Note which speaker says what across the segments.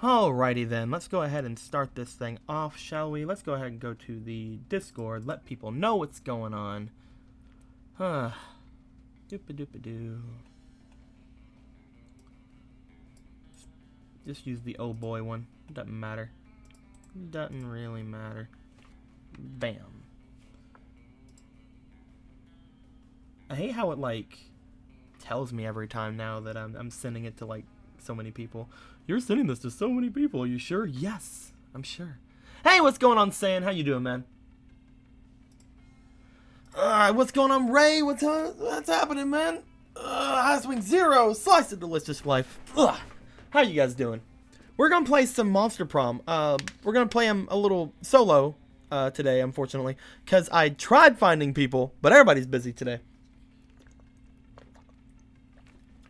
Speaker 1: Alrighty then, let's go ahead and start this thing off, shall we? Let's go ahead and go to the Discord, let people know what's going on. Doop-a-doop-a-doo. Just use the oh boy one. Doesn't matter. Doesn't really matter. Bam. I hate how it like tells me every time now that I'm sending it to like so many people. You're sending this to so many people. Are you sure? Yes, I'm sure. Hey, what's going on, Sam? How you doing, man? What's going on, Ray? What's happening, man? High Swing Zero, Slice of Delicious Life. How you guys doing? We're gonna play some Monster Prom. We're gonna play him a little solo today, unfortunately, because I tried finding people, but everybody's busy today.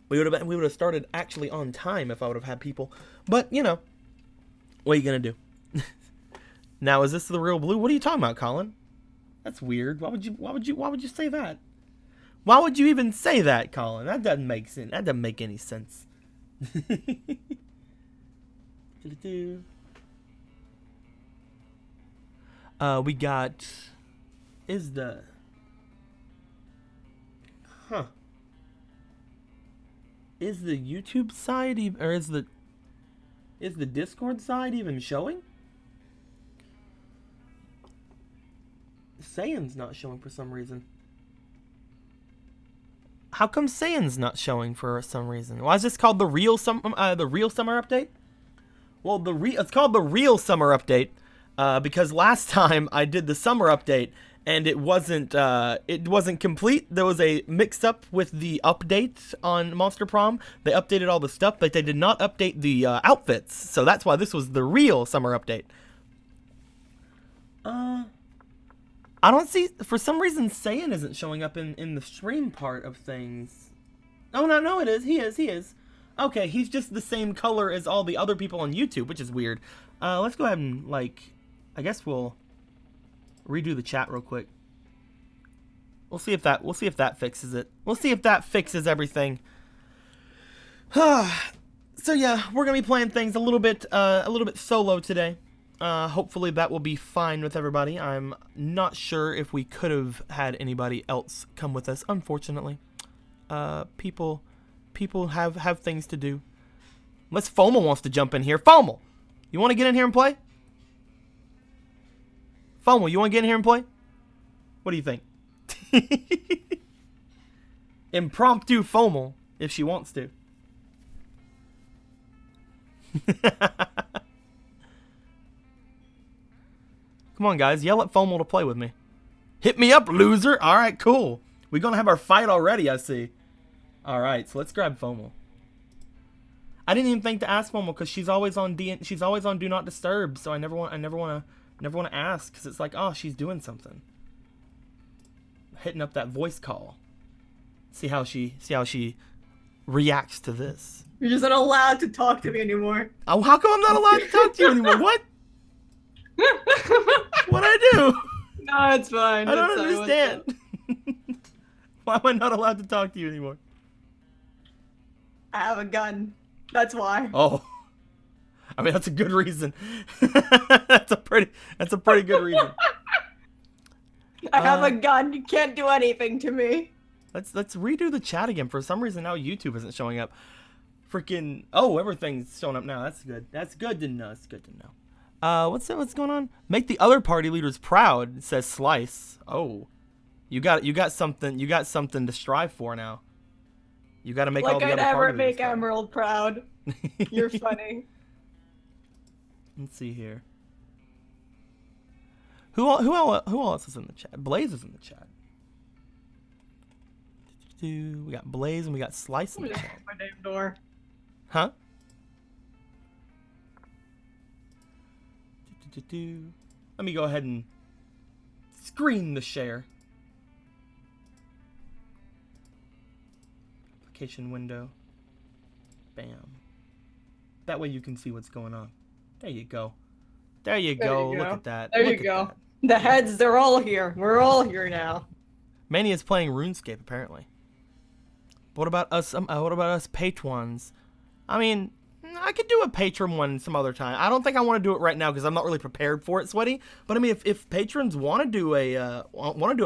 Speaker 1: We would have started actually on time if I would have had people, but you know, what are you gonna do? Now, is this the real blue? What are you talking about, Colin? That's weird. Why would you say that? Why would you even say that, Colin? That doesn't make sense. That doesn't make any sense. We got is the YouTube side even, or is the Discord side even showing? Saiyan's not showing for some reason. How come Saiyan's not showing for some reason? Why is this called the real summer update? Well, it's called the real summer update because last time I did the summer update and it wasn't complete. There was a mix-up with the update on Monster Prom. They updated all the stuff, but they did not update the outfits. So that's why this was the real summer update. I don't see, for some reason, Saiyan isn't showing up in the stream part of things. Oh, no, it is. He is. Okay, he's just the same color as all the other people on YouTube, which is weird. Let's go ahead and, like, I guess we'll redo the chat real quick. We'll see if that fixes it. We'll see if that fixes everything. So yeah, we're gonna be playing things a little bit solo today. Hopefully that will be fine with everybody. I'm not sure if we could have had anybody else come with us, unfortunately. People have things to do. Unless Fomal wants to jump in here. Fomal! You want to get in here and play? Fomal, you want to get in here and play? What do you think? Impromptu Fomal, if she wants to. Come on, guys. Yell at Fomal to play with me. Hit me up, loser. All right, cool. We're going to have our fight already, I see. All right, so let's grab Fomal. I didn't even think to ask Fomal because she's always on Do Not Disturb, so I never want to ask because it's like, oh, she's doing something. Hitting up that voice call. See how she reacts to this.
Speaker 2: You're just not allowed to talk to me anymore.
Speaker 1: Oh, how come I'm not allowed to talk to you anymore? What? What'd I do?
Speaker 2: No, it's fine.
Speaker 1: I don't understand. Why am I not allowed to talk to you anymore?
Speaker 2: I have a gun. That's why.
Speaker 1: Oh. I mean, that's a good reason. That's a pretty good reason.
Speaker 2: I have a gun. You can't do anything to me.
Speaker 1: Let's redo the chat again. For some reason now YouTube isn't showing up. Freaking everything's showing up now. That's good. That's good to know. It's good to know. What's going on? Make the other party leaders proud, says Slice. Oh. You got something to strive for now. You got to make all the other party leaders
Speaker 2: Like I never make
Speaker 1: proud.
Speaker 2: Emerald proud. You're funny.
Speaker 1: Let's see here. Who else is in the chat? Blaze is in the chat. We got Blaze and we got Slice in the chat.
Speaker 2: My damn door.
Speaker 1: Huh? Let me go ahead and screen the share. Application window. Bam. That way you can see what's going on. There you go. There you go. Look at that.
Speaker 2: There you go. The heads, they're all here. We're all here now.
Speaker 1: Mania's playing RuneScape apparently. What about us? What about us patrons? I mean, I could do a patron one some other time. I don't think I want to do it right now because I'm not really prepared for it, Sweaty. But I mean, if patrons want to do a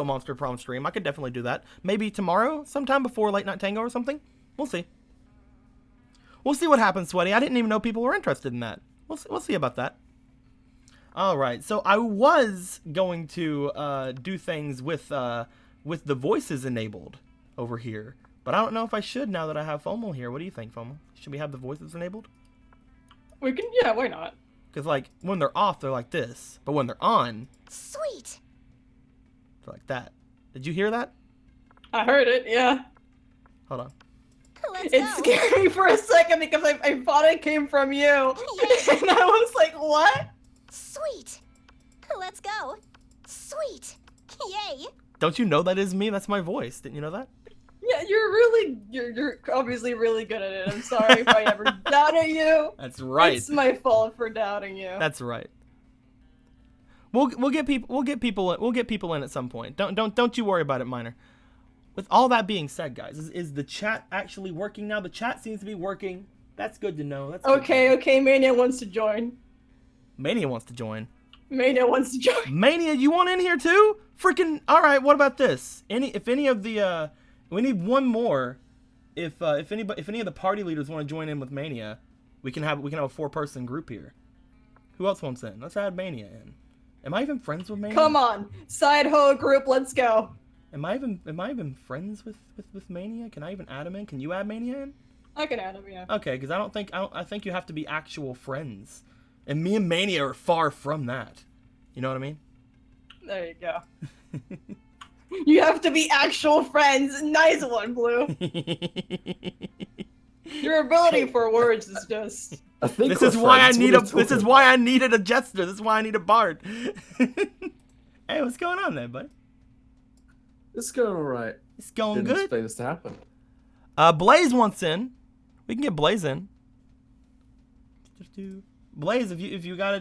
Speaker 1: Monster Prom stream, I could definitely do that. Maybe tomorrow, sometime before Late Night Tango or something. We'll see. We'll see what happens, Sweaty. I didn't even know people were interested in that. We'll see about that. All right. So I was going to do things with the voices enabled over here. But I don't know if I should now that I have FOMO here. What do you think, FOMO? Should we have the voices enabled?
Speaker 2: We can, yeah, why not?
Speaker 1: Because, like, when they're off, they're like this. But when they're on,
Speaker 3: Sweet.
Speaker 1: they're like that. Did you hear that?
Speaker 2: I heard it, yeah.
Speaker 1: Hold on.
Speaker 3: Let's
Speaker 2: It
Speaker 3: go.
Speaker 2: scared me for a second because I thought it came from you. And I was like, what?
Speaker 3: Sweet. Let's go. Sweet. Yay.
Speaker 1: Don't you know that is me? That's my voice. Didn't you know that?
Speaker 2: Yeah, you're obviously really good at it. I'm sorry if I ever doubted you.
Speaker 1: That's right.
Speaker 2: It's my fault for doubting you.
Speaker 1: That's right. We'll get people in at some point. Don't you worry about it, Minor. With all that being said, guys, is the chat actually working now? The chat seems to be working. That's good to know. That's good to know.
Speaker 2: Okay, Mania wants to join.
Speaker 1: Mania wants to join.
Speaker 2: Mania wants to join.
Speaker 1: Mania, you want in here too? Freaking! All right. What about this? If any of the we need one more. If any of the party leaders want to join in with Mania, we can have a 4-person group here. Who else wants in? Let's add Mania in. Am I even friends with Mania?
Speaker 2: Come on, side hoe group, let's go.
Speaker 1: Am I even friends with Mania? Can I even add him in? Can you add Mania in?
Speaker 2: I can add him, yeah.
Speaker 1: Okay, because I think you have to be actual friends, and me and Mania are far from that. You know what I mean?
Speaker 2: There you go. You have to be actual friends. Nice one, Blue. Your ability for words is just.
Speaker 4: I think
Speaker 1: This is why I needed a jester. This is why I need a bard. Hey, what's going on there, buddy?
Speaker 4: It's going alright.
Speaker 1: It's going
Speaker 4: Didn't
Speaker 1: good.
Speaker 4: expect this to happen.
Speaker 1: Blaze wants in. We can get Blaze in. Blaze, if you got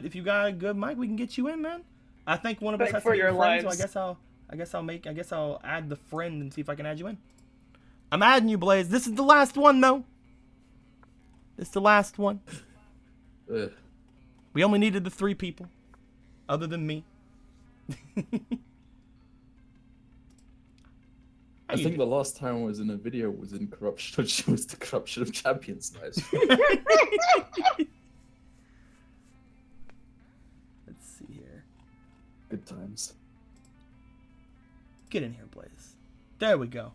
Speaker 1: a good mic, we can get you in, man. I think one of us
Speaker 2: Thank
Speaker 1: has
Speaker 2: for
Speaker 1: to be
Speaker 2: your
Speaker 1: your friend,
Speaker 2: lives.
Speaker 1: so I guess I'll add the friend and see if I can add you in. I'm adding you, Blaze. This is the last one, though. This is the last one.
Speaker 4: Ugh.
Speaker 1: We only needed the 3 people, other than me.
Speaker 4: I think the last time I was in a video was in Corruption. She was the Corruption of Champions. Nice.
Speaker 1: Let's see here.
Speaker 4: Good times.
Speaker 1: Get in here, Blaze. There we go.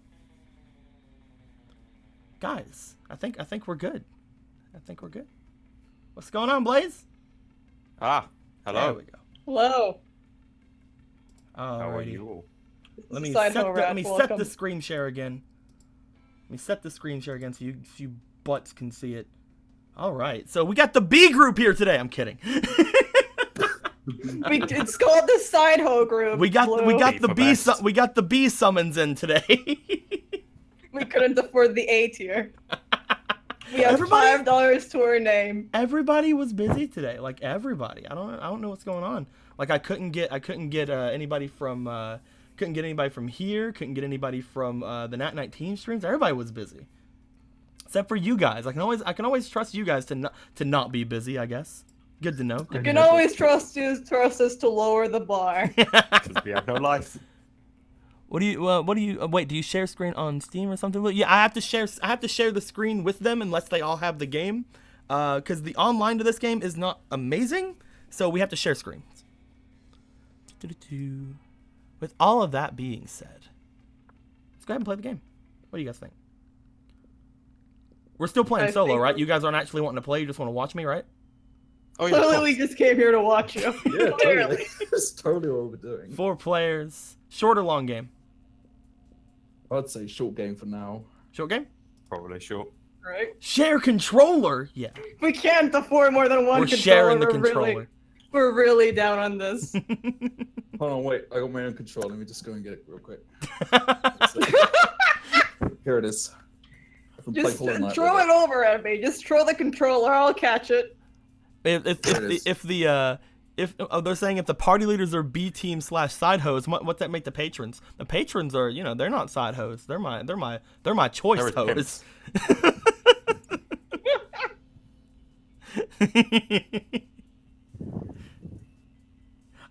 Speaker 1: Guys, I think we're good. I think we're good. What's going on, Blaze?
Speaker 5: Ah,
Speaker 1: There
Speaker 5: hello.
Speaker 1: we go.
Speaker 2: Hello.
Speaker 5: How are
Speaker 1: Alrighty.
Speaker 5: you?
Speaker 1: Let me
Speaker 2: Side
Speaker 1: set
Speaker 2: hoe
Speaker 1: the,
Speaker 2: rat,
Speaker 1: let me set
Speaker 2: welcome.
Speaker 1: the screen share again. Let me set the screen share again so you butts can see it. All right, so we got the B group here today. I'm kidding.
Speaker 2: It's called the side hoe group.
Speaker 1: we got
Speaker 2: Blue.
Speaker 1: we got the B summons in today.
Speaker 2: We couldn't afford the A tier. We have
Speaker 1: Everybody-
Speaker 2: $5 to our name.
Speaker 1: Everybody was busy today. Like everybody. I don't know what's going on. Like I couldn't get anybody from here. Couldn't get anybody from the Nat 19 streams. Everybody was busy, except for you guys. I can always trust you guys to not be busy. I guess. Good to know.
Speaker 2: You can always trust us to lower the bar.
Speaker 5: Because we have no life.
Speaker 1: What do you wait? Do you share screen on Steam or something? Yeah, I have to share the screen with them unless they all have the game, because the online to this game is not amazing. So we have to share screens. With all of that being said, let's go ahead and play the game. What do you guys think? We're still playing
Speaker 2: I
Speaker 1: solo,
Speaker 2: think-
Speaker 1: right? You guys aren't actually wanting to play. You just want to watch me, right?
Speaker 5: Oh yeah. of
Speaker 2: Clearly,
Speaker 5: course.
Speaker 2: we just came here to watch you.
Speaker 4: Yeah,
Speaker 2: Clearly.
Speaker 4: totally. That's totally what we're doing.
Speaker 1: 4 players. Short or long game?
Speaker 4: I'd say short game for now.
Speaker 1: Short game?
Speaker 5: Probably short.
Speaker 2: Right?
Speaker 1: Share controller. Yeah.
Speaker 2: We can't afford more than one
Speaker 1: We're
Speaker 2: controller.
Speaker 1: sharing the
Speaker 2: We're
Speaker 1: controller.
Speaker 2: We're really down on this.
Speaker 4: Hold on, wait. I got my own control. Let me just go and get it real quick. Here it is. I can play
Speaker 2: Just
Speaker 4: Hollow Knight
Speaker 2: throw
Speaker 4: with
Speaker 2: it over at me. Just throw the controller. I'll catch it.
Speaker 1: If they're saying if the party leaders are B team / side hoes, what's that make the patrons? The patrons are, they're not side hoes. They're my choice
Speaker 5: They're
Speaker 1: hoes.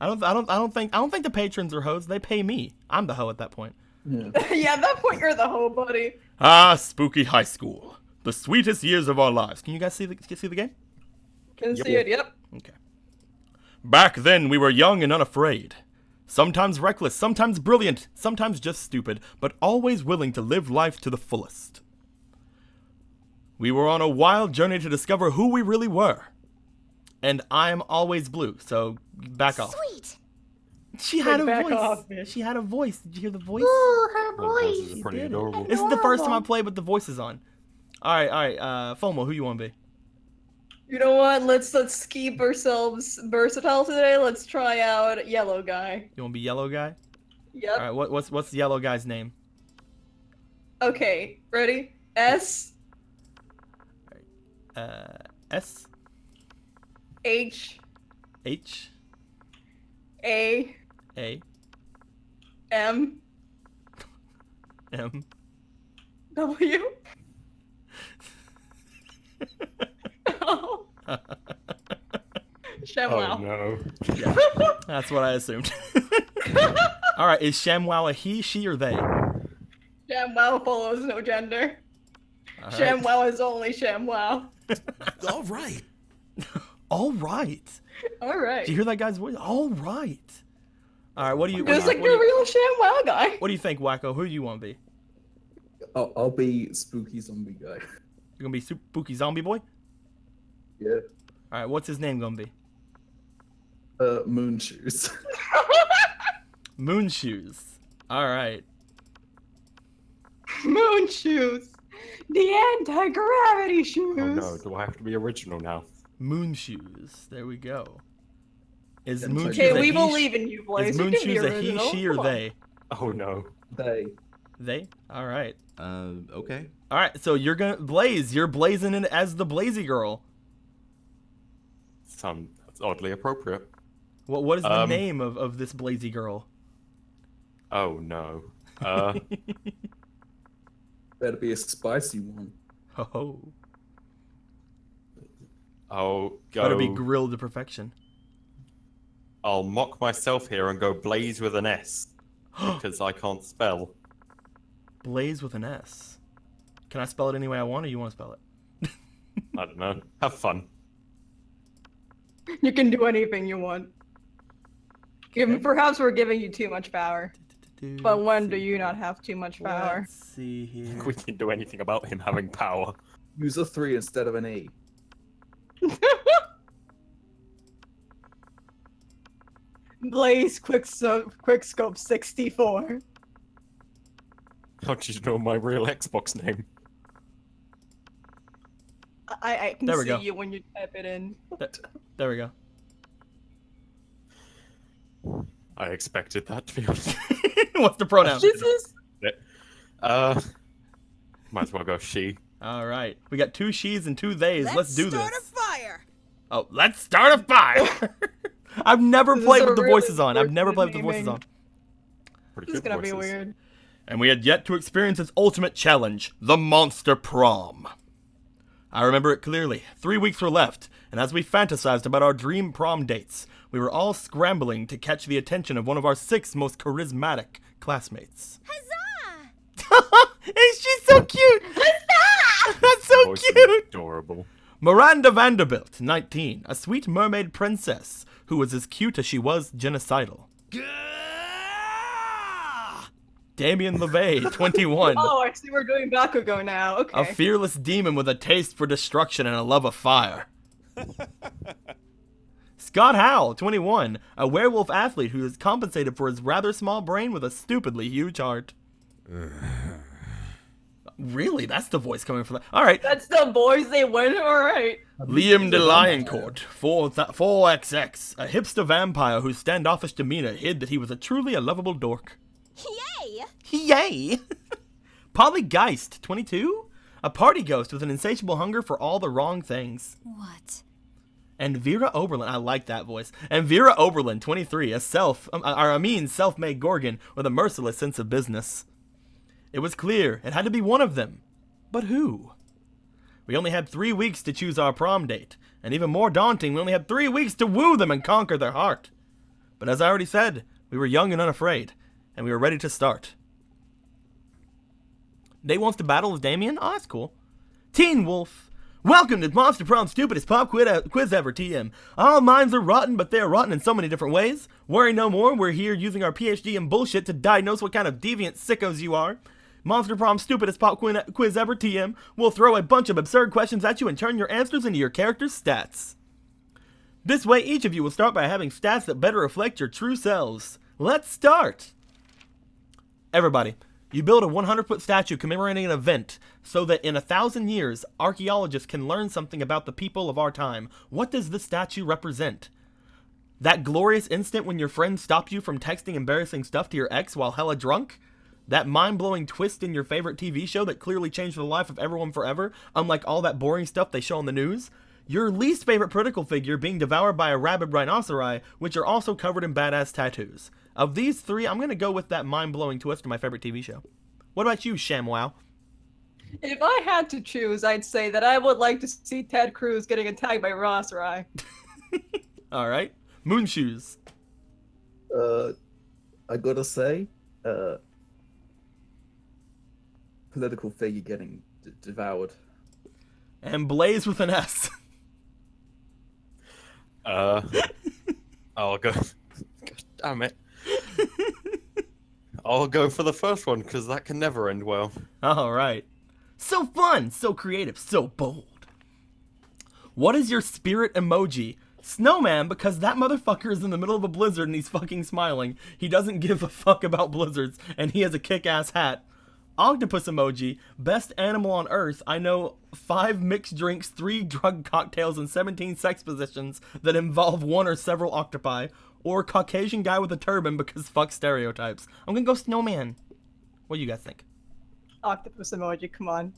Speaker 1: I don't think the patrons are hoes. They pay me. I'm the hoe at that point.
Speaker 4: Yeah.
Speaker 2: Yeah, at that point you're the hoe, buddy.
Speaker 1: Ah, spooky high school. The sweetest years of our lives. Can you guys see the game?
Speaker 2: Can see it, yep.
Speaker 1: Okay. Back then, we were young and unafraid. Sometimes reckless, sometimes brilliant, sometimes just stupid, but always willing to live life to the fullest. We were on a wild journey to discover who we really were. And I'm always blue, so back off.
Speaker 3: Sweet.
Speaker 1: She had a
Speaker 2: Back
Speaker 1: voice.
Speaker 2: off, bitch.
Speaker 1: She had a voice. Did you hear the voice?
Speaker 3: Ooh, her
Speaker 5: Those voices
Speaker 3: voice.
Speaker 5: are pretty
Speaker 1: did it.
Speaker 5: adorable.
Speaker 1: This is the first time I played with the voices on. All right. FOMO, who you want to be?
Speaker 2: You know what? Let's keep ourselves versatile today. Let's try out yellow guy.
Speaker 1: You want to be yellow guy?
Speaker 2: Yep.
Speaker 1: All right. What's the yellow guy's name?
Speaker 2: Okay, ready? S
Speaker 1: S
Speaker 2: H
Speaker 1: H
Speaker 2: A
Speaker 1: A
Speaker 2: M
Speaker 1: M.
Speaker 2: W. Oh.
Speaker 5: Oh
Speaker 2: ShamWow.
Speaker 5: no.
Speaker 1: That's what I assumed. All right. Is ShamWow a he, she, or they?
Speaker 2: ShamWow follows no gender.
Speaker 1: All right.
Speaker 2: ShamWow is only ShamWow.
Speaker 6: All right.
Speaker 1: All right.
Speaker 2: All right.
Speaker 1: Did you hear that guy's voice? All right. All right. What do you?
Speaker 2: Just like the real ShamWow guy.
Speaker 1: What do you think, Wacko? Who do you want to be?
Speaker 4: I'll be spooky zombie guy.
Speaker 1: You gonna be spooky zombie boy?
Speaker 4: Yeah.
Speaker 1: All right. What's his name gonna be?
Speaker 4: Moon shoes.
Speaker 1: Moon shoes. All right.
Speaker 2: Moon shoes. The anti-gravity shoes.
Speaker 5: Oh no, do I have to be original now?
Speaker 1: Moon shoes. There we go. Is
Speaker 4: Yeah,
Speaker 1: moon
Speaker 4: it's
Speaker 1: shoes?
Speaker 2: Okay,
Speaker 1: a
Speaker 2: we
Speaker 1: he,
Speaker 2: believe in you, Blaze.
Speaker 1: Is
Speaker 2: You
Speaker 1: moon
Speaker 2: can be
Speaker 1: shoes a he,
Speaker 2: original.
Speaker 1: she, or
Speaker 2: Come on.
Speaker 1: they?
Speaker 5: Oh no.
Speaker 4: They.
Speaker 1: They. All right.
Speaker 6: Okay.
Speaker 1: All right. So you're gonna Blaze. You're blazing in as the Blazy girl.
Speaker 5: That's oddly appropriate.
Speaker 1: What is the name of this Blazy girl?
Speaker 5: Oh no.
Speaker 4: Better be a spicy one.
Speaker 1: Oh.
Speaker 5: I'll go.
Speaker 1: Gotta be grilled to perfection.
Speaker 5: I'll mock myself here and go Blaze with an S. Because I can't spell.
Speaker 1: Blaze with an S. Can I spell it any way I want, or you want to spell it?
Speaker 5: I don't know. Have fun.
Speaker 2: You can do anything you want. Perhaps we're giving you too much power. But when do you not have too much power?
Speaker 1: Let's see here.
Speaker 5: We can do anything about him having power.
Speaker 4: Use a 3 instead of an E.
Speaker 2: Blaze Quickscope 64.
Speaker 5: How did you know my real Xbox name?
Speaker 2: I can
Speaker 1: There we
Speaker 2: see
Speaker 1: go.
Speaker 2: you when you type it in.
Speaker 1: There we go.
Speaker 5: I expected that, to be honest.
Speaker 1: What's the pronoun?
Speaker 2: Jesus.
Speaker 5: Might as well go she.
Speaker 1: All right. We got 2 she's and 2 theys. Let's do this.
Speaker 3: fire.
Speaker 1: Oh, let's start a fire. I've never
Speaker 2: This is
Speaker 1: played
Speaker 2: a
Speaker 1: with the
Speaker 2: really
Speaker 1: voices on. I've never played with the
Speaker 2: naming.
Speaker 1: voices on.
Speaker 5: Pretty
Speaker 2: This is
Speaker 5: good
Speaker 2: gonna be
Speaker 5: voices.
Speaker 2: weird.
Speaker 1: And we had yet to experience its ultimate challenge, the Monster Prom. I remember it clearly. 3 weeks were left, and as we fantasized about our dream prom dates, we were all scrambling to catch the attention of one of our 6 most charismatic classmates.
Speaker 3: Huzzah!
Speaker 1: Is she so cute? That's so
Speaker 5: Voice is
Speaker 1: cute.
Speaker 5: adorable.
Speaker 1: Miranda Vanderbilt, 19, a sweet mermaid princess who was as cute as she was genocidal. Damien LeVay, 21,
Speaker 2: Oh, I see we're doing Bakugo now.
Speaker 1: a
Speaker 2: Okay.
Speaker 1: fearless demon with a taste for destruction and a love of fire. Scott Howell, 21, a werewolf athlete who is compensated for his rather small brain with a stupidly huge heart. Really? That's the voice coming from that. All right.
Speaker 2: That's the boys they win. All right.
Speaker 1: Liam de Lioncourt, 4XX, a hipster vampire whose standoffish demeanor hid that he was truly a lovable dork.
Speaker 3: Yay!
Speaker 1: Yay! Polly Geist, 22, a party ghost with an insatiable hunger for all the wrong things.
Speaker 3: What?
Speaker 1: And Vera Oberlin, I like that voice. And Vera Oberlin, 23, a self-made Gorgon with a merciless sense of business. It was clear it had to be one of them. But who? We only had 3 weeks to choose our prom date, And even more daunting, we only had 3 weeks to woo them and conquer their heart. But as I already said, we were young and unafraid, and we were ready to start. Day wants to battle with Damien? Oh, that's cool. Teen Wolf. Welcome to Monster Prom's stupidest pop quiz ever, TM. All minds are rotten, but they are rotten in so many different ways. Worry no more, we're here using our PhD in bullshit to diagnose what kind of deviant sickos you are. Monster Prom's stupidest pop quiz ever, TM. We'll throw a bunch of absurd questions at you and turn your answers into your character's stats. This way, each of you will start by having stats that better reflect your true selves. Let's start! Everybody, you build a 100-foot statue commemorating an event so that in 1,000 years, archaeologists can learn something about the people of our time. What does this statue represent? That glorious instant when your friend stopped you from texting embarrassing stuff to your ex while hella drunk? That mind-blowing twist in your favorite TV show that clearly changed the life of everyone forever, unlike all that boring stuff they show on the news? Your least favorite political figure being devoured by a rabid rhinoceri, which are also covered in badass tattoos. Of these three, I'm going to go with that mind-blowing twist in my favorite TV show. What about you, ShamWow?
Speaker 2: If I had to choose, I'd say that I would like to see Ted Cruz getting attacked by Rosrai.
Speaker 1: Alright. Moonshoes.
Speaker 4: I gotta say, political figure getting devoured.
Speaker 1: And Blaze with an S.
Speaker 5: I'll go. God damn it. I'll go for the first one, because that can never end well.
Speaker 1: Alright. So fun, so creative, so bold. What is your spirit emoji? Snowman, because that motherfucker is in the middle of a blizzard and he's fucking smiling. He doesn't give a fuck about blizzards, and he has a kick-ass hat. Octopus emoji, best animal on earth. I know 5 mixed drinks, 3 drug cocktails, and 17 sex positions that involve one or several octopi. Or Caucasian guy with a turban because fuck stereotypes. I'm gonna go snowman. What do you guys think?
Speaker 2: Octopus emoji, come on.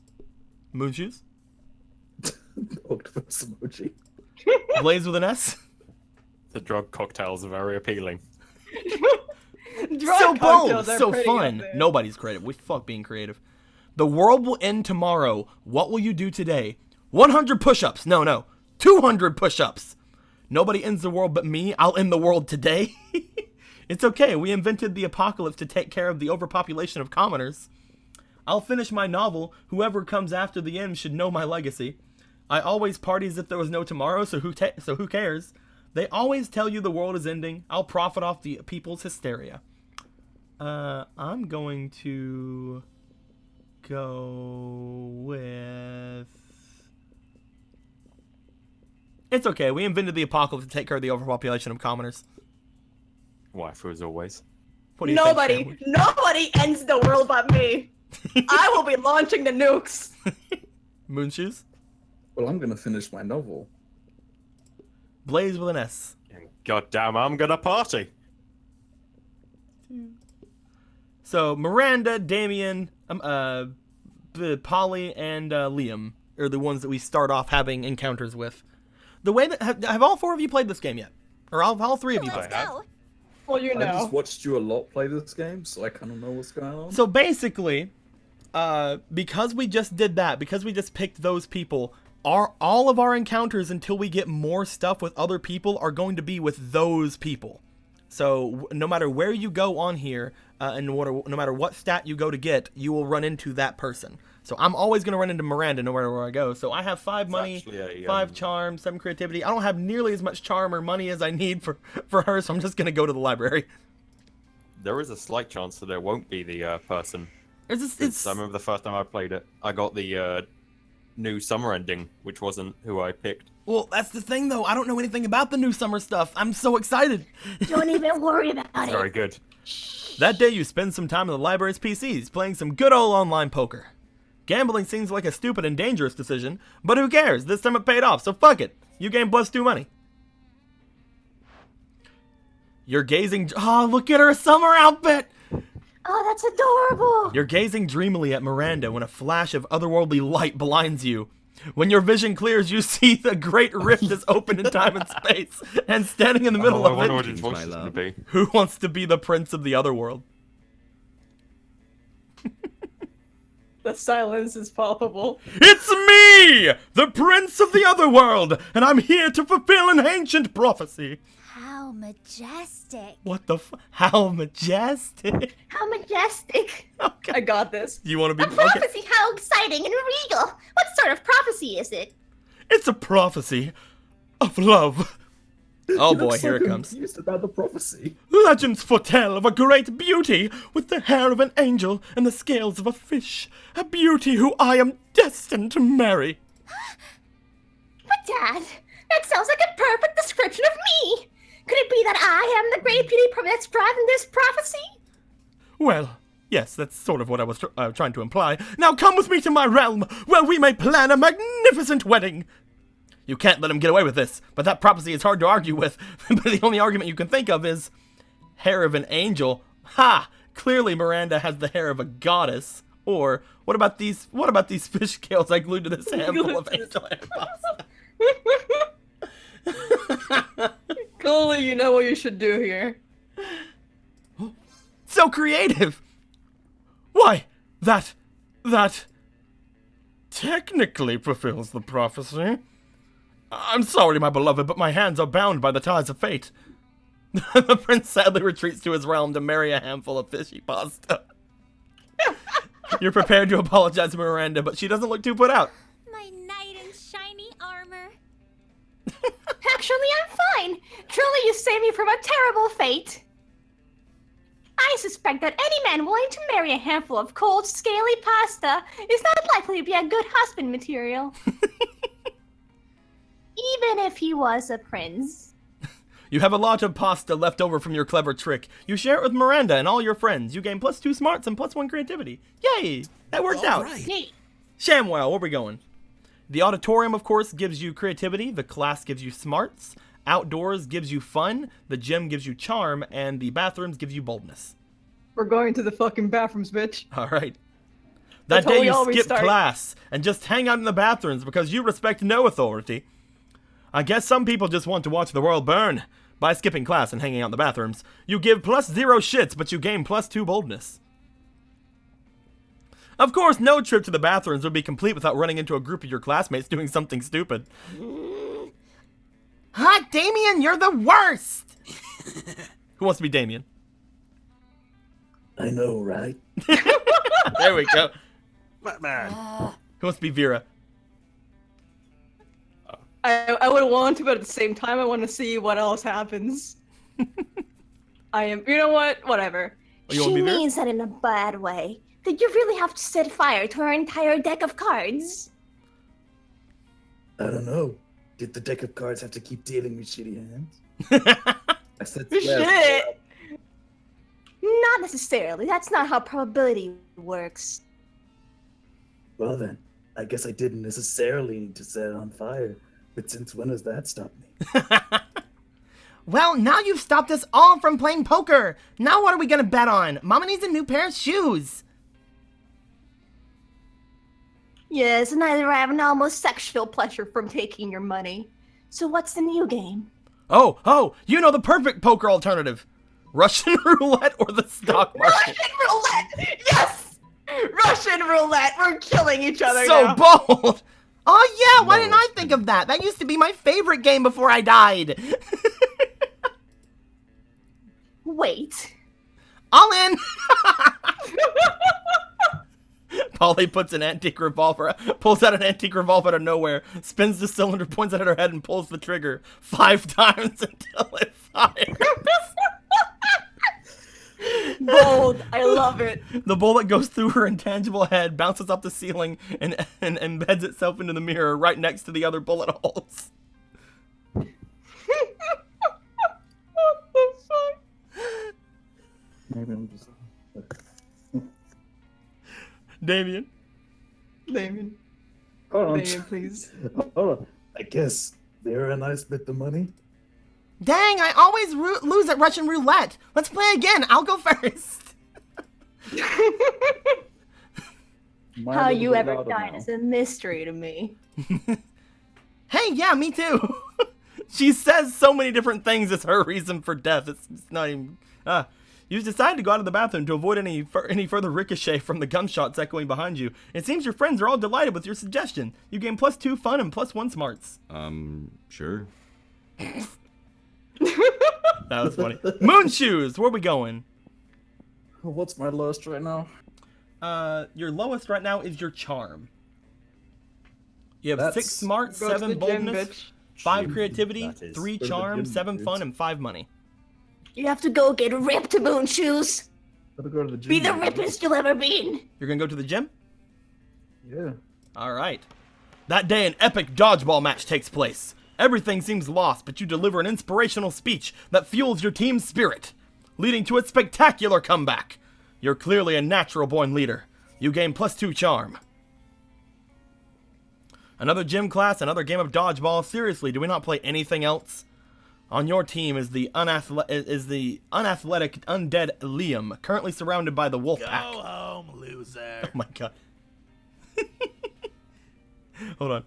Speaker 1: Moonshoes?
Speaker 4: Octopus emoji.
Speaker 1: Blaze with an S?
Speaker 5: The drug cocktails are very appealing.
Speaker 2: Drug
Speaker 1: So bold,
Speaker 2: cocktails are
Speaker 1: so
Speaker 2: pretty
Speaker 1: fun.
Speaker 2: up there.
Speaker 1: Nobody's creative. We fuck being creative. The world will end tomorrow. What will you do today? 100 push-ups. No. 200 push-ups. Nobody ends the world but me. I'll end the world today. It's okay. We invented the apocalypse to take care of the overpopulation of commoners. I'll finish my novel. Whoever comes after the end should know my legacy. I always party as if there was no tomorrow, so who cares? They always tell you the world is ending. I'll profit off the people's hysteria. I'm going to go with... It's okay. We invented the apocalypse to take care of the overpopulation of commoners.
Speaker 5: Waifu as always.
Speaker 1: What do you think,
Speaker 2: Nobody ends the world but me. I will be launching the nukes.
Speaker 1: Moonshoes?
Speaker 4: Well, I'm gonna finish my novel.
Speaker 1: Blaze with an S.
Speaker 5: And goddamn, I'm gonna party.
Speaker 1: So Miranda, Damien, Polly, and Liam are the ones that we start off having encounters with. The way that have all 4 of you played this game yet, or all 3 of you
Speaker 3: Let's
Speaker 1: played?
Speaker 3: go.
Speaker 2: Well, you
Speaker 4: I
Speaker 2: know.
Speaker 4: just watched you a lot play this game, so I kind of know what's going on.
Speaker 1: So basically, because we just did that, because we just picked those people, all of our encounters until we get more stuff with other people are going to be with those people. So no matter where you go on here, and no matter what stat you go to get, you will run into that person. So I'm always going to run into Miranda no matter where I go. So I have 5 money,
Speaker 5: actually a,
Speaker 1: 5 charm, 7 creativity. I don't have nearly as much charm or money as I need for her, so I'm just going to go to the library.
Speaker 5: There is a slight chance that there won't be the person. I remember the first time I played it, I got the new summer ending, which wasn't who I picked.
Speaker 1: Well, that's the thing, though. I don't know anything about the new summer stuff. I'm so excited.
Speaker 3: Don't even worry about it.
Speaker 5: Very good.
Speaker 1: That day, you spend some time in the library's PCs, playing some good old online poker. Gambling seems like a stupid and dangerous decision, but who cares? This time it paid off, so fuck it. You game +2 money. You're gazing... Oh, look at her summer outfit!
Speaker 3: Oh, that's adorable.
Speaker 1: You're gazing dreamily at Miranda when a flash of otherworldly light blinds you. When your vision clears, you see the great rift is open in time and space, and standing in the middle
Speaker 5: I
Speaker 1: of
Speaker 5: wonder what
Speaker 1: it,
Speaker 5: his voice is going to be.
Speaker 1: who wants to be the prince of the otherworld?
Speaker 2: The silence is palpable.
Speaker 1: It's me, the Prince of the Otherworld, and I'm here to fulfill an ancient prophecy.
Speaker 3: How majestic.
Speaker 1: What the How majestic.
Speaker 3: How majestic.
Speaker 1: Okay.
Speaker 2: I got this.
Speaker 1: You want to
Speaker 3: A
Speaker 1: be...
Speaker 3: prophecy, how exciting and regal. What sort of prophecy is it?
Speaker 1: It's a prophecy of love. Oh
Speaker 4: You look
Speaker 1: boy,
Speaker 4: so
Speaker 1: here it comes.
Speaker 4: confused about the prophecy.
Speaker 1: Legends foretell of a great beauty with the hair of an angel and the scales of a fish. A beauty who I am destined to marry.
Speaker 3: But Dad, that sounds like a perfect description of me. Could it be that I am the great beauty that's driving this prophecy?
Speaker 1: Well, yes, that's sort of what I was trying to imply. Now come with me to my realm, where we may plan a magnificent wedding. You can't let him get away with this, but that prophecy is hard to argue with. But the only argument you can think of is hair of an angel. Ha! Clearly Miranda has the hair of a goddess. Or what about these fish scales I glued to this handful of angel hair pasta?
Speaker 2: Clearly, you know what you should do here.
Speaker 1: So creative! Why, that technically fulfills the prophecy. I'm sorry, my beloved, but my hands are bound by the ties of fate. The prince sadly retreats to his realm to marry a handful of fishy pasta. You're prepared to apologize to Miranda, but she doesn't look too put out.
Speaker 3: My knight in shiny armor.
Speaker 7: Actually, I'm fine. Truly, you saved me from a terrible fate. I suspect that any man willing to marry a handful of cold, scaly pasta is not likely to be a good husband material. Even if he was a prince.
Speaker 1: You have a lot of pasta left over from your clever trick. You share it with Miranda and all your friends. You gain +2 smarts and +1 creativity. Yay! That worked out.
Speaker 6: Right.
Speaker 7: Neat.
Speaker 1: ShamWow, where we going? The auditorium, of course, gives you creativity. The class gives you smarts. Outdoors gives you fun. The gym gives you charm. And the bathrooms gives you boldness.
Speaker 2: We're going to the fucking bathrooms, bitch.
Speaker 1: All right.
Speaker 2: That's
Speaker 1: That
Speaker 2: how
Speaker 1: day
Speaker 2: we
Speaker 1: you
Speaker 2: always
Speaker 1: skip
Speaker 2: start.
Speaker 1: class and just hang out in the bathrooms because you respect no authority. I guess some people just want to watch the world burn. By skipping class and hanging out in the bathrooms, you give +0 shits, but you gain +2 boldness. Of course, no trip to the bathrooms would be complete without running into a group of your classmates doing something stupid. Hot Damien, you're the worst! Who wants to be Damien?
Speaker 4: I know, right?
Speaker 1: There we go.
Speaker 6: Batman.
Speaker 1: Who wants to be Vera?
Speaker 2: I would want to, but at the same time, I want to see what else happens. I am. You know what? Whatever.
Speaker 1: Oh, you want to
Speaker 7: She
Speaker 1: be Vera?
Speaker 7: means that in a bad way. Did you really have to set fire to her entire deck of cards?
Speaker 4: I don't know. Did the deck of cards have to keep dealing me shitty hands? I said
Speaker 2: Shit!
Speaker 7: Not necessarily. That's not how probability works.
Speaker 4: Well then, I guess I didn't necessarily need to set it on fire. But since when has that stopped me?
Speaker 1: Well, now you've stopped us all from playing poker. Now what are we gonna bet on? Mama needs a new pair of shoes.
Speaker 7: Yes, neither I have an almost sexual pleasure from taking your money. So what's the new game?
Speaker 1: Oh, you know the perfect poker alternative. Russian roulette or the stock market.
Speaker 2: Russian roulette! Yes! Russian roulette! We're killing each other
Speaker 1: So
Speaker 2: now.
Speaker 1: bold. Oh yeah, why didn't I think of that? That used to be my favorite game before I died.
Speaker 7: Wait.
Speaker 1: All in. Polly puts an antique revolver, pulls out an antique revolver out of nowhere, spins the cylinder, points it at her head, and pulls the trigger 5 times until it fires.
Speaker 2: Bold. I love it.
Speaker 1: The bullet goes through her intangible head, bounces off the ceiling, and embeds itself into the mirror right next to the other bullet holes.
Speaker 2: What the fuck?
Speaker 4: Maybe I'm just.
Speaker 1: Damien.
Speaker 2: Damien.
Speaker 4: Hold on.
Speaker 2: Damien, please.
Speaker 4: Hold on. I guess Vera and I split the money.
Speaker 1: Dang, I always lose at Russian roulette. Let's play again. I'll go first.
Speaker 7: How you ever died is a mystery to me.
Speaker 1: Hey, yeah, me too. She says so many different things as her reason for death. It's not even... You've decided to go out of the bathroom to avoid any further ricochet from the gunshots echoing behind you. It seems your friends are all delighted with your suggestion. You gain +2 fun and +1 smarts.
Speaker 6: Sure.
Speaker 1: That was funny. Moon shoes, where are we going?
Speaker 4: What's my lowest right now?
Speaker 1: Your lowest right now is your charm. You have
Speaker 4: That's-
Speaker 1: 6 smart,
Speaker 2: Go to
Speaker 1: 7
Speaker 2: the gym,
Speaker 1: boldness,
Speaker 2: bitch.
Speaker 1: 5
Speaker 5: Gym,
Speaker 1: creativity,
Speaker 5: that is.
Speaker 1: 3
Speaker 4: Go to the
Speaker 1: charm,
Speaker 4: gym,
Speaker 1: 7 fun,
Speaker 4: dudes.
Speaker 1: and 5 money.
Speaker 3: You have to go get ripped, Moon Shoes.
Speaker 4: Gotta go to the gym.
Speaker 3: Be the
Speaker 4: dudes.
Speaker 3: rippest you'll ever been.
Speaker 1: You're gonna go to the gym?
Speaker 4: Yeah.
Speaker 1: Alright. That day, an epic dodgeball match takes place. Everything seems lost, but you deliver an inspirational speech that fuels your team's spirit, leading to a spectacular comeback. You're clearly a natural-born leader. You gain +2 charm. Another gym class, another game of dodgeball. Seriously, do we not play anything else? On your team is the unathletic undead Liam, currently surrounded by the wolf pack.
Speaker 6: Go home, loser.
Speaker 1: Oh my god. Hold on.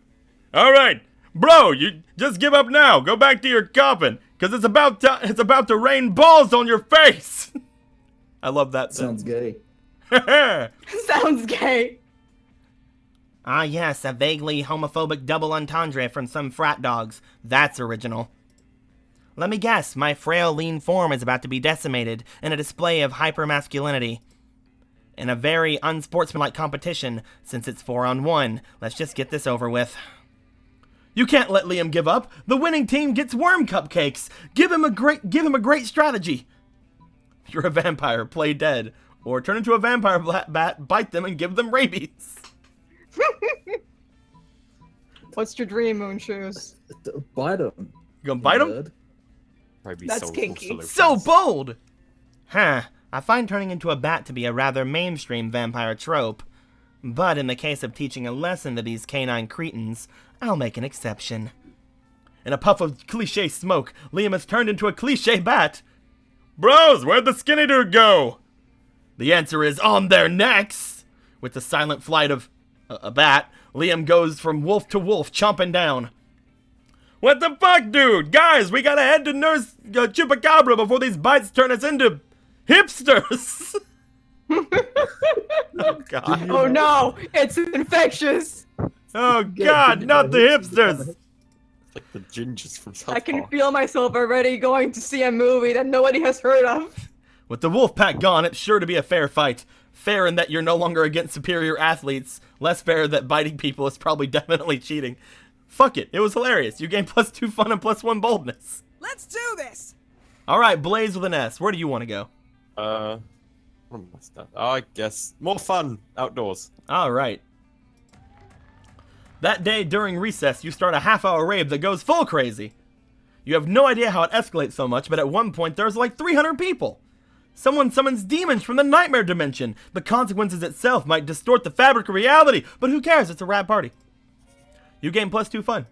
Speaker 1: Alright, bro, you just give up now. Go back to your coffin, because it's about to rain balls on your face. I love that.
Speaker 4: Sounds gay.
Speaker 2: Sounds gay.
Speaker 1: Ah yes, a vaguely homophobic double entendre from some frat dogs. That's original. Let me guess, my frail, lean form is about to be decimated in a display of hypermasculinity. In a very unsportsmanlike competition, since it's 4-on-1, let's just get this over with. You can't let Liam give up. The winning team gets worm cupcakes. Give him a great strategy. You're a vampire, play dead. Or turn into a vampire bat, bite them, and give them rabies.
Speaker 2: What's your dream, Moon Shoes?
Speaker 4: Bite him.
Speaker 1: You gonna bite him?
Speaker 4: Nerd.
Speaker 5: Probably
Speaker 2: That's
Speaker 5: so
Speaker 2: kinky.
Speaker 5: also
Speaker 1: So
Speaker 5: Lucas.
Speaker 1: bold! Huh, I find turning into a bat to be a rather mainstream vampire trope. But in the case of teaching a lesson to these canine cretins, I'll make an exception. In a puff of cliche smoke, Liam has turned into a cliche bat. Bros, where'd the skinny dude go? The answer is on their necks! With the silent flight of a bat, Liam goes from wolf to wolf, chomping down. What the fuck, dude? Guys, we gotta head to Nurse Chupacabra before these bites turn us into hipsters! Oh, God.
Speaker 2: Oh no, it's infectious.
Speaker 1: Oh, God, not the hipsters!
Speaker 5: It's like the gingers from South
Speaker 2: I can
Speaker 5: Park.
Speaker 2: feel myself already going to see a movie that nobody has heard of.
Speaker 1: With the wolf pack gone, it's sure to be a fair fight. Fair in that you're no longer against superior athletes. Less fair that biting people is probably definitely cheating. Fuck it, it was hilarious. You gain +2 fun and +1 boldness.
Speaker 8: Let's do this!
Speaker 1: Alright, Blaze with an S. Where do you want to go?
Speaker 5: What am I stuck? I guess more fun outdoors.
Speaker 1: Alright. That day during recess, you start a half-hour rave that goes full crazy. You have no idea how it escalates so much, but at one point there's like 300 people. Someone summons demons from the nightmare dimension. The consequences itself might distort the fabric of reality, but who cares? It's a rad party. You gain +2 fun.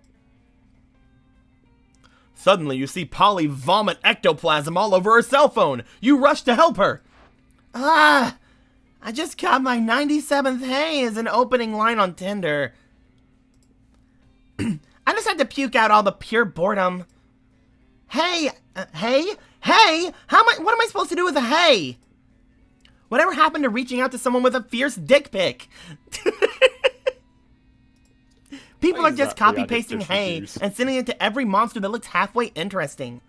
Speaker 1: Suddenly, you see Polly vomit ectoplasm all over her cell phone. You rush to help her. Ah, I just got my 97th hey as an opening line on Tinder. I just had to puke out all the pure boredom. Hey, hey, what am I supposed to do with a hey? Whatever happened to reaching out to someone with a fierce dick pic? People are just
Speaker 5: Exactly,
Speaker 1: copy-pasting
Speaker 5: addiction
Speaker 1: hey
Speaker 5: juice.
Speaker 1: and sending it to every monster that looks halfway interesting.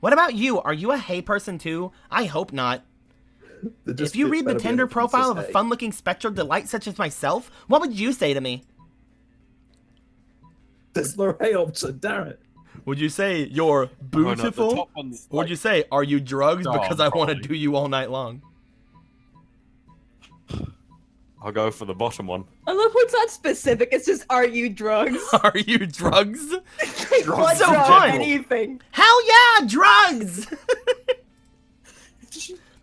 Speaker 1: What about you? Are you a hey person too? I hope not. If you read the Tinder profile of a fun-looking spectral delight such as myself, what would you say to me?
Speaker 4: There's no hey option, damn it.
Speaker 1: Would you say you're
Speaker 5: Oh, no, the
Speaker 1: beautiful?
Speaker 5: top one's
Speaker 1: Or would
Speaker 5: like-
Speaker 1: you say, are you drugs?
Speaker 5: Oh,
Speaker 1: Because I want to
Speaker 5: probably.
Speaker 1: do you all night long.
Speaker 5: I'll go for the bottom one.
Speaker 2: I love when it's not specific, it's just, are you drugs?
Speaker 1: Are you drugs?
Speaker 2: What
Speaker 1: so
Speaker 2: drug?
Speaker 1: fun.
Speaker 2: Anything.
Speaker 1: Hell yeah, drugs!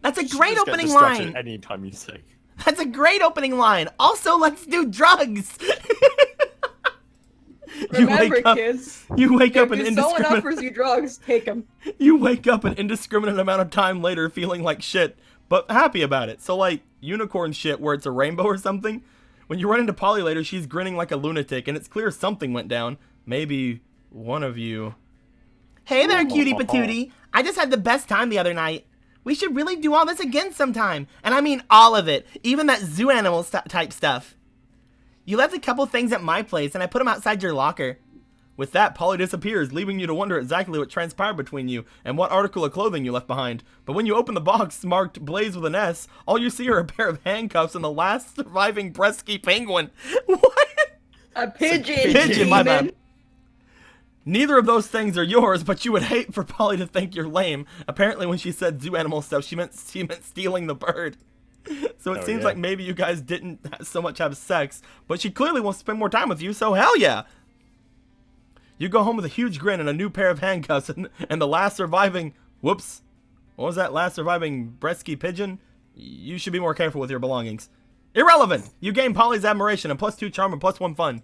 Speaker 1: That's a
Speaker 5: You should
Speaker 1: great
Speaker 5: just get
Speaker 1: opening
Speaker 5: distracted
Speaker 1: line.
Speaker 5: Anytime you say.
Speaker 1: That's a great opening line. Also, let's do drugs.
Speaker 2: Remember, kids.
Speaker 1: You wake up an
Speaker 2: If someone
Speaker 1: indiscriminate.
Speaker 2: offers you drugs, take them.
Speaker 1: You wake up an indiscriminate amount of time later, feeling like shit, but happy about it. So like unicorn shit, where it's a rainbow or something. When you run into Polly later, she's grinning like a lunatic, and it's clear something went down. Maybe one of you. Hey there, cutie patootie. I just had the best time the other night. We should really do all this again sometime. And I mean all of it. Even that zoo animal type stuff. You left a couple things at my place, and I put them outside your locker. With that, Polly disappears, leaving you to wonder exactly what transpired between you and what article of clothing you left behind. But when you open the box marked Blaze with an S, all you see are a pair of handcuffs and the last surviving Bresky penguin. What?
Speaker 2: A pigeon.
Speaker 1: Pigeon, my
Speaker 2: demon.
Speaker 1: bad. Neither of those things are yours, but you would hate for Polly to think you're lame. Apparently, when she said zoo animal stuff, she meant stealing the bird. So it seems like maybe you guys didn't so much have sex, but she clearly wants to spend more time with you, so hell yeah! You go home with a huge grin and a new pair of handcuffs and the last surviving... Whoops. What was that last surviving Bresky pigeon? You should be more careful with your belongings. Irrelevant! You gain Polly's admiration and +2 charm and +1 fun.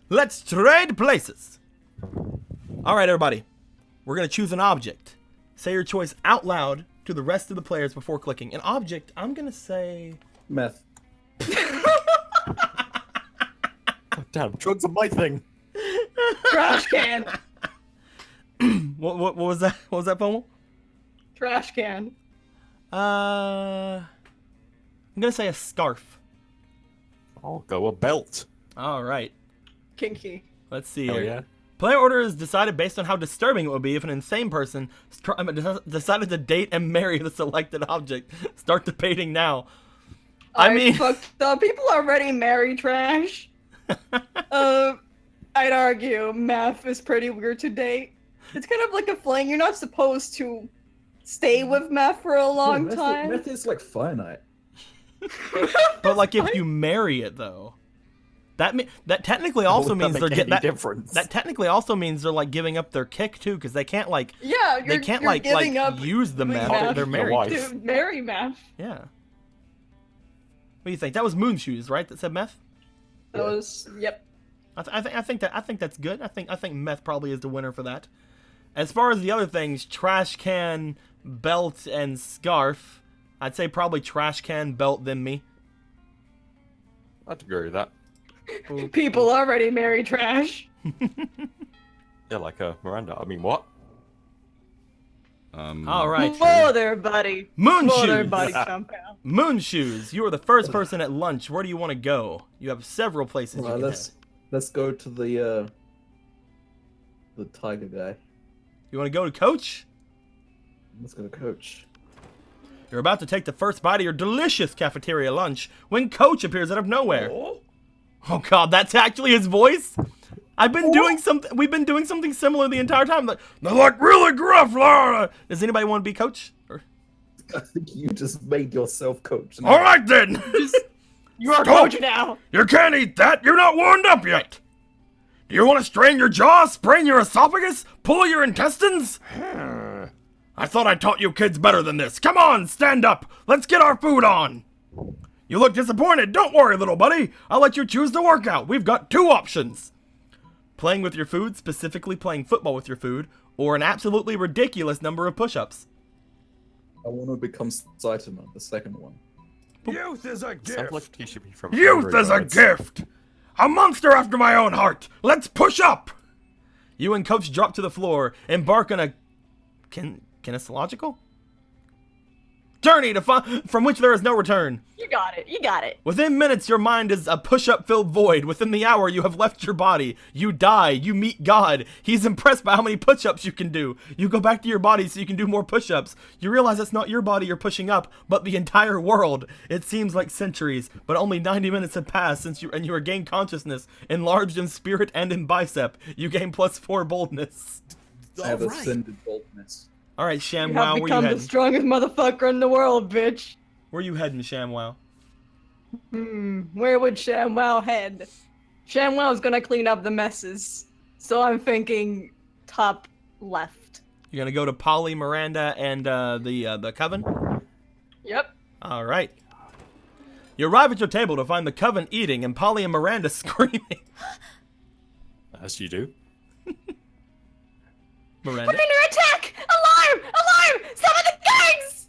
Speaker 1: Let's trade places! Alright, everybody. We're going to choose an object. Say your choice out loud to the rest of the players before clicking. An object, I'm going to say...
Speaker 4: Meth.
Speaker 5: Damn, drugs are my thing.
Speaker 2: Trash can.
Speaker 1: What was that? What was that, Pommel?
Speaker 2: Trash can.
Speaker 1: I'm going to say a scarf.
Speaker 5: I'll go a belt.
Speaker 1: Alright.
Speaker 2: Kinky.
Speaker 1: Let's see
Speaker 5: Hell
Speaker 1: here.
Speaker 5: yeah.
Speaker 1: Player order is decided based on how disturbing it would be if an insane person decided to date and marry the selected object. Start debating now. I mean,
Speaker 2: fucked up. People already marry trash. I'd argue meth is pretty weird to date. It's kind of like a fling. You're not supposed to stay with meth for a long time.
Speaker 4: Meth is like finite.
Speaker 1: but like if you marry it though, that technically also means they're getting that
Speaker 5: difference.
Speaker 1: That technically also means they're like giving up their kick too, because they can't like
Speaker 2: you're giving up
Speaker 1: use the meth. They're married
Speaker 2: to marry meth.
Speaker 1: Yeah. What do you think? That was Moon Shoes, right? That said meth.
Speaker 2: That was yep.
Speaker 1: I think that's good. I think meth probably is the winner for that. As far as the other things, trash can, belt, and scarf, I'd say probably trash can, belt, then me.
Speaker 5: I'd agree with that.
Speaker 2: People already marry trash.
Speaker 5: Yeah, like Miranda. I mean, what?
Speaker 1: All right.
Speaker 2: Whoa there, buddy.
Speaker 1: Moon
Speaker 2: Whoa there,
Speaker 1: Shoes.
Speaker 2: buddy. Compound.
Speaker 1: Moon Shoes. You are the first person at lunch. Where do you want to go? You have several places you can head.
Speaker 4: Let's go to the tiger guy.
Speaker 1: You want to go to Coach?
Speaker 4: Let's go to Coach.
Speaker 1: You're about to take the first bite of your delicious cafeteria lunch when Coach appears out of nowhere. Oh God, that's actually his voice? We've been doing something similar the entire time. They're like really gruff. Laura. Does anybody want to be Coach? Or...
Speaker 4: I think you just made yourself Coach.
Speaker 1: All right then.
Speaker 2: You're Coach now.
Speaker 1: You can't eat that. You're not warmed up yet. Do you want to strain your jaw, sprain your esophagus, pull your intestines? I thought I taught you kids better than this. Come on, stand up. Let's get our food on. You look disappointed. Don't worry, little buddy. I'll let you choose the workout. We've got 2 options. Playing with your food, specifically playing football with your food, or an absolutely ridiculous number of push-ups.
Speaker 4: I want to become Saitama, the second one.
Speaker 6: Youth is a
Speaker 5: Sounds
Speaker 6: gift.
Speaker 5: like he should be from.
Speaker 1: Youth
Speaker 5: Angry
Speaker 1: is a
Speaker 5: Birds.
Speaker 1: gift. A monster after my own heart. Let's push up. You and Coach drop to the floor, embark on a kinesiological journey from which there is no return.
Speaker 2: You got it. You got it.
Speaker 1: Within minutes, your mind is a push-up filled void. Within the hour, you have left your body. You die. You meet God. He's impressed by how many push-ups you can do. You go back to your body so you can do more push-ups. You realize it's not your body you're pushing up, but the entire world. It seems like centuries, but only 90 minutes have passed since you regained consciousness, enlarged in spirit and in bicep. You gain +4 boldness.
Speaker 4: I have ascended boldness.
Speaker 1: All right,
Speaker 2: You have
Speaker 1: ShamWow, where you
Speaker 2: become the
Speaker 1: heading?
Speaker 2: strongest motherfucker in the world, bitch.
Speaker 1: Where you heading, ShamWow?
Speaker 2: Where would ShamWow head? ShamWow's gonna clean up the messes. So I'm thinking top left.
Speaker 1: You're gonna go to Polly, Miranda, and the Coven?
Speaker 2: Yep.
Speaker 1: All right. You arrive at your table to find the Coven eating and Polly and Miranda screaming.
Speaker 5: As you do.
Speaker 1: Miranda?
Speaker 3: We're under attack! Alarm! Alarm! Summon the guards!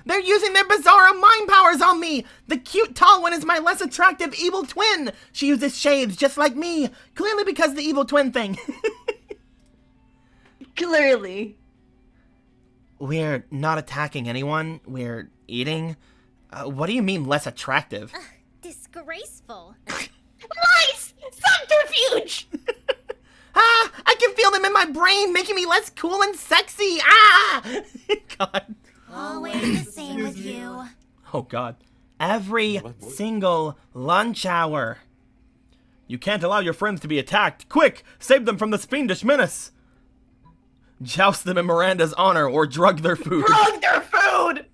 Speaker 1: They're using their bizarro mind powers on me! The cute tall one is my less attractive evil twin! She uses shades just like me! Clearly because the evil twin thing.
Speaker 2: Clearly.
Speaker 1: We're not attacking anyone. We're eating. What do you mean less attractive?
Speaker 3: Disgraceful. Lies! Subterfuge!
Speaker 1: Ah! I can feel them in my brain, making me less cool and sexy. Ah! God.
Speaker 3: Always the same with you.
Speaker 1: Oh God. Every single lunch hour. You can't allow your friends to be attacked. Quick! Save them from this fiendish menace. Joust them in Miranda's honor or drug their food.
Speaker 2: Drug their food!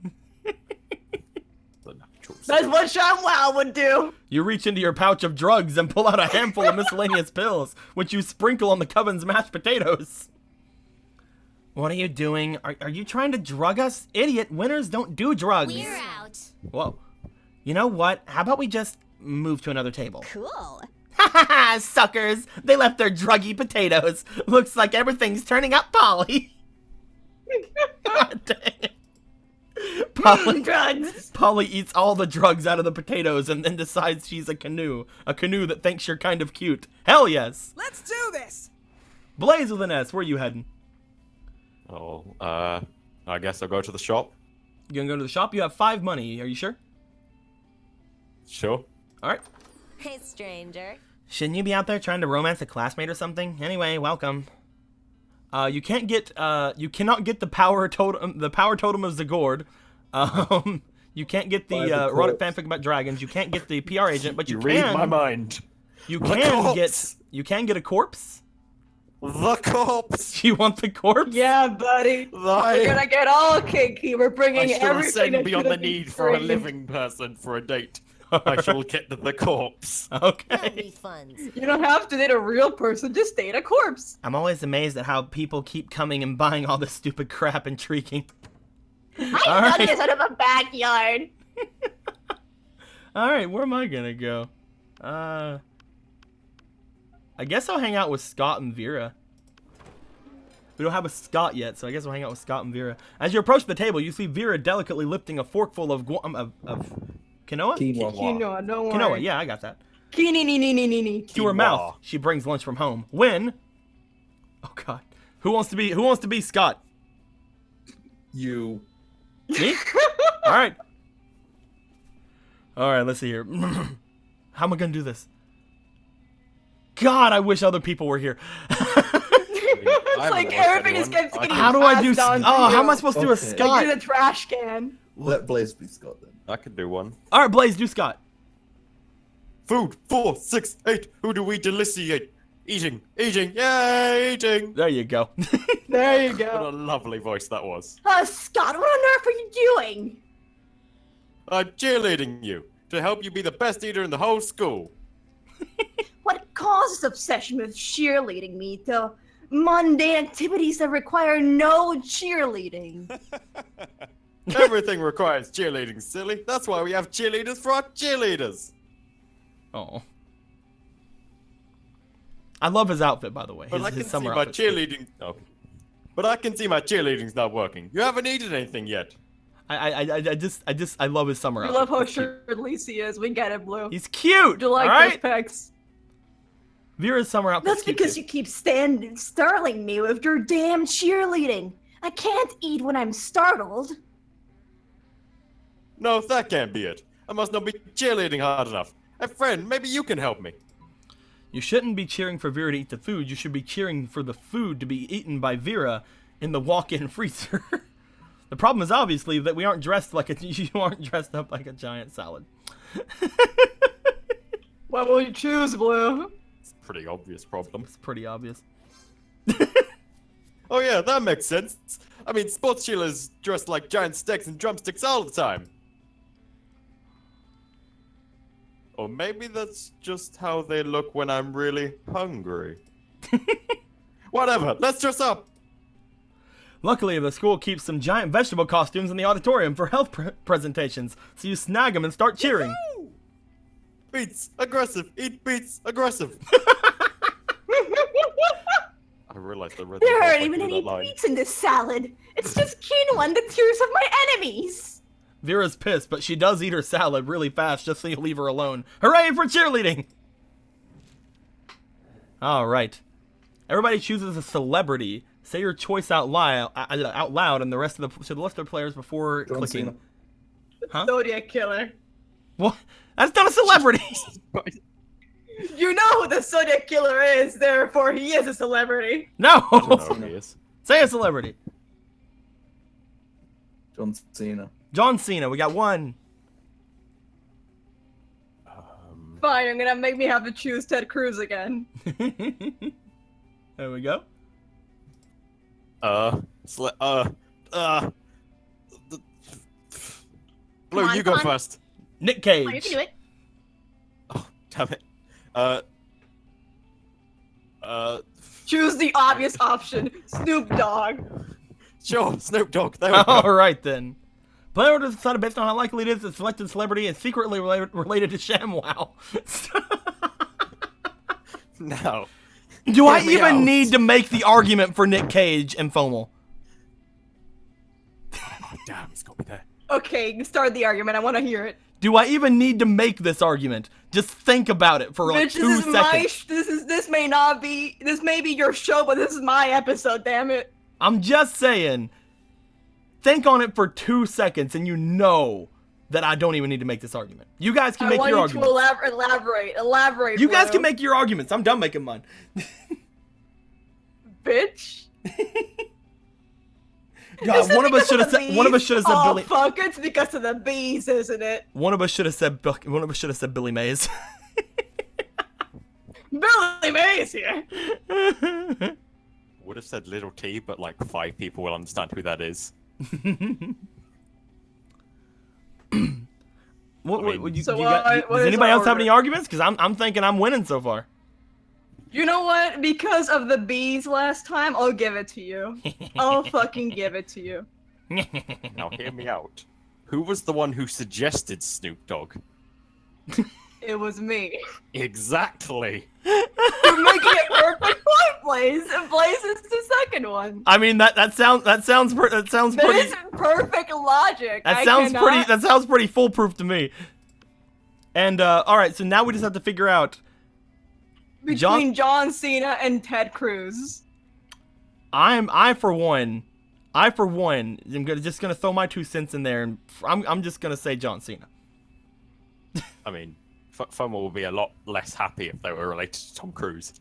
Speaker 2: That's what ShamWow would do.
Speaker 1: You reach into your pouch of drugs and pull out a handful of miscellaneous pills, which you sprinkle on the coven's mashed potatoes. What are you doing? Are you trying to drug us? Idiot, winners don't do drugs.
Speaker 3: We're out.
Speaker 1: Whoa. You know what? How about we just move to another table?
Speaker 3: Cool.
Speaker 1: Ha ha ha, suckers! They left their druggy potatoes. Looks like everything's turning up Polly. God dang it. Polly eats all the drugs out of the potatoes and then decides she's a canoe that thinks you're kind of cute. Hell yes!
Speaker 8: Let's do this!
Speaker 1: Blaze with an S, where you heading?
Speaker 5: Oh, I guess I'll go to the shop.
Speaker 1: You gonna go to the shop? You have 5 money, are you sure?
Speaker 5: Sure.
Speaker 1: Alright.
Speaker 9: Hey, stranger.
Speaker 1: Shouldn't you be out there trying to romance a classmate or something? Anyway, welcome. You cannot get the power totem of Zagord. You can't get the erotic fanfic about dragons. You can't get the PR agent, but you can.
Speaker 5: Read my mind.
Speaker 1: You
Speaker 5: The
Speaker 1: can
Speaker 5: corpse.
Speaker 1: get a corpse.
Speaker 5: The corpse.
Speaker 1: You want the corpse?
Speaker 2: Yeah, buddy. We're gonna get all kinky. We're bringing
Speaker 5: I shall
Speaker 2: everything
Speaker 5: ascend beyond
Speaker 2: to
Speaker 5: the need for a
Speaker 2: extreme.
Speaker 5: living person for a date. I shall get the corpse.
Speaker 9: That'll
Speaker 1: Okay.
Speaker 9: be fun.
Speaker 2: You don't have to date a real person. Just date a corpse.
Speaker 1: I'm always amazed at how people keep coming and buying all this stupid crap and shrieking.
Speaker 3: I've
Speaker 1: All
Speaker 3: done
Speaker 1: right.
Speaker 3: this out of a backyard.
Speaker 1: All right, where am I gonna go? I guess I'll hang out with Scott and Vera. We don't have a Scott yet, so I guess we'll hang out with Scott and Vera. As you approach the table, you see Vera delicately lifting a forkful of quinoa.
Speaker 2: Quinoa, don't
Speaker 1: Quinoa,
Speaker 2: worry.
Speaker 1: yeah, I got that.
Speaker 2: Quinoa.
Speaker 1: To her mouth, she brings lunch from home. When? Oh God, who wants to be Scott?
Speaker 4: You.
Speaker 1: Me? All right. All right, let's see here. How am I gonna do this? God, I wish other people were here.
Speaker 2: It's like everything is getting
Speaker 1: How do I do?
Speaker 2: passed on to
Speaker 1: Oh, how am I
Speaker 2: you.
Speaker 1: supposed to do a
Speaker 4: Okay.
Speaker 2: Like
Speaker 1: Scott?
Speaker 2: you're the trash can.
Speaker 4: Let Blaze be Scott then.
Speaker 5: I could do one.
Speaker 1: All right, Blaze, do Scott.
Speaker 5: Food, 4, 6, 8. Who do we deliciate? Eating, yay, eating.
Speaker 1: There you go.
Speaker 2: There you
Speaker 5: What
Speaker 2: go.
Speaker 5: a lovely voice that was.
Speaker 3: Scott, what on earth are you doing?
Speaker 5: I'm cheerleading you to help you be the best eater in the whole school.
Speaker 3: What causes obsession with cheerleading me to mundane activities that require no cheerleading?
Speaker 5: Everything requires cheerleading, silly. That's why we have cheerleaders for our cheerleaders.
Speaker 1: Oh. I love his outfit, by the way.
Speaker 5: But I
Speaker 1: His
Speaker 5: can see
Speaker 1: summer
Speaker 5: my
Speaker 1: outfit's cute.
Speaker 5: cheerleading. Oh. But I can see my cheerleading's not working. You haven't eaten anything yet.
Speaker 1: I love his summer
Speaker 2: You
Speaker 1: outfit.
Speaker 2: love how
Speaker 1: It's cute.
Speaker 2: shirtless he is. We get it, Blue.
Speaker 1: He's cute.
Speaker 2: Do you like
Speaker 1: all right?
Speaker 2: those pecs?
Speaker 1: Vera's summer outfit.
Speaker 3: That's because you keep startling me with your damn cheerleading. I can't eat when I'm startled.
Speaker 5: No, that can't be it. I must not be cheerleading hard enough. Hey, friend, maybe you can help me.
Speaker 1: You shouldn't be cheering for Vera to eat the food. You should be cheering for the food to be eaten by Vera in the walk-in freezer. The problem is obviously that we aren't dressed like you aren't dressed up like a giant salad.
Speaker 2: What will you choose, Blue?
Speaker 5: It's a pretty obvious problem.
Speaker 1: It's pretty obvious.
Speaker 5: Oh yeah, that makes sense. I mean, sports cheerleaders dressed like giant steaks and drumsticks all the time. Or maybe that's just how they look when I'm really hungry. Whatever, let's dress up!
Speaker 1: Luckily, the school keeps some giant vegetable costumes in the auditorium for health presentations, so you snag them and start cheering.
Speaker 5: Beets, aggressive, eat beets, aggressive. I realized I read
Speaker 3: There
Speaker 5: the
Speaker 3: aren't
Speaker 5: halfway
Speaker 3: even
Speaker 5: through
Speaker 3: any
Speaker 5: that line.
Speaker 3: beets in this salad. It's just quinoa and the tears of my enemies.
Speaker 1: Vera's pissed, but she does eat her salad really fast just so you leave her alone. Hooray for cheerleading! Alright. Everybody chooses a celebrity. Say your choice out loud, and the rest of the players before
Speaker 4: John
Speaker 1: clicking.
Speaker 4: Cena.
Speaker 1: Huh?
Speaker 2: Zodiac Killer.
Speaker 1: What? That's not a celebrity.
Speaker 2: You know who the Zodiac Killer is, therefore he is a celebrity.
Speaker 1: No.
Speaker 5: I don't know who he is.
Speaker 1: Say a celebrity.
Speaker 4: John Cena.
Speaker 1: John Cena. We got one.
Speaker 2: Fine, I'm gonna make me have to choose Ted Cruz again.
Speaker 1: There we go.
Speaker 5: Blue,
Speaker 3: on,
Speaker 5: you go
Speaker 3: come on.
Speaker 5: first.
Speaker 1: Nick
Speaker 3: Come on, you
Speaker 1: Cage.
Speaker 3: can do it.
Speaker 5: Oh, damn it.
Speaker 2: Choose the obvious option, Snoop Dogg.
Speaker 5: Sure, Snoop Dogg. There we go.
Speaker 1: All right then. Player order is decided based on how likely it is that selected celebrity is secretly related to ShamWow.
Speaker 5: Now.
Speaker 1: Do I
Speaker 5: Hear me
Speaker 1: even
Speaker 5: out.
Speaker 1: need to make the argument for Nick Cage and Fomal?
Speaker 5: Oh, damn, he's got me there.
Speaker 2: Okay, start the argument. I want to hear it.
Speaker 1: Do I even need to make this argument? Just think about it for like
Speaker 2: Bitch,
Speaker 1: 2 seconds.
Speaker 2: this may be your show, but this is my episode. Damn it.
Speaker 1: I'm just saying. Think on it for 2 seconds, and you know that I don't even need to make this argument. You guys can
Speaker 2: I
Speaker 1: make
Speaker 2: want
Speaker 1: your
Speaker 2: you to
Speaker 1: arguments.
Speaker 2: elaborate.
Speaker 1: You guys
Speaker 2: Blue.
Speaker 1: can make your arguments. I'm done making mine.
Speaker 2: Bitch.
Speaker 1: God,
Speaker 2: Is it
Speaker 1: one of us
Speaker 2: because
Speaker 1: should have
Speaker 2: the
Speaker 1: said. One of us
Speaker 2: bees?
Speaker 1: should have said
Speaker 2: Oh,
Speaker 1: Billy.
Speaker 2: fuck! It's because of the bees, isn't it?
Speaker 1: One of us should have said. One of us should have said Billy Mays.
Speaker 2: Billy Mays here.
Speaker 5: Would have said Little T, but like 5 people will understand who that is.
Speaker 1: What
Speaker 5: I mean-
Speaker 1: would you?
Speaker 2: So
Speaker 1: you got,
Speaker 2: what
Speaker 1: does
Speaker 2: is
Speaker 1: anybody
Speaker 2: our
Speaker 1: else have any
Speaker 2: order?
Speaker 1: arguments? Because I'm thinking I'm winning so far.
Speaker 2: You know what? Because of the bees last time, I'll give it to you. I'll fucking give it to you.
Speaker 5: Now hear me out. Who was the one who suggested Snoop Dogg?
Speaker 2: It was me.
Speaker 5: Exactly.
Speaker 2: You're making it perfect point, Blaze. And Blaze is the second one.
Speaker 1: I mean that sounds
Speaker 2: That
Speaker 1: pretty.
Speaker 2: is perfect logic.
Speaker 1: That
Speaker 2: I
Speaker 1: sounds
Speaker 2: cannot-
Speaker 1: pretty. That sounds pretty foolproof to me. And all right, so now we just have to figure out.
Speaker 2: between John Cena and Ted Cruz.
Speaker 1: I for one, am just gonna throw my 2 cents in there, and I'm just gonna say John Cena.
Speaker 5: I mean, FOMO will be a lot less happy if they were related to Tom Cruise.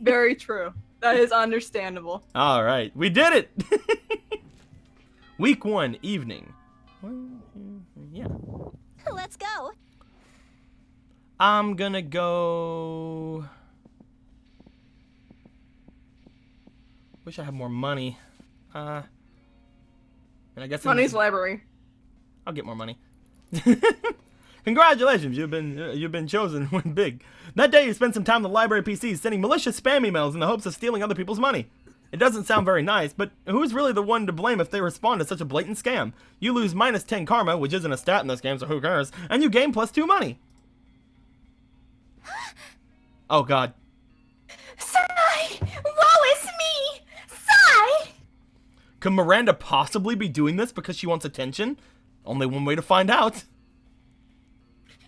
Speaker 2: Very true. That is understandable.
Speaker 1: All right, we did it. Week 1 evening. Yeah.
Speaker 9: Let's go.
Speaker 1: I'm gonna go. Wish I had more money. And I guess
Speaker 2: Money's library.
Speaker 1: I'll get more money. Congratulations, you've been chosen to win big. That day you spent some time in the library PCs sending malicious spam emails in the hopes of stealing other people's money. It doesn't sound very nice, but who's really the one to blame if they respond to such a blatant scam? You lose -10 karma, which isn't a stat in this game, so who cares? And you gain +2 money. Oh god.
Speaker 3: Sigh! Woe is me! Sigh!
Speaker 1: Could Miranda possibly be doing this because she wants attention? Only one way to find out.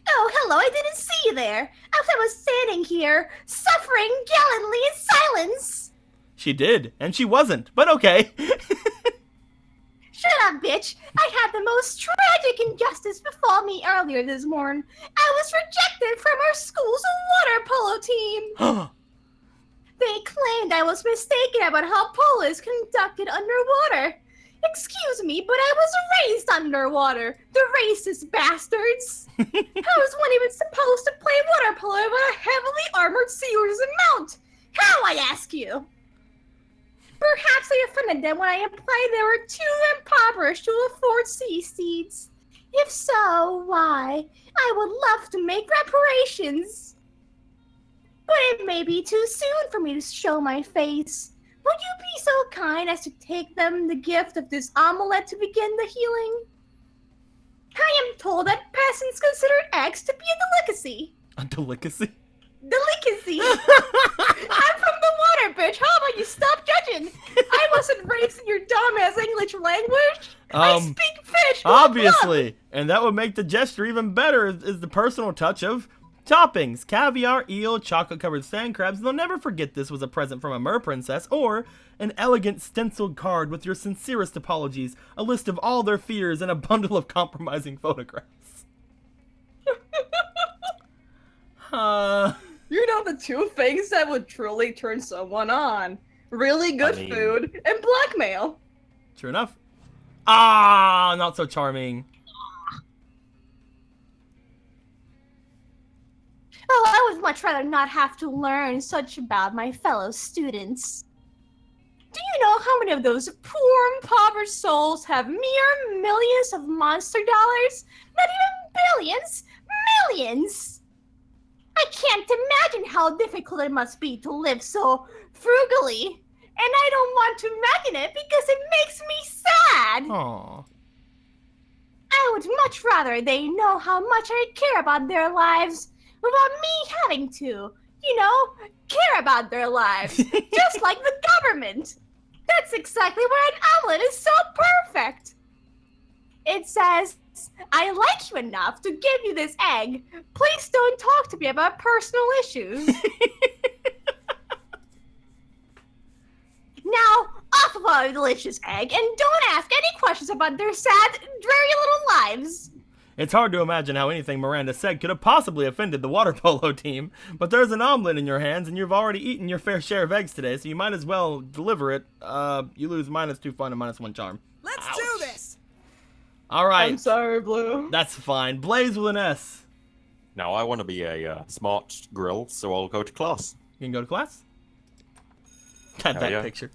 Speaker 3: Oh, hello, I didn't see you there. I was standing here, suffering gallantly in silence.
Speaker 1: She did, and she wasn't, but okay.
Speaker 3: Shut up, bitch. I had the most tragic injustice befall me earlier this morning. I was rejected from our school's water polo team. They claimed I was mistaken about how polo is conducted underwater. Excuse me, but I was raised underwater. The racist bastards. How is one even supposed to play water polo with a heavily armored sealer's mount? How, I ask you? Perhaps I offended them when I implied they were too impoverished to afford sea steeds. If so, why? I would love to make reparations. But it may be too soon for me to show my face. Would you be so kind as to take them the gift of this amulet to begin the healing? I am told that peasants consider eggs to be a delicacy.
Speaker 1: A delicacy?
Speaker 3: Delicacy! I'm from the water, bitch! How about you stop judging? I wasn't raised in your dumbass English language! I speak fish!
Speaker 1: Obviously, and that would make the gesture even better is the personal touch of Toppings: caviar, eel, chocolate-covered sand crabs. They'll never forget this was a present from a mer princess, or an elegant stenciled card with your sincerest apologies, a list of all their fears, and a bundle of compromising photographs.
Speaker 2: You know the two things that would truly turn someone on. Really good food and blackmail.
Speaker 1: True enough. Ah, not so charming.
Speaker 3: Oh, I would much rather not have to learn such about my fellow students. Do you know how many of those poor, impoverished souls have mere millions of monster dollars? Not even billions, millions! I can't imagine how difficult it must be to live so frugally. And I don't want to imagine it because it makes me sad!
Speaker 1: Aww.
Speaker 3: I would much rather they know how much I care about their lives without me having to, care about their lives. Just like the government. That's exactly why an omelet is so perfect. It says, I like you enough to give you this egg. Please don't talk to me about personal issues. Now, off of our delicious egg, and don't ask any questions about their sad, dreary little lives.
Speaker 1: It's hard to imagine how anything Miranda said could have possibly offended the water polo team, but there's an omelet in your hands, and you've already eaten your fair share of eggs today, so you might as well deliver it. You lose -2 fun and -1 charm.
Speaker 8: Let's
Speaker 1: Ouch.
Speaker 8: do this!
Speaker 1: Alright.
Speaker 2: I'm sorry, Blue.
Speaker 1: That's fine. Blaze with an S.
Speaker 5: Now, I want to be a smart grill, so I'll go to class.
Speaker 1: You can go to class? Got
Speaker 5: Hell
Speaker 1: that
Speaker 5: yeah.
Speaker 1: picture.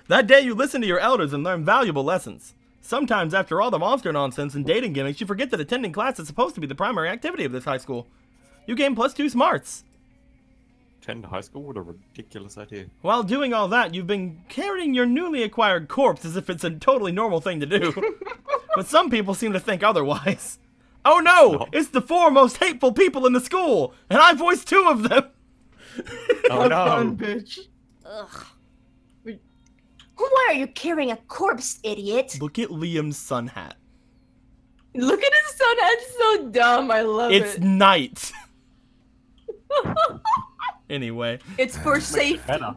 Speaker 1: That day you listen to your elders and learn valuable lessons. Sometimes after all the monster nonsense and dating gimmicks, you forget that attending class is supposed to be the primary activity of this high school. You gain +2 smarts.
Speaker 5: Attend high school? What a ridiculous idea.
Speaker 1: While doing all that, you've been carrying your newly acquired corpse as if it's a totally normal thing to do. But some people seem to think otherwise. Oh no! It's the 4 most hateful people in the school, and I voiced 2 of them!
Speaker 5: Oh
Speaker 2: Have
Speaker 5: no!
Speaker 2: fun, bitch.
Speaker 3: Ugh. Why are you carrying a corpse, idiot?
Speaker 1: Look at Liam's sun hat.
Speaker 2: Look at his son. That's so dumb. I love
Speaker 1: It's
Speaker 2: it.
Speaker 1: night. Anyway.
Speaker 2: It's for safety.
Speaker 5: Better.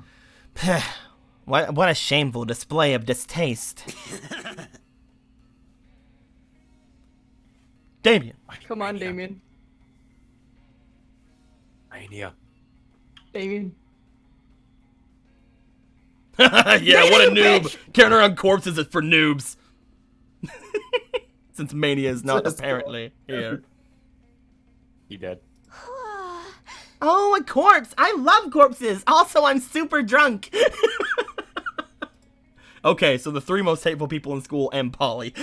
Speaker 1: What a shameful display of distaste. Damien.
Speaker 2: Come on, Damien.
Speaker 5: Mania.
Speaker 2: Damien.
Speaker 1: Yeah, what a noob.
Speaker 2: Bitch.
Speaker 1: Carrying around corpses is for noobs. Since Mania is not apparently here.
Speaker 5: He dead.
Speaker 1: Oh, a corpse! I love corpses! Also, I'm super drunk! Okay, so the 3 most hateful people in school and Polly.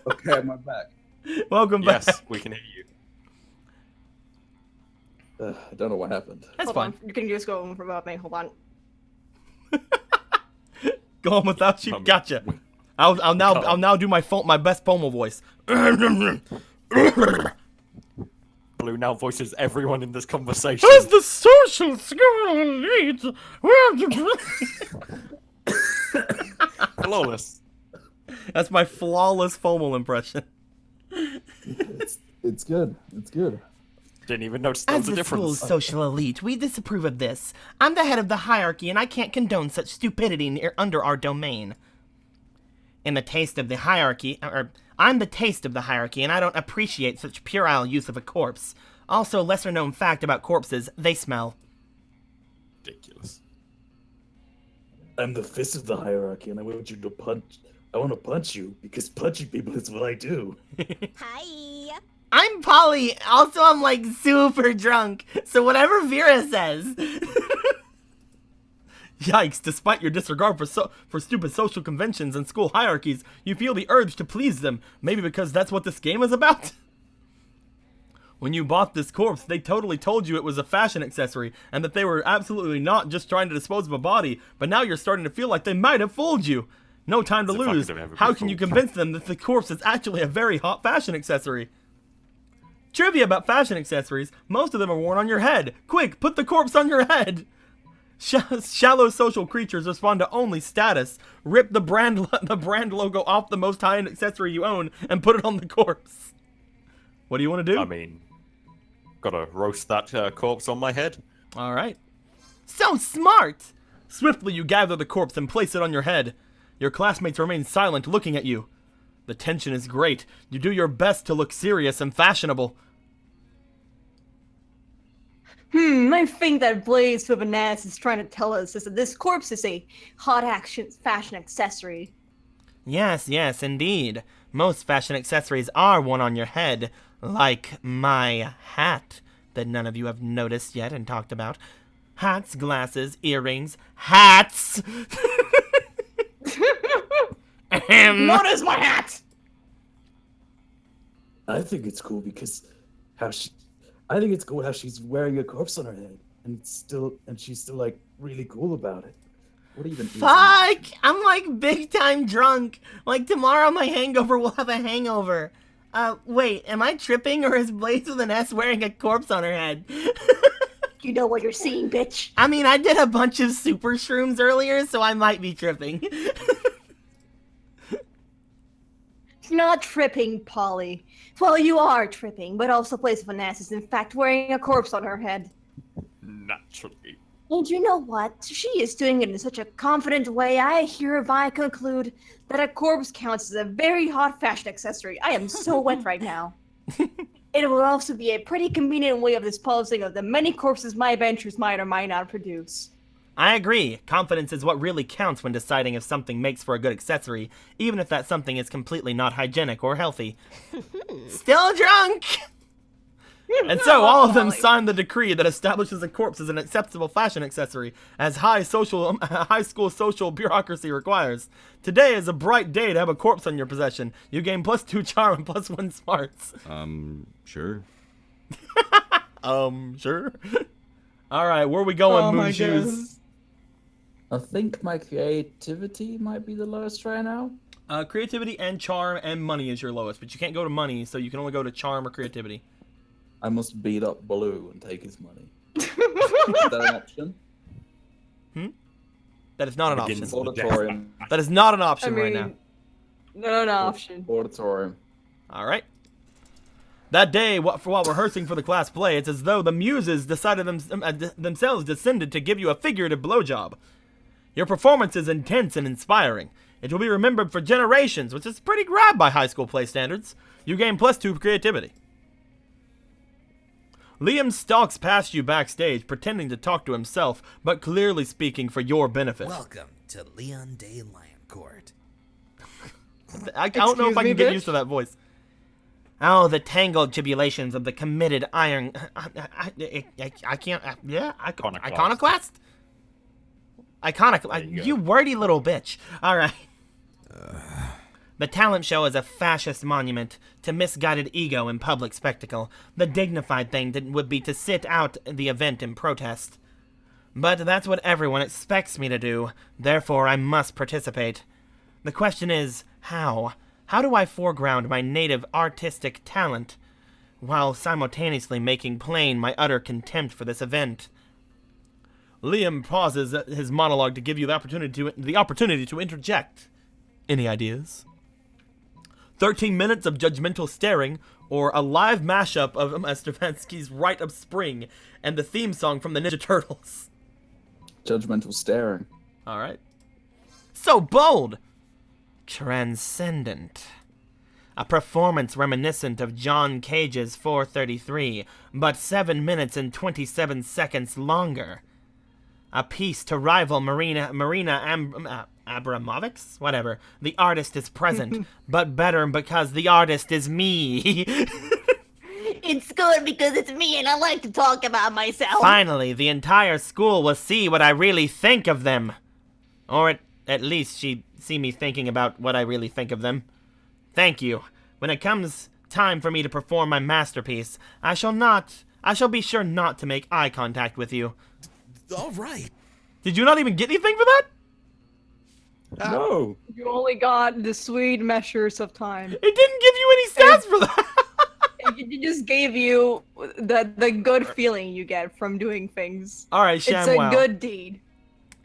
Speaker 4: Okay, I'm back.
Speaker 1: Welcome back.
Speaker 5: Yes, we can hear you.
Speaker 4: I don't know what happened.
Speaker 1: That's
Speaker 2: Hold
Speaker 1: fine.
Speaker 2: on. You can just go without me. Hold on.
Speaker 1: Go on without you? Gotcha. I'll now do my best Pomo voice.
Speaker 5: Blue now voices everyone in this conversation.
Speaker 1: As the social school leads,
Speaker 5: Flawless.
Speaker 1: That's my flawless FOMO impression.
Speaker 4: It's good. It's good.
Speaker 5: Didn't even notice there
Speaker 1: As
Speaker 5: was a
Speaker 1: the
Speaker 5: difference.
Speaker 1: school's social elite, we disapprove of this. I'm the head of the hierarchy, and I can't condone such stupidity under our domain. In the taste of the hierarchy, I'm the taste of the hierarchy, and I don't appreciate such puerile use of a corpse. Also, lesser-known fact about corpses, they smell.
Speaker 5: Ridiculous.
Speaker 4: I'm the fist of the hierarchy, and I want you to punch. I want to punch you because punching people is what I do.
Speaker 9: Hi.
Speaker 1: I'm Polly. Also, I'm like super drunk. So whatever Vera says. Yikes, despite your disregard for stupid social conventions and school hierarchies, you feel the urge to please them. Maybe because that's what this game is about? When you bought this corpse, they totally told you it was a fashion accessory, and that they were absolutely not just trying to dispose of a body, but now you're starting to feel like they might have fooled you. No time to
Speaker 5: It's the fact
Speaker 1: lose.
Speaker 5: that they haven't
Speaker 1: How
Speaker 5: been
Speaker 1: can you
Speaker 5: fooled.
Speaker 1: convince them that the corpse is actually a very hot fashion accessory? Trivia about fashion accessories, most of them are worn on your head. Quick, put the corpse on your head! Shallow social creatures respond to only status. Rip the brand logo off the most high-end accessory you own and put it on the corpse. What do you want to do?
Speaker 5: I mean, Gotta roast that corpse on my head.
Speaker 1: All right. So smart! Swiftly, you gather the corpse and place it on your head. Your classmates remain silent, looking at you. The tension is great. You do your best to look serious and fashionable.
Speaker 2: I think that Blaze with an ass is trying to tell us is that this corpse is a hot action fashion accessory.
Speaker 1: Yes, yes, indeed. Most fashion accessories are worn on your head, like my hat that none of you have noticed yet and talked about. Hats, glasses, earrings, hats!
Speaker 2: Notice my hat!
Speaker 4: I think it's cool because I think it's cool how she's wearing a corpse on her head and she's still like really cool about it. What even is this?
Speaker 1: Fuck! I'm like big time drunk. Like tomorrow my hangover will have a hangover. Wait, am I tripping or is Blaze with an S wearing a corpse on her head?
Speaker 3: You know what you're seeing, bitch.
Speaker 1: I mean, I did a bunch of super shrooms earlier, so I might be tripping.
Speaker 2: You're not tripping, Polly.
Speaker 3: Well, you are tripping, but also Blaze Finesse is in fact wearing a corpse on her head.
Speaker 5: Naturally.
Speaker 3: And you know what? She is doing it in such a confident way, I hereby conclude
Speaker 2: That a corpse counts as a very hot fashion accessory. I am so wet right now. It will also be a pretty convenient way of disposing of the many corpses my adventures might or might not produce.
Speaker 1: I agree. Confidence is what really counts when deciding if something makes for a good accessory, even if that something is completely not hygienic or healthy. Still drunk! And so all of them signed the decree that establishes a corpse as an acceptable fashion accessory, as high school social bureaucracy requires. Today is a bright day to have a corpse on your possession. You gain +2 charm and +1 smarts.
Speaker 6: Sure.
Speaker 1: Sure. All right, where we going, Moon
Speaker 2: my
Speaker 1: Shoes?
Speaker 2: goodness.
Speaker 4: I think my creativity might be the lowest right now.
Speaker 1: Creativity and charm and money is your lowest, but you can't go to money, so you can only go to charm or creativity.
Speaker 4: I must beat up Blue and take his money. Is that an option?
Speaker 1: That is not an option.
Speaker 5: Begins-
Speaker 4: Auditorium.
Speaker 1: That is not an
Speaker 2: I
Speaker 1: option right
Speaker 2: mean,
Speaker 1: now.
Speaker 2: not an option.
Speaker 4: Auditorium.
Speaker 1: All right. That day, while rehearsing for the class play, it's as though the muses decided themselves descended to give you a figurative blowjob. Your performance is intense and inspiring. It will be remembered for generations, which is pretty grab by high school play standards. You gain +2 creativity. Liam stalks past you backstage, pretending to talk to himself, but clearly speaking for your benefit.
Speaker 8: Welcome to Leon Day Lioncourt.
Speaker 1: I don't know if
Speaker 2: Excuse
Speaker 1: I can
Speaker 2: me,
Speaker 1: get
Speaker 2: bitch?
Speaker 1: used to that voice. Oh, the tangled tribulations of the committed iron... I can't... yeah? Iconoclast?
Speaker 5: There you go.
Speaker 1: You wordy little bitch. All right. The talent show is a fascist monument to misguided ego and public spectacle. The dignified thing would be to sit out the event in protest. But that's what everyone expects me to do. Therefore, I must participate. The question is, how? How do I foreground my native artistic talent while simultaneously making plain my utter contempt for this event? Liam pauses his monologue to give you the opportunity to interject. Any ideas? 13 minutes of judgmental staring, or a live mashup of Stravinsky's Rite of Spring and the theme song from the Ninja Turtles.
Speaker 4: Judgmental staring.
Speaker 1: All right. So bold! Transcendent. A performance reminiscent of John Cage's 4:33, but 7 minutes and 27 seconds longer. A piece to rival Marina Abramovics? Whatever. The artist is present, but better because the artist is me.
Speaker 3: It's good because it's me and I like to talk about myself.
Speaker 1: Finally, the entire school will see what I really think of them. Or at least see me thinking about what I really think of them. Thank you. When it comes time for me to perform my masterpiece, I shall be sure not to make eye contact with you.
Speaker 8: All right.
Speaker 1: Did you not even get anything for that?
Speaker 4: No.
Speaker 2: You only got the sweet measures of time.
Speaker 1: It didn't give you any stats for that.
Speaker 2: It just gave you the good feeling you get from doing things.
Speaker 1: All right,
Speaker 2: It's
Speaker 1: ShamWow.
Speaker 2: a good deed.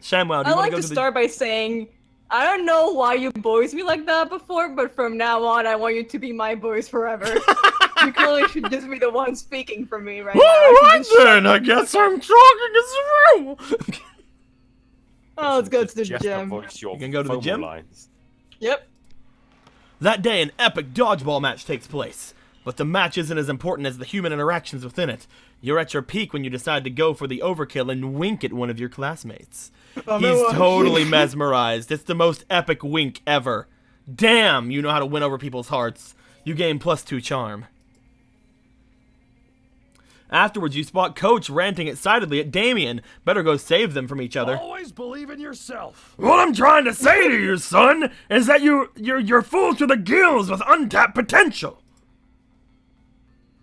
Speaker 1: ShamWow, do
Speaker 2: I
Speaker 1: you want
Speaker 2: like
Speaker 1: to go
Speaker 2: to
Speaker 1: to
Speaker 2: start by saying, I don't know why you boys me like that before, but from now on, I want you to be my boys forever. You clearly should just be the one speaking for me right
Speaker 1: All
Speaker 2: now. I
Speaker 1: right
Speaker 2: should just shut
Speaker 1: then, I
Speaker 2: up.
Speaker 1: guess I'm talking as well.
Speaker 2: Oh, let's go to the
Speaker 5: Just
Speaker 2: gym.
Speaker 5: voice your
Speaker 1: You can go to the
Speaker 5: FOMO
Speaker 1: gym?
Speaker 5: lines.
Speaker 2: Yep.
Speaker 1: That day, an epic dodgeball match takes place. But the match isn't as important as the human interactions within it. You're at your peak when you decide to go for the overkill and wink at one of your classmates. He's totally mesmerized. It's the most epic wink ever. Damn, you know how to win over people's hearts. You gain +2 charm. Afterwards, you spot Coach ranting excitedly at Damien. Better go save them from each other.
Speaker 6: Always believe in yourself.
Speaker 1: What I'm trying to say to you, son, is that you're full to the gills with untapped potential.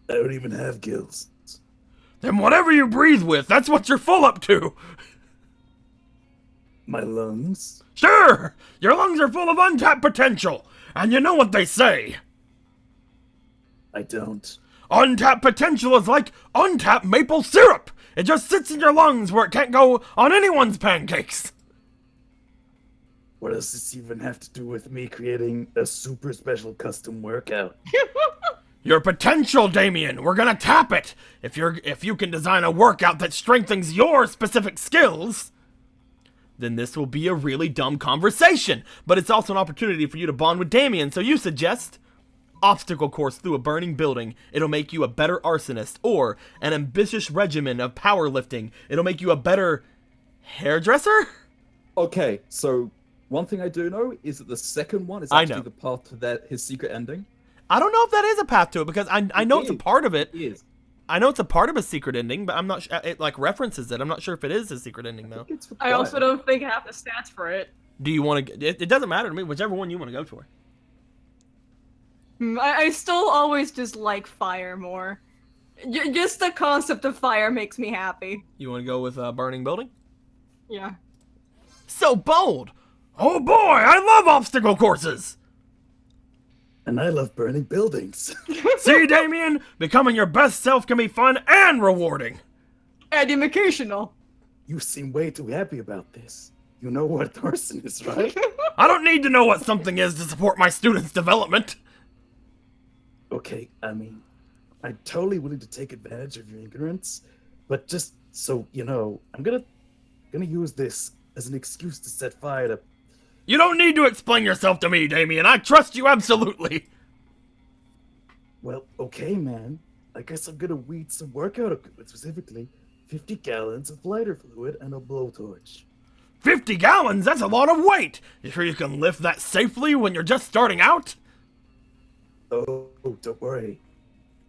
Speaker 4: I don't even have gills.
Speaker 1: Then whatever you breathe with, that's what you're full up to.
Speaker 4: My lungs?
Speaker 1: Sure, your lungs are full of untapped potential, and you know what they say.
Speaker 4: I don't.
Speaker 1: Untapped potential is like untapped maple syrup. It just sits in your lungs where it can't go on anyone's pancakes.
Speaker 4: What does this even have to do with me creating a super special custom workout?
Speaker 1: Your potential, Damien. We're gonna tap it. If you can design a workout that strengthens your specific skills, then this will be a really dumb conversation. But it's also an opportunity for you to bond with Damien, so you suggest obstacle course through a burning building. It'll make you a better arsonist, or an ambitious regimen of powerlifting. It'll make you a better hairdresser?
Speaker 10: Okay, so one thing I do know is that the second one is
Speaker 1: I
Speaker 10: actually
Speaker 1: know.
Speaker 10: the path to that his secret ending.
Speaker 1: I don't know if that is a path to it, because I know it's a part of it.
Speaker 10: It is.
Speaker 1: I know it's a part of a secret ending, but I'm not sure. It like references it. I'm not sure if it is a secret ending though.
Speaker 10: It's
Speaker 2: I also don't think I have the stats for it.
Speaker 1: Do you want to? It doesn't matter to me. Whichever one you want to go for.
Speaker 2: I still always just like fire more. Just the concept of fire makes me happy.
Speaker 1: You want to go with burning building?
Speaker 2: Yeah.
Speaker 1: So bold! Oh boy, I love obstacle courses.
Speaker 4: And I love burning buildings.
Speaker 1: See, Damien, becoming your best self can be fun and rewarding.
Speaker 2: And educational.
Speaker 4: You seem way too happy about this. You know what arson is, right?
Speaker 1: I don't need to know what something is to support my students' development.
Speaker 4: Okay, I mean, I'm totally willing to take advantage of your ignorance, but just so you know, I'm gonna use this as an excuse to set fire to.
Speaker 1: You don't need to explain yourself to me, Damien. I trust you absolutely.
Speaker 4: Well, okay, man. I guess I'm gonna weed some workout equipment, specifically 50 gallons of lighter fluid and a blowtorch.
Speaker 1: 50 gallons? That's a lot of weight. You sure you can lift that safely when you're just starting out?
Speaker 4: Oh, don't worry.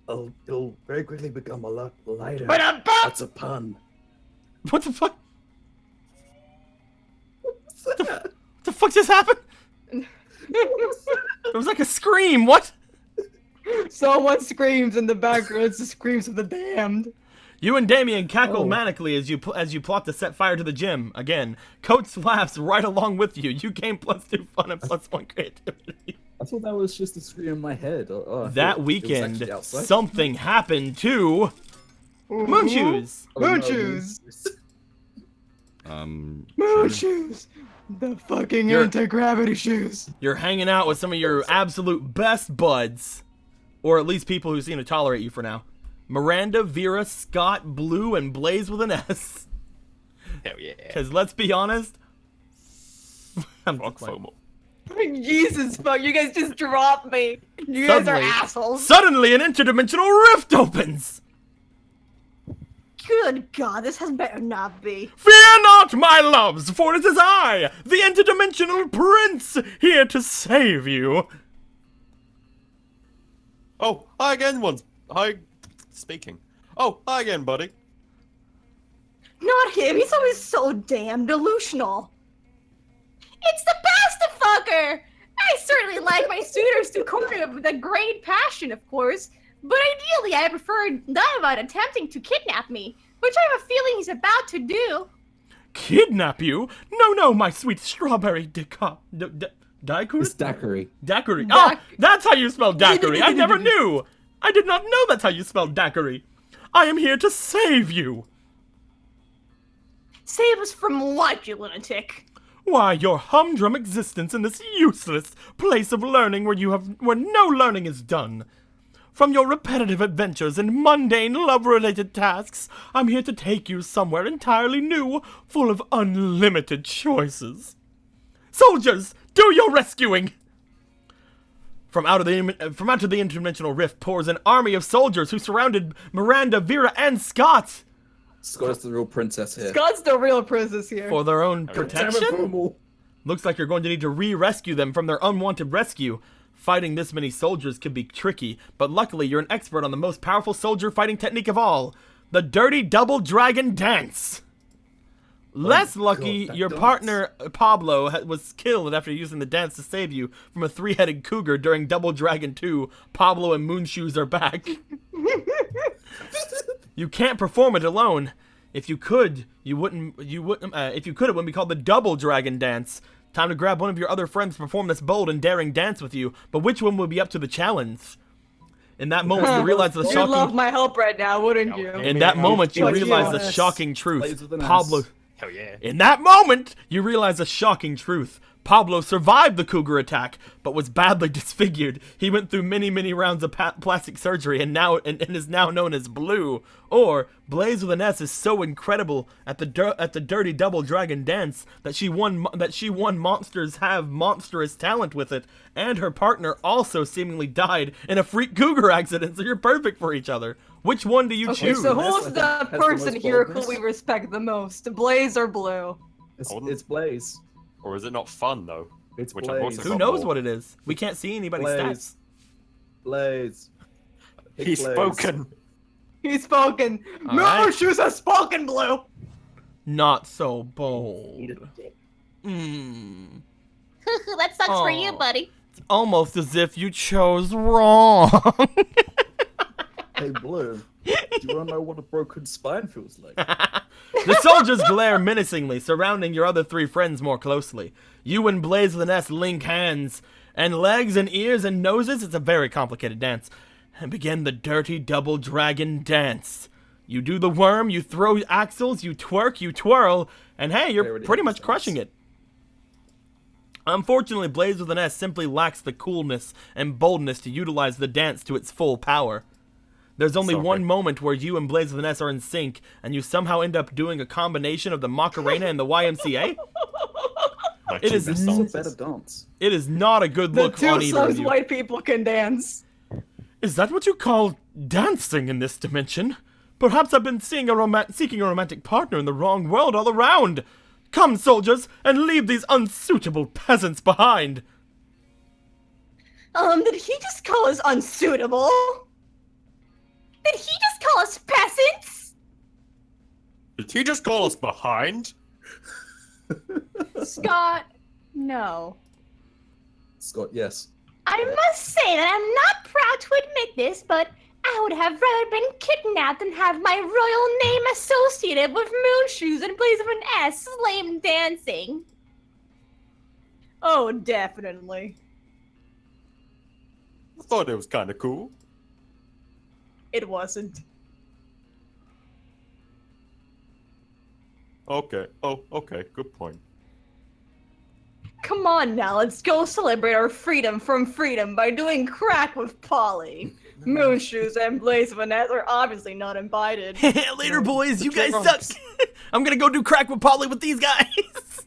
Speaker 4: It'll very quickly become a lot lighter. That's a pun.
Speaker 1: What the fuck? What the fuck just happened? It was like a scream. What?
Speaker 2: Someone screams in the background. It's the screams of the damned.
Speaker 1: You and Damien cackle manically as you plot to set fire to the gym. Again, Coach laughs right along with you. You gain +2 fun and +1 creativity.
Speaker 10: I thought that was just a scream in my head.
Speaker 1: That weekend, something happened to Moonshoes.
Speaker 2: Moonshoes.
Speaker 6: Sure.
Speaker 2: Moonshoes. The fucking anti-gravity shoes.
Speaker 1: You're hanging out with some of your absolute best buds, or at least people who seem to tolerate you for now. Miranda, Vera, Scott, Blue, and Blaze with an S.
Speaker 5: Hell yeah.
Speaker 1: Because let's be honest, I'm
Speaker 5: Fuck FOMO.
Speaker 2: Jesus fuck, you guys just dropped me. You guys are
Speaker 1: Suddenly-
Speaker 2: assholes.
Speaker 1: Suddenly, an interdimensional rift opens.
Speaker 3: Good God, this had better not be.
Speaker 1: Fear not, my loves, for it is I, the interdimensional prince, here to save you.
Speaker 5: Oh, hi again, Hi. Speaking. Oh, hi again, buddy.
Speaker 3: Not him, he's always so damn delusional. It's the best fucker! I certainly like my suitors to court with a great passion, of course, but ideally I prefer none about attempting to kidnap me, which I have a feeling he's about to do.
Speaker 1: Kidnap you? No, my sweet strawberry daiquiri?
Speaker 10: It's daiquiri.
Speaker 1: Daiquiri. Oh, that's how you spell daiquiri. I never knew. I did not know that's how you spell daiquiri. I am here to save you.
Speaker 3: Save us from what, you lunatic?
Speaker 1: Why, your humdrum existence in this useless place of learning where no learning is done. From your repetitive adventures and mundane love-related tasks, I'm here to take you somewhere entirely new, full of unlimited choices. Soldiers, do your rescuing! From out of the interdimensional rift pours an army of soldiers who surrounded Miranda, Vera, and Scott.
Speaker 10: Scott's the real princess here.
Speaker 2: Scott's the real princess here.
Speaker 1: For their own
Speaker 10: Damn it,
Speaker 1: protection?
Speaker 10: Fomal.
Speaker 1: Looks like you're going to need to re-rescue them from their unwanted rescue. Fighting this many soldiers can be tricky, but luckily you're an expert on the most powerful soldier fighting technique of all, the Dirty Double Dragon Dance. Less lucky, your partner Pablo was killed after using the dance to save you from a three-headed cougar during Double Dragon 2. Pablo and Moonshoes are back. You can't perform it alone. If you could, it wouldn't be called the Double Dragon Dance. Time to grab one of your other friends to perform this bold and daring dance with you, but which one will be up to the challenge? In that moment, you realize the shocking...
Speaker 2: You'd love my help right now, wouldn't you?
Speaker 1: In that moment, you realize the shocking truth. Pablo...
Speaker 5: Hell yeah.
Speaker 1: In that moment, you realize a shocking truth. Pablo survived the cougar attack, but was badly disfigured. He went through many, many rounds of plastic surgery and is now known as Blue. Or Blaze with an S is so incredible at the Dirty Double Dragon Dance that she won Monsters Have monstrous talent with it, and her partner also seemingly died in a freak cougar accident. So you're perfect for each other. Which one do you choose?
Speaker 2: So who's the person here who we respect the most, Blaze or Blue?
Speaker 10: It's Blaze.
Speaker 5: Or is it not fun, though?
Speaker 10: It's
Speaker 5: Which
Speaker 10: Blaze.
Speaker 1: Who knows what it is? We can't see anybody's stats.
Speaker 10: Blaze.
Speaker 5: He's spoken.
Speaker 2: He's spoken. Moonshoes has spoken, Blue.
Speaker 1: Not so bold.
Speaker 3: That sucks for you, buddy.
Speaker 1: It's almost as if you chose wrong.
Speaker 10: Hey, Blue. Do you want to know what a broken spine feels like?
Speaker 1: The soldiers glare menacingly, surrounding your other three friends more closely. You and Blaze with an S link hands, and legs and ears and noses. It's a very complicated dance. And begin the Dirty Double Dragon Dance. You do the worm, you throw axles, you twerk, you twirl, and hey, you're pretty much crushing it. Unfortunately, Blaze with an S simply lacks the coolness and boldness to utilize the dance to its full power. There's only one moment where you and Blaze with an S are in sync, and you somehow end up doing a combination of the Macarena and the YMCA. It is
Speaker 10: a better dance.
Speaker 1: It is not a good look on either of you.
Speaker 2: The two songs white people can dance.
Speaker 1: Is that what you call dancing in this dimension? Perhaps I've been seeking a romantic partner in the wrong world all around. Come, soldiers, and leave these unsuitable peasants behind.
Speaker 2: Did he just call us unsuitable?
Speaker 3: Did he just call us peasants?
Speaker 5: Did he just call us behind?
Speaker 2: Scott, no.
Speaker 10: Scott, yes.
Speaker 3: I must say that I'm not proud to admit this, but I would have rather been kidnapped than have my royal name associated with Moonshoes and Blaze of an S lame dancing.
Speaker 2: Oh, definitely.
Speaker 5: I thought it was kind of cool.
Speaker 2: It wasn't.
Speaker 5: Okay. Oh, okay. Good point.
Speaker 2: Come on now, let's go celebrate our freedom from freedom by doing crack with Polly. Moonshoes and Blaze of an S are obviously not invited.
Speaker 1: Later, boys. You guys suck. I'm gonna go do crack with Polly with these guys.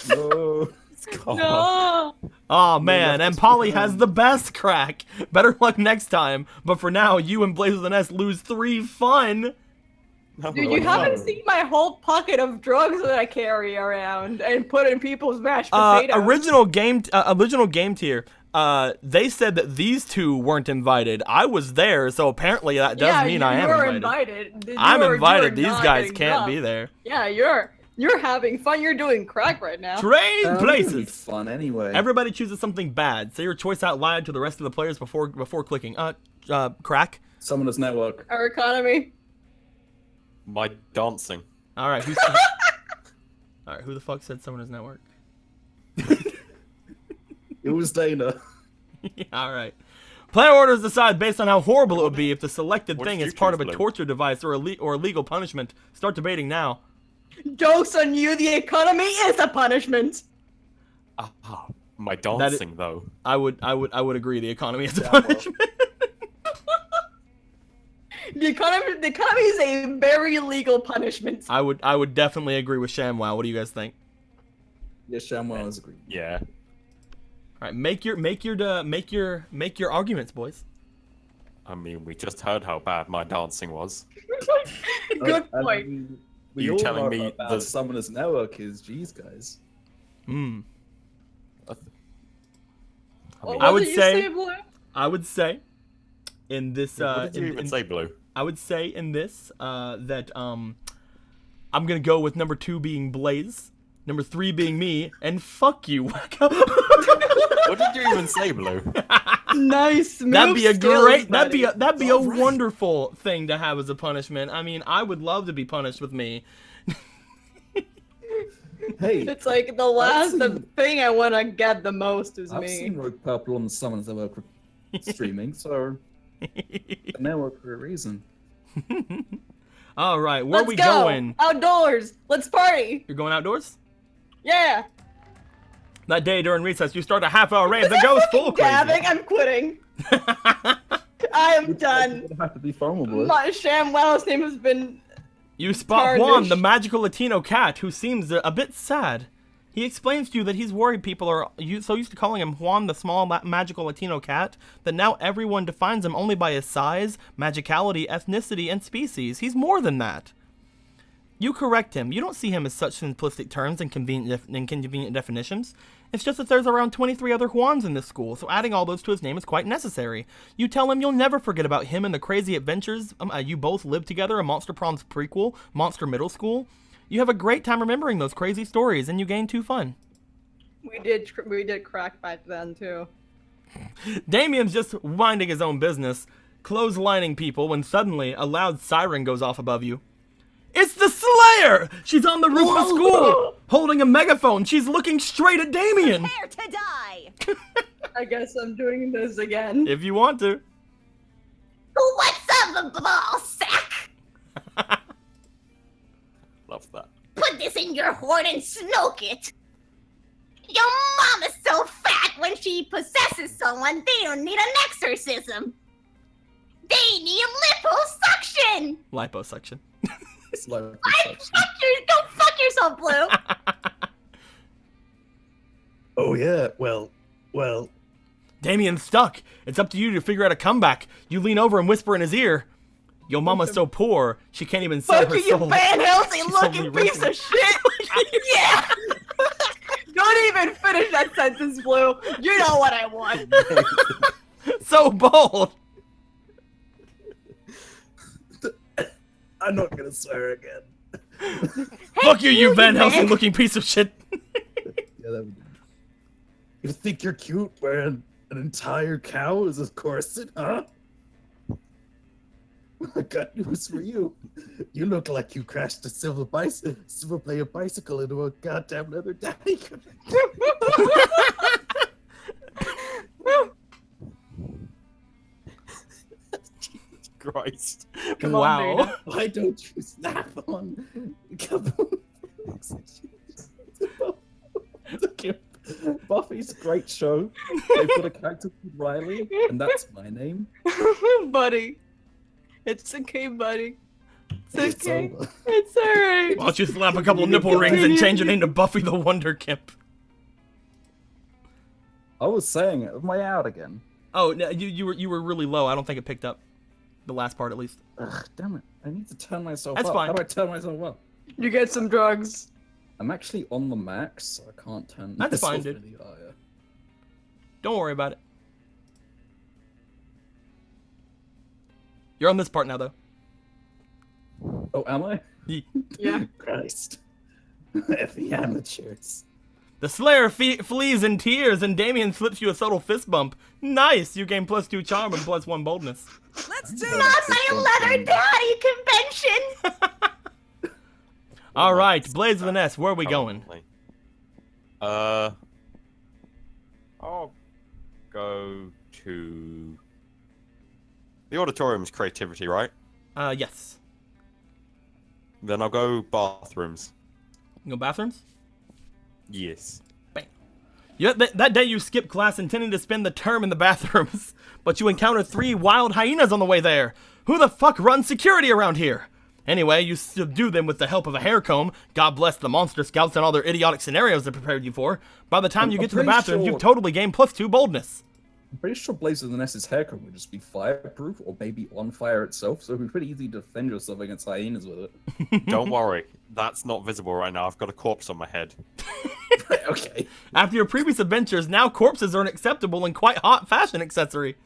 Speaker 10: No.
Speaker 2: No.
Speaker 1: Oh man, and Polly has the best crack. Better luck next time. But for now, you and Blaze with an S lose 3 fun.
Speaker 2: Dude, you haven't seen my whole pocket of drugs that I carry around and put in people's mashed potatoes.
Speaker 1: Original game tier. They said that these two weren't invited. I was there, so apparently that does mean I am invited. I'm invited. These guys can't be there.
Speaker 2: Yeah, you're having fun. You're doing crack right now.
Speaker 1: Trade places.
Speaker 10: Fun anyway.
Speaker 1: Everybody chooses something bad. Say your choice out loud to the rest of the players before clicking. Crack.
Speaker 10: Summoners Network.
Speaker 2: Our economy.
Speaker 5: My dancing.
Speaker 1: All right. All right. Who the fuck said Summoners Network?
Speaker 10: It was Dana.
Speaker 1: All right. Player orders decide based on how horrible it would be if the selected
Speaker 5: What
Speaker 1: thing
Speaker 5: did
Speaker 1: is
Speaker 5: you
Speaker 1: part of
Speaker 5: choose,
Speaker 1: a
Speaker 5: Blue?
Speaker 1: torture device or legal punishment. Start debating now.
Speaker 2: Joke's on you, the economy is a punishment.
Speaker 5: My dancing, though.
Speaker 1: I would agree. The economy is a punishment.
Speaker 2: The economy is a very legal punishment.
Speaker 1: I would definitely agree with ShamWow. What do you guys think?
Speaker 10: Yeah, ShamWow is agreed.
Speaker 5: Yeah.
Speaker 1: All right, make your arguments, boys.
Speaker 5: I mean, we just heard how bad my dancing was.
Speaker 2: Good
Speaker 10: I
Speaker 2: point.
Speaker 10: mean, we
Speaker 5: You
Speaker 10: all
Speaker 5: telling
Speaker 10: know
Speaker 5: me
Speaker 10: about
Speaker 5: the-
Speaker 10: Summoners Network is G's, guys.
Speaker 1: Hmm.
Speaker 2: What
Speaker 1: I would
Speaker 2: did you
Speaker 1: say-
Speaker 2: Blue?
Speaker 1: I would say, in this,
Speaker 5: what did you even say, Blue?
Speaker 1: I would say in this that I'm gonna go with number 2 being Blaze, number 3 being me, and fuck you, Wacko.
Speaker 5: What did you even say, Blue?
Speaker 2: Nice.
Speaker 1: That'd be a
Speaker 2: skills,
Speaker 1: great.
Speaker 2: buddy.
Speaker 1: That'd be a
Speaker 8: All right.
Speaker 1: wonderful thing to have as a punishment. I mean, I would love to be punished with me.
Speaker 10: Hey,
Speaker 2: It's like the last
Speaker 10: seen-
Speaker 2: thing I want to get the most is
Speaker 10: I've
Speaker 2: me.
Speaker 10: seen Rogue Purple on the Summoners Network streaming, so the network for a reason.
Speaker 1: All right, where
Speaker 2: Let's
Speaker 1: we
Speaker 2: go
Speaker 1: going?
Speaker 2: outdoors. Let's party.
Speaker 1: You're going outdoors?
Speaker 2: Yeah.
Speaker 1: That day during recess, you start a half-hour rave that goes full crazy.
Speaker 2: Dabbing. I'm quitting. I am done.
Speaker 10: It'd have to be formal, boy.
Speaker 2: My ShamWow's name has been.
Speaker 1: You spot Juan,
Speaker 2: Tarnished.
Speaker 1: the magical Latino cat, who seems a bit sad. He explains to you that he's worried people are so used to calling him Juan, the small magical Latino cat, that now everyone defines him only by his size, magicality, ethnicity, and species. He's more than that. You correct him. You don't see him as such simplistic terms and inconvenient definitions. It's just that there's around 23 other Juans in this school, so adding all those to his name is quite necessary. You tell him you'll never forget about him and the crazy adventures you both lived together in Monster Prom's prequel, Monster Middle School. You have a great time remembering those crazy stories, and you gain 2 fun.
Speaker 2: We did crack back then too.
Speaker 1: Damien's just minding his own business, clotheslining people, when suddenly a loud siren goes off above you. It's the Slayer! She's on the roof of school, holding a megaphone. She's looking straight at Damien.
Speaker 9: Prepare to die.
Speaker 2: I guess I'm doing this again.
Speaker 1: If you want to.
Speaker 3: What's up, ball sack?
Speaker 5: Love that.
Speaker 3: Put this in your horn and smoke it. Your mom is so fat when she possesses someone, they don't need an exorcism. They need liposuction.
Speaker 1: Liposuction.
Speaker 10: It's like
Speaker 3: Go fuck yourself, Blue.
Speaker 10: oh yeah, well,
Speaker 1: Damien's stuck. It's up to you to figure out a comeback. You lean over and whisper in his ear. Yo mama's so poor, she can't even sell
Speaker 2: Fuck
Speaker 1: her
Speaker 2: you, you
Speaker 1: soul.
Speaker 2: Van Helsing
Speaker 1: She's
Speaker 2: looking
Speaker 1: only
Speaker 2: piece
Speaker 1: wrestling.
Speaker 2: of shit! Yeah! Don't even finish that sentence, Blue. You know what I want.
Speaker 1: So bold.
Speaker 10: I'm not gonna swear again.
Speaker 1: Fuck you Van Helsing looking piece of shit.
Speaker 10: Yeah, that would be... You think you're cute wearing an entire cow as a corset, huh? I got news for you. You look like you crashed a silver player bicycle into a goddamn leather daddy.
Speaker 5: Christ.
Speaker 2: Come on,
Speaker 1: Wow.
Speaker 2: Dana.
Speaker 10: Why don't you snap on a couple Buffy's a great show. They put a character called Riley, and that's my name.
Speaker 2: Buddy. It's okay, buddy. It's
Speaker 10: It's
Speaker 2: okay.
Speaker 10: over.
Speaker 2: It's alright.
Speaker 1: Why don't you slap a couple nipple rings and change your name to Buffy the Wonder Kip?
Speaker 10: I was saying it. Am I out again?
Speaker 1: Oh, no, you were really low. I don't think it picked up. The last part, at least.
Speaker 10: Ugh, damn it. I need to turn myself
Speaker 1: That's
Speaker 10: up.
Speaker 1: fine.
Speaker 10: How do I turn myself up?
Speaker 2: You get some drugs.
Speaker 10: I'm actually on the max, so I can't turn
Speaker 1: That's
Speaker 10: myself
Speaker 1: fine, dude.
Speaker 10: any higher.
Speaker 1: Don't worry about it. You're on this part now, though.
Speaker 10: Oh, am I?
Speaker 2: Yeah.
Speaker 10: Christ. The amateurs.
Speaker 1: The Slayer flees in tears, and Damien slips you a subtle fist bump. Nice! You gain +2 charm and +1 boldness.
Speaker 8: Let's do
Speaker 3: Not
Speaker 8: this.
Speaker 3: my leather daddy convention.
Speaker 1: Alright, Blaze with an S, where are we going?
Speaker 5: I'll go to the auditorium's creativity, right?
Speaker 1: Yes.
Speaker 5: Then I'll go bathrooms.
Speaker 1: You go bathrooms?
Speaker 5: Yes.
Speaker 1: That day you skipped class intending to spend the term in the bathrooms, but you encounter 3 wild hyenas on the way there. Who the fuck runs security around here? Anyway, you subdue them with the help of a hair comb. God bless the monster scouts and all their idiotic scenarios they prepared you for. By the time you get to the bathroom, you've totally gained +2 boldness.
Speaker 4: I'm pretty sure Blaze of the Nest's haircut would just be fireproof or maybe on fire itself, so it'd be pretty easy to defend yourself against hyenas with it.
Speaker 5: Don't worry, that's not visible right now. I've got a corpse on my head.
Speaker 4: Okay.
Speaker 1: After your previous adventures, now corpses are an acceptable and quite hot fashion accessory.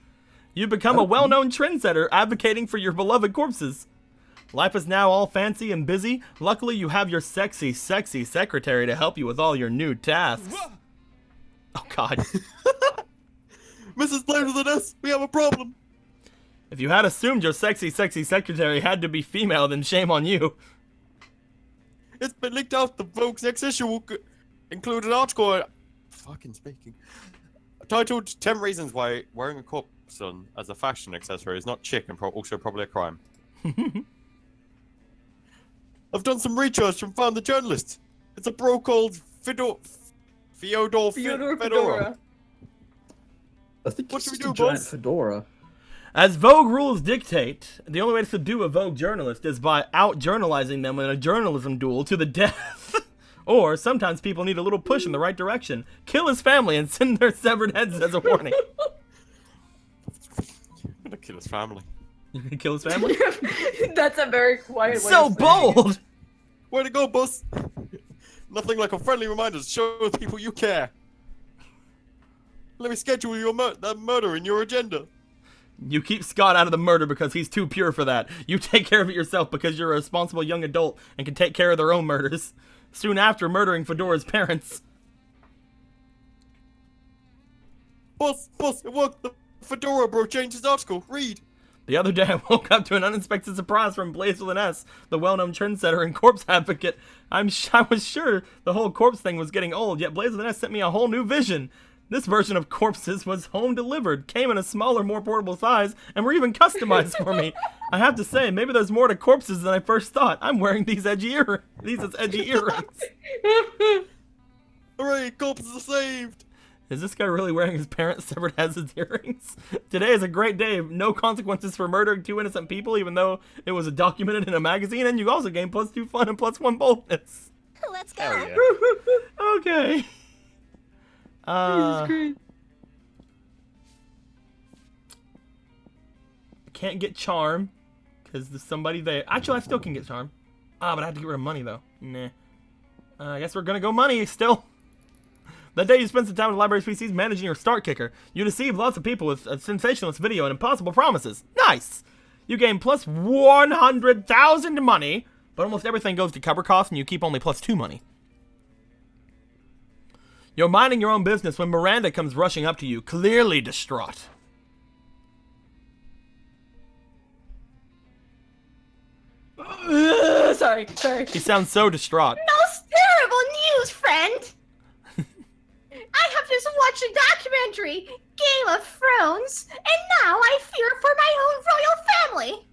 Speaker 1: You've become a well-known trendsetter advocating for your beloved corpses. Life is now all fancy and busy. Luckily, you have your sexy, sexy secretary to help you with all your new tasks. Oh, God.
Speaker 5: Mrs. Blaze of the Nest, we have a problem.
Speaker 1: If you had assumed your sexy, sexy secretary had to be female, then shame on you.
Speaker 5: It's been leaked out the Vogue's next issue will include an article titled 10 Reasons Why Wearing a Corpse on as a Fashion Accessory is Not Chic and also probably a crime. I've done some research and found the journalist. It's a bro called Fyodor Fedora.
Speaker 4: I think
Speaker 5: What
Speaker 4: it's
Speaker 5: should we
Speaker 4: just
Speaker 5: do,
Speaker 4: a giant
Speaker 5: boss?
Speaker 4: fedora.
Speaker 1: As Vogue rules dictate, the only way to subdue a Vogue journalist is by out-journalizing them in a journalism duel to the death. Or, sometimes people need a little push in the right direction. Kill his family and send their severed heads as a warning.
Speaker 5: I'm gonna kill his family.
Speaker 1: You gonna kill his family?
Speaker 2: That's a very quiet way
Speaker 1: So
Speaker 2: of saying it.
Speaker 1: bold!
Speaker 5: Way to go, boss! Nothing like a friendly reminder to show the people you care. Let me schedule your that murder in your agenda.
Speaker 1: You keep Scott out of the murder because he's too pure for that. You take care of it yourself because you're a responsible young adult and can take care of their own murders. Soon after murdering Fedora's parents.
Speaker 5: Boss, it worked. The Fedora bro changed his article. Read.
Speaker 1: The other day, I woke up to an unexpected surprise from Blaze with an S, the well-known trendsetter and corpse advocate. I was sure the whole corpse thing was getting old, yet Blaze with an S sent me a whole new vision. This version of corpses was home delivered, came in a smaller, more portable size, and were even customized for me. I have to say, maybe there's more to corpses than I first thought. I'm wearing these as edgy earrings.
Speaker 5: Hooray, corpses are saved.
Speaker 1: Is this guy really wearing his parents' severed heads as earrings? Today is a great day. No consequences for murdering 2 innocent people, even though it was documented in a magazine, and you also gain +2 fun and +1 boldness.
Speaker 9: Let's go.
Speaker 5: Hell yeah.
Speaker 1: Okay. Can't get charm because there's somebody there. Actually, I still can get charm. But I have to get rid of money though. Nah. I guess we're gonna go money still. That day you spent some time with the library's PCs managing your start kicker. You deceived lots of people with a sensationalist video and impossible promises. Nice. You gain +100,000 money, but almost everything goes to cover costs, and you keep only +2 money. You're minding your own business when Miranda comes rushing up to you, clearly distraught.
Speaker 2: Sorry.
Speaker 1: He sounds so distraught.
Speaker 3: Most terrible news, friend! I have just watched a documentary, Game of Thrones, and now I fear for my own royal family.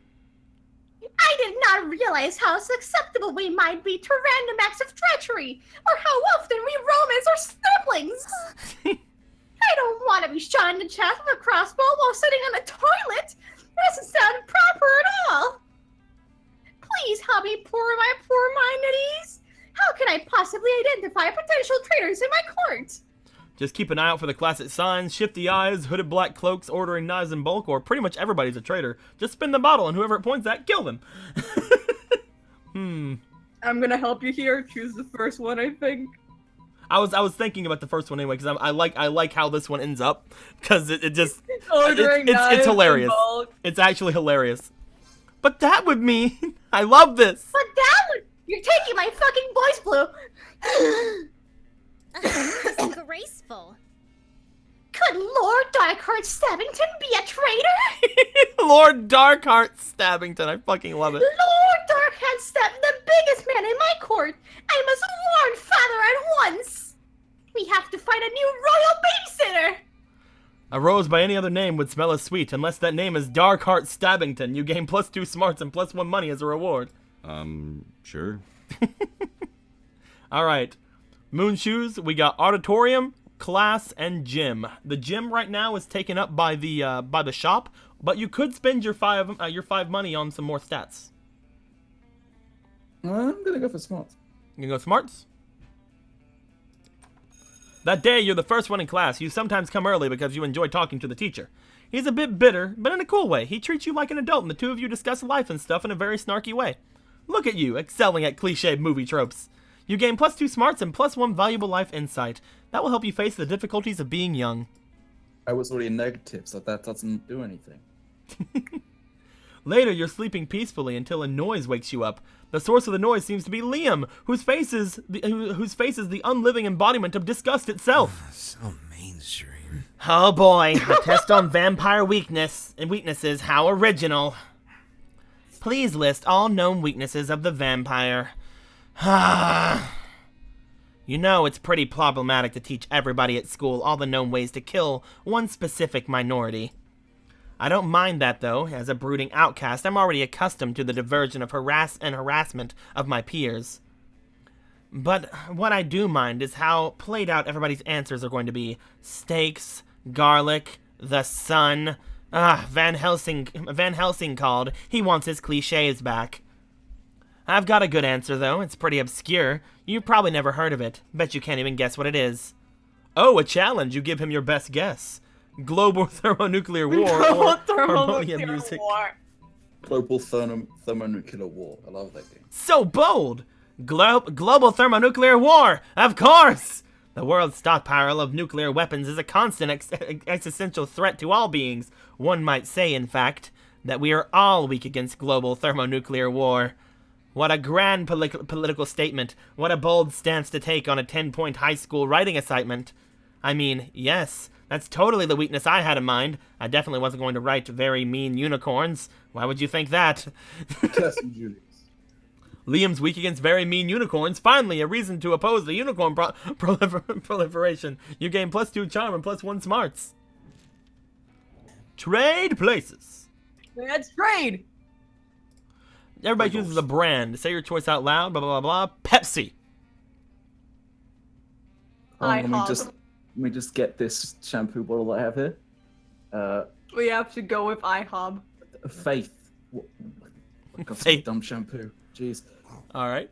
Speaker 3: I did not realize how susceptible we might be to random acts of treachery, or how often we romance our siblings. I don't want to be shot in the chest with a crossbow while sitting on the toilet. That doesn't sound proper at all. Please help me pour my poor mind at ease. How can I possibly identify potential traitors in my court?
Speaker 1: Just keep an eye out for the classic signs, shifty eyes, hooded black cloaks, ordering knives in bulk, or pretty much everybody's a traitor. Just spin the bottle and whoever it points at, kill them.
Speaker 2: I'm gonna help you here. Choose the first one, I think.
Speaker 1: I was thinking about the first one anyway because I like how this one ends up because it just
Speaker 2: Ordering
Speaker 1: it's hilarious.
Speaker 2: in bulk.
Speaker 1: It's actually hilarious. But that would mean I love this.
Speaker 3: But that would... You're taking my fucking voice blue.
Speaker 9: Graceful.
Speaker 3: Could Lord Darkheart Stabbington be a traitor?
Speaker 1: Lord Darkheart Stabbington, I fucking love it.
Speaker 3: Lord Darkheart Stabbington, the biggest man in my court. I must warn Father at once. We have to find a new royal babysitter.
Speaker 1: A rose by any other name would smell as sweet, unless that name is Darkheart Stabbington. You gain +2 smarts and +1 money as a reward.
Speaker 11: Sure.
Speaker 1: Alright. Moon shoes, we got auditorium, class, and gym. The gym right now is taken up by the shop, but you could spend your five money on some more stats.
Speaker 11: I'm gonna go for smarts.
Speaker 1: You can go smarts. That day, you're the first one in class. You sometimes come early because you enjoy talking to the teacher. He's a bit bitter, but in a cool way. He treats you like an adult, and the two of you discuss life and stuff in a very snarky way. Look at you, excelling at cliché movie tropes. You gain +2 smarts and +1 valuable life insight. That will help you face the difficulties of being young.
Speaker 11: I was already negative, so that doesn't do anything.
Speaker 1: Later, you're sleeping peacefully until a noise wakes you up. The source of the noise seems to be Liam, whose face is the unliving embodiment of disgust itself.
Speaker 8: So mainstream.
Speaker 1: Oh boy, a test on vampire weaknesses. How original. Please list all known weaknesses of the vampire. You know, it's pretty problematic to teach everybody at school all the known ways to kill one specific minority. I don't mind that, though. As a brooding outcast, I'm already accustomed to the diversion of harassment of my peers. But what I do mind is how played out everybody's answers are going to be. Steaks, garlic, the sun. Van Helsing called. He wants his cliches back. I've got a good answer, though. It's pretty obscure. You've probably never heard of it. Bet you can't even guess what it is. Oh, a challenge. You give him your best guess. Global thermonuclear war or harmonium music.
Speaker 11: Global thermonuclear war. I love that game.
Speaker 1: So bold! Global thermonuclear war! Of course! The world's stockpile of nuclear weapons is a constant existential threat to all beings. One might say, in fact, that we are all weak against global thermonuclear war. What a grand political statement. What a bold stance to take on a 10-point high school writing assignment. I mean, yes, that's totally the weakness I had in mind. I definitely wasn't going to write very mean unicorns. Why would you think that? Liam's weak against very mean unicorns. Finally, a reason to oppose the unicorn proliferation. You gain +2 charm and +1 smarts. Trade places.
Speaker 2: Let's trade.
Speaker 1: Everybody chooses a brand. Say your choice out loud. Blah blah blah. Pepsi.
Speaker 11: Let me just get this shampoo bottle I have here.
Speaker 2: We have to go with IHOB.
Speaker 11: Faith. Got some
Speaker 1: Faith.
Speaker 11: dumb shampoo. Jeez.
Speaker 1: All right.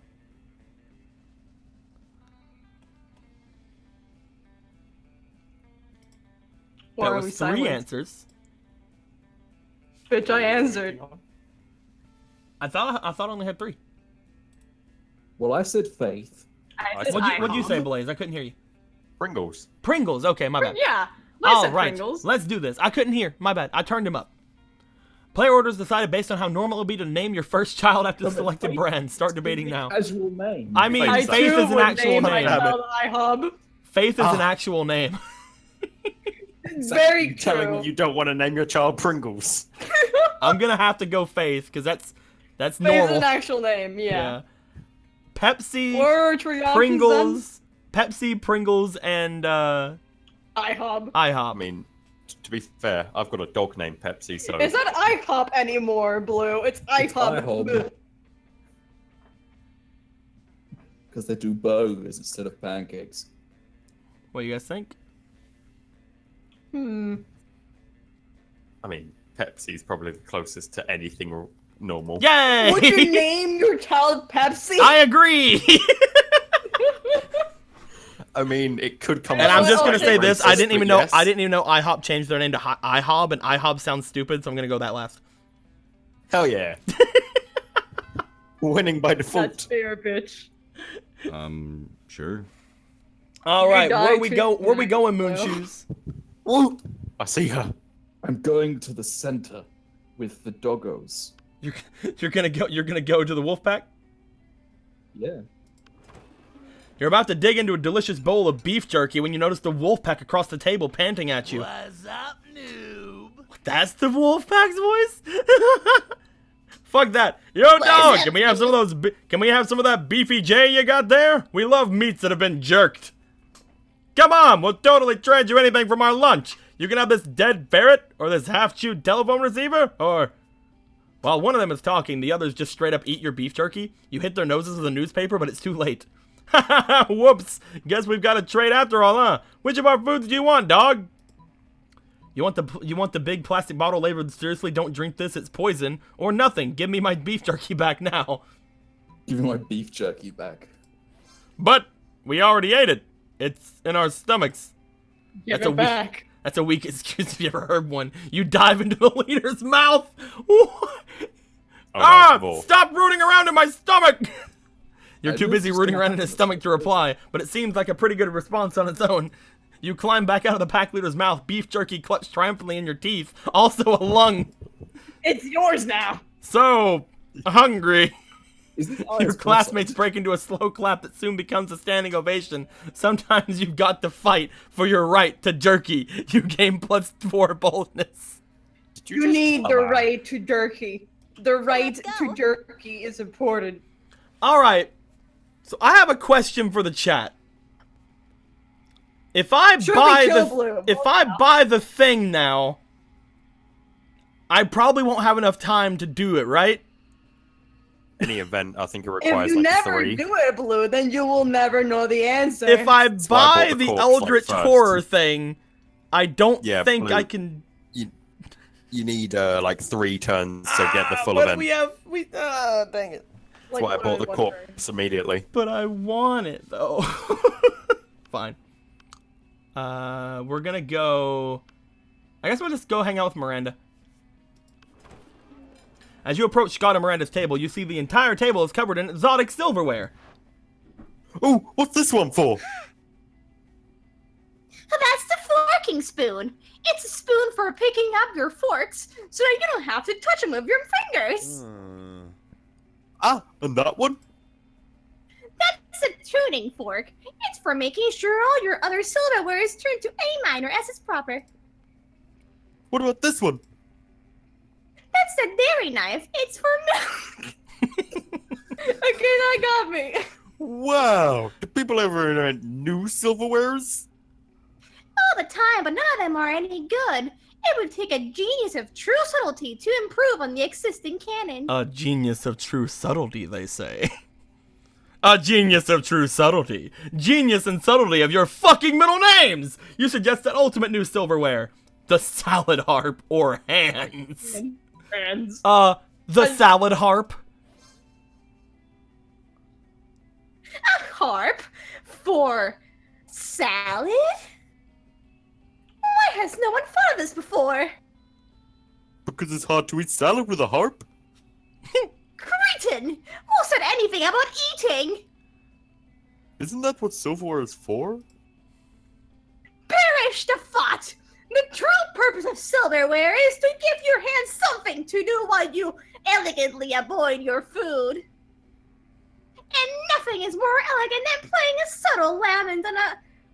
Speaker 2: Why
Speaker 1: That
Speaker 2: are we
Speaker 1: was 3
Speaker 2: silent?
Speaker 1: answers.
Speaker 2: Bitch, I answered.
Speaker 1: I thought I only had 3.
Speaker 11: Well, I said faith.
Speaker 2: I said
Speaker 1: What'd you
Speaker 2: IHOB.
Speaker 1: say, Blaze? I couldn't hear you.
Speaker 5: Pringles.
Speaker 1: Pringles. Okay, my bad.
Speaker 2: Yeah. I
Speaker 1: All
Speaker 2: said
Speaker 1: right,
Speaker 2: Pringles.
Speaker 1: let's do this. I couldn't hear. My bad. I turned him up. Player orders decided based on how normal it would be to name your first child after the selected brand. Start debating now.
Speaker 11: Casual name.
Speaker 1: I mean,
Speaker 2: I
Speaker 1: Faith
Speaker 2: too
Speaker 1: is an
Speaker 2: would
Speaker 1: actual
Speaker 2: name
Speaker 1: name.
Speaker 2: my child IHOB.
Speaker 1: Faith is an actual name.
Speaker 2: Very
Speaker 5: Telling
Speaker 2: true.
Speaker 5: you don't want to name your child Pringles.
Speaker 1: I'm gonna have to go Faith because that's
Speaker 2: Faith
Speaker 1: normal.
Speaker 2: is an actual name, yeah.
Speaker 1: Pepsi,
Speaker 2: Or Triopes
Speaker 1: Pringles, Pepsi, Pringles, and
Speaker 2: IHOB.
Speaker 1: IHOP.
Speaker 5: I mean, to be fair, I've got a dog named Pepsi, so
Speaker 2: It's not IHOP anymore, Blue. It's IHOB.
Speaker 11: IHOB. Because they do burgers instead of pancakes.
Speaker 1: What do you guys think?
Speaker 5: I mean, Pepsi's probably the closest to anything normal.
Speaker 1: Yay!
Speaker 2: Would you name your child Pepsi?
Speaker 1: I agree.
Speaker 5: I mean, it could come.
Speaker 1: And I'm
Speaker 5: from
Speaker 1: just gonna say
Speaker 5: different
Speaker 1: this: I
Speaker 5: races,
Speaker 1: didn't even
Speaker 5: but
Speaker 1: know.
Speaker 5: yes.
Speaker 1: I didn't even know IHOP changed their name to IHOB, and IHOB sounds stupid, so I'm gonna go that last.
Speaker 5: Hell yeah! Winning by default.
Speaker 2: That's fair, bitch.
Speaker 12: Sure.
Speaker 1: All right,
Speaker 2: die
Speaker 1: where we
Speaker 2: too,
Speaker 1: go? Where we
Speaker 2: Mac.
Speaker 1: going, Moon
Speaker 2: Well.
Speaker 1: Shoes?
Speaker 5: Woo! I see her.
Speaker 11: I'm going to the center with the doggos.
Speaker 1: You're gonna go. You're gonna go to the wolf pack.
Speaker 11: Yeah.
Speaker 1: You're about to dig into a delicious bowl of beef jerky when you notice the wolf pack across the table panting at you.
Speaker 8: What's up, noob?
Speaker 1: That's the wolf pack's voice. Fuck that. Yo, dog. Can we have some of those? Can we have some of that beefy J you got there? We love meats that have been jerked. Come on, we'll totally trade you anything from our lunch. You can have this dead ferret, or this half-chewed telephone receiver, or... While one of them is talking, the others just straight up eat your beef jerky. You hit their noses with a newspaper, but it's too late. Whoops. Guess we've got to trade after all, huh? Which of our foods do you want, dog? You want the big plastic bottle labeled seriously, don't drink this, it's poison, or nothing. Give me my beef jerky back now.
Speaker 11: Give me my beef jerky back.
Speaker 1: But we already ate it. It's in our stomachs.
Speaker 2: Give it back.
Speaker 1: That's a weak excuse if you ever heard one. You dive into the leader's mouth. Stop rooting around in my stomach. You're too busy rooting around in his stomach to reply, but it seems like a pretty good response on its own. You climb back out of the pack leader's mouth, beef jerky clutched triumphantly in your teeth, also a lung.
Speaker 2: It's yours now.
Speaker 1: So hungry.
Speaker 11: Oh,
Speaker 1: your classmates break into a slow clap that soon becomes a standing ovation. Sometimes you've got to fight for your right to jerky. You gain +4 boldness.
Speaker 2: You need the right to jerky. The right to jerky is important.
Speaker 1: All right. So I have a question for the chat. If I buy the thing now, I probably won't have enough time to do it, right?
Speaker 5: Any event, I think it requires
Speaker 2: if you
Speaker 5: like
Speaker 2: never
Speaker 5: 3.
Speaker 2: do it, Blue, then you will never know the answer.
Speaker 1: If I buy the Eldritch Horror thing, I don't think
Speaker 5: Blue,
Speaker 1: I can.
Speaker 5: You need like 3 turns to get the full event.
Speaker 1: Dang it.
Speaker 5: That's why I bought the corpse immediately.
Speaker 1: But I want it though. Fine. We're gonna go. I guess we'll just go hang out with Miranda. As you approach Scott and Miranda's table, you see the entire table is covered in exotic silverware.
Speaker 5: Oh, what's this one for?
Speaker 3: That's the forking spoon. It's a spoon for picking up your forks, so that you don't have to touch them with your fingers.
Speaker 5: And that one?
Speaker 3: That's a tuning fork. It's for making sure all your other silverware is turned to A minor as is proper.
Speaker 5: What about this one?
Speaker 3: That's the dairy knife. It's for milk.
Speaker 2: Okay, that got me.
Speaker 5: Wow. Do people ever invent new silverwares?
Speaker 3: All the time, but none of them are any good. It would take a genius of true subtlety to improve on the existing canon.
Speaker 1: A genius of true subtlety, they say. A genius of true subtlety. Genius and subtlety of your fucking middle names! You suggest that ultimate new silverware. The salad harp or hands.
Speaker 2: Hands.
Speaker 1: The salad harp.
Speaker 3: A harp? For salad? Why has no one thought of this before?
Speaker 5: Because it's hard to eat salad with a harp?
Speaker 3: Cretin! Who said anything about eating?
Speaker 5: Isn't that what silverware is for?
Speaker 3: Perish the thought! The true purpose of silverware is to give your hands something to do while you elegantly avoid your food. And nothing is more elegant than playing a subtle lament on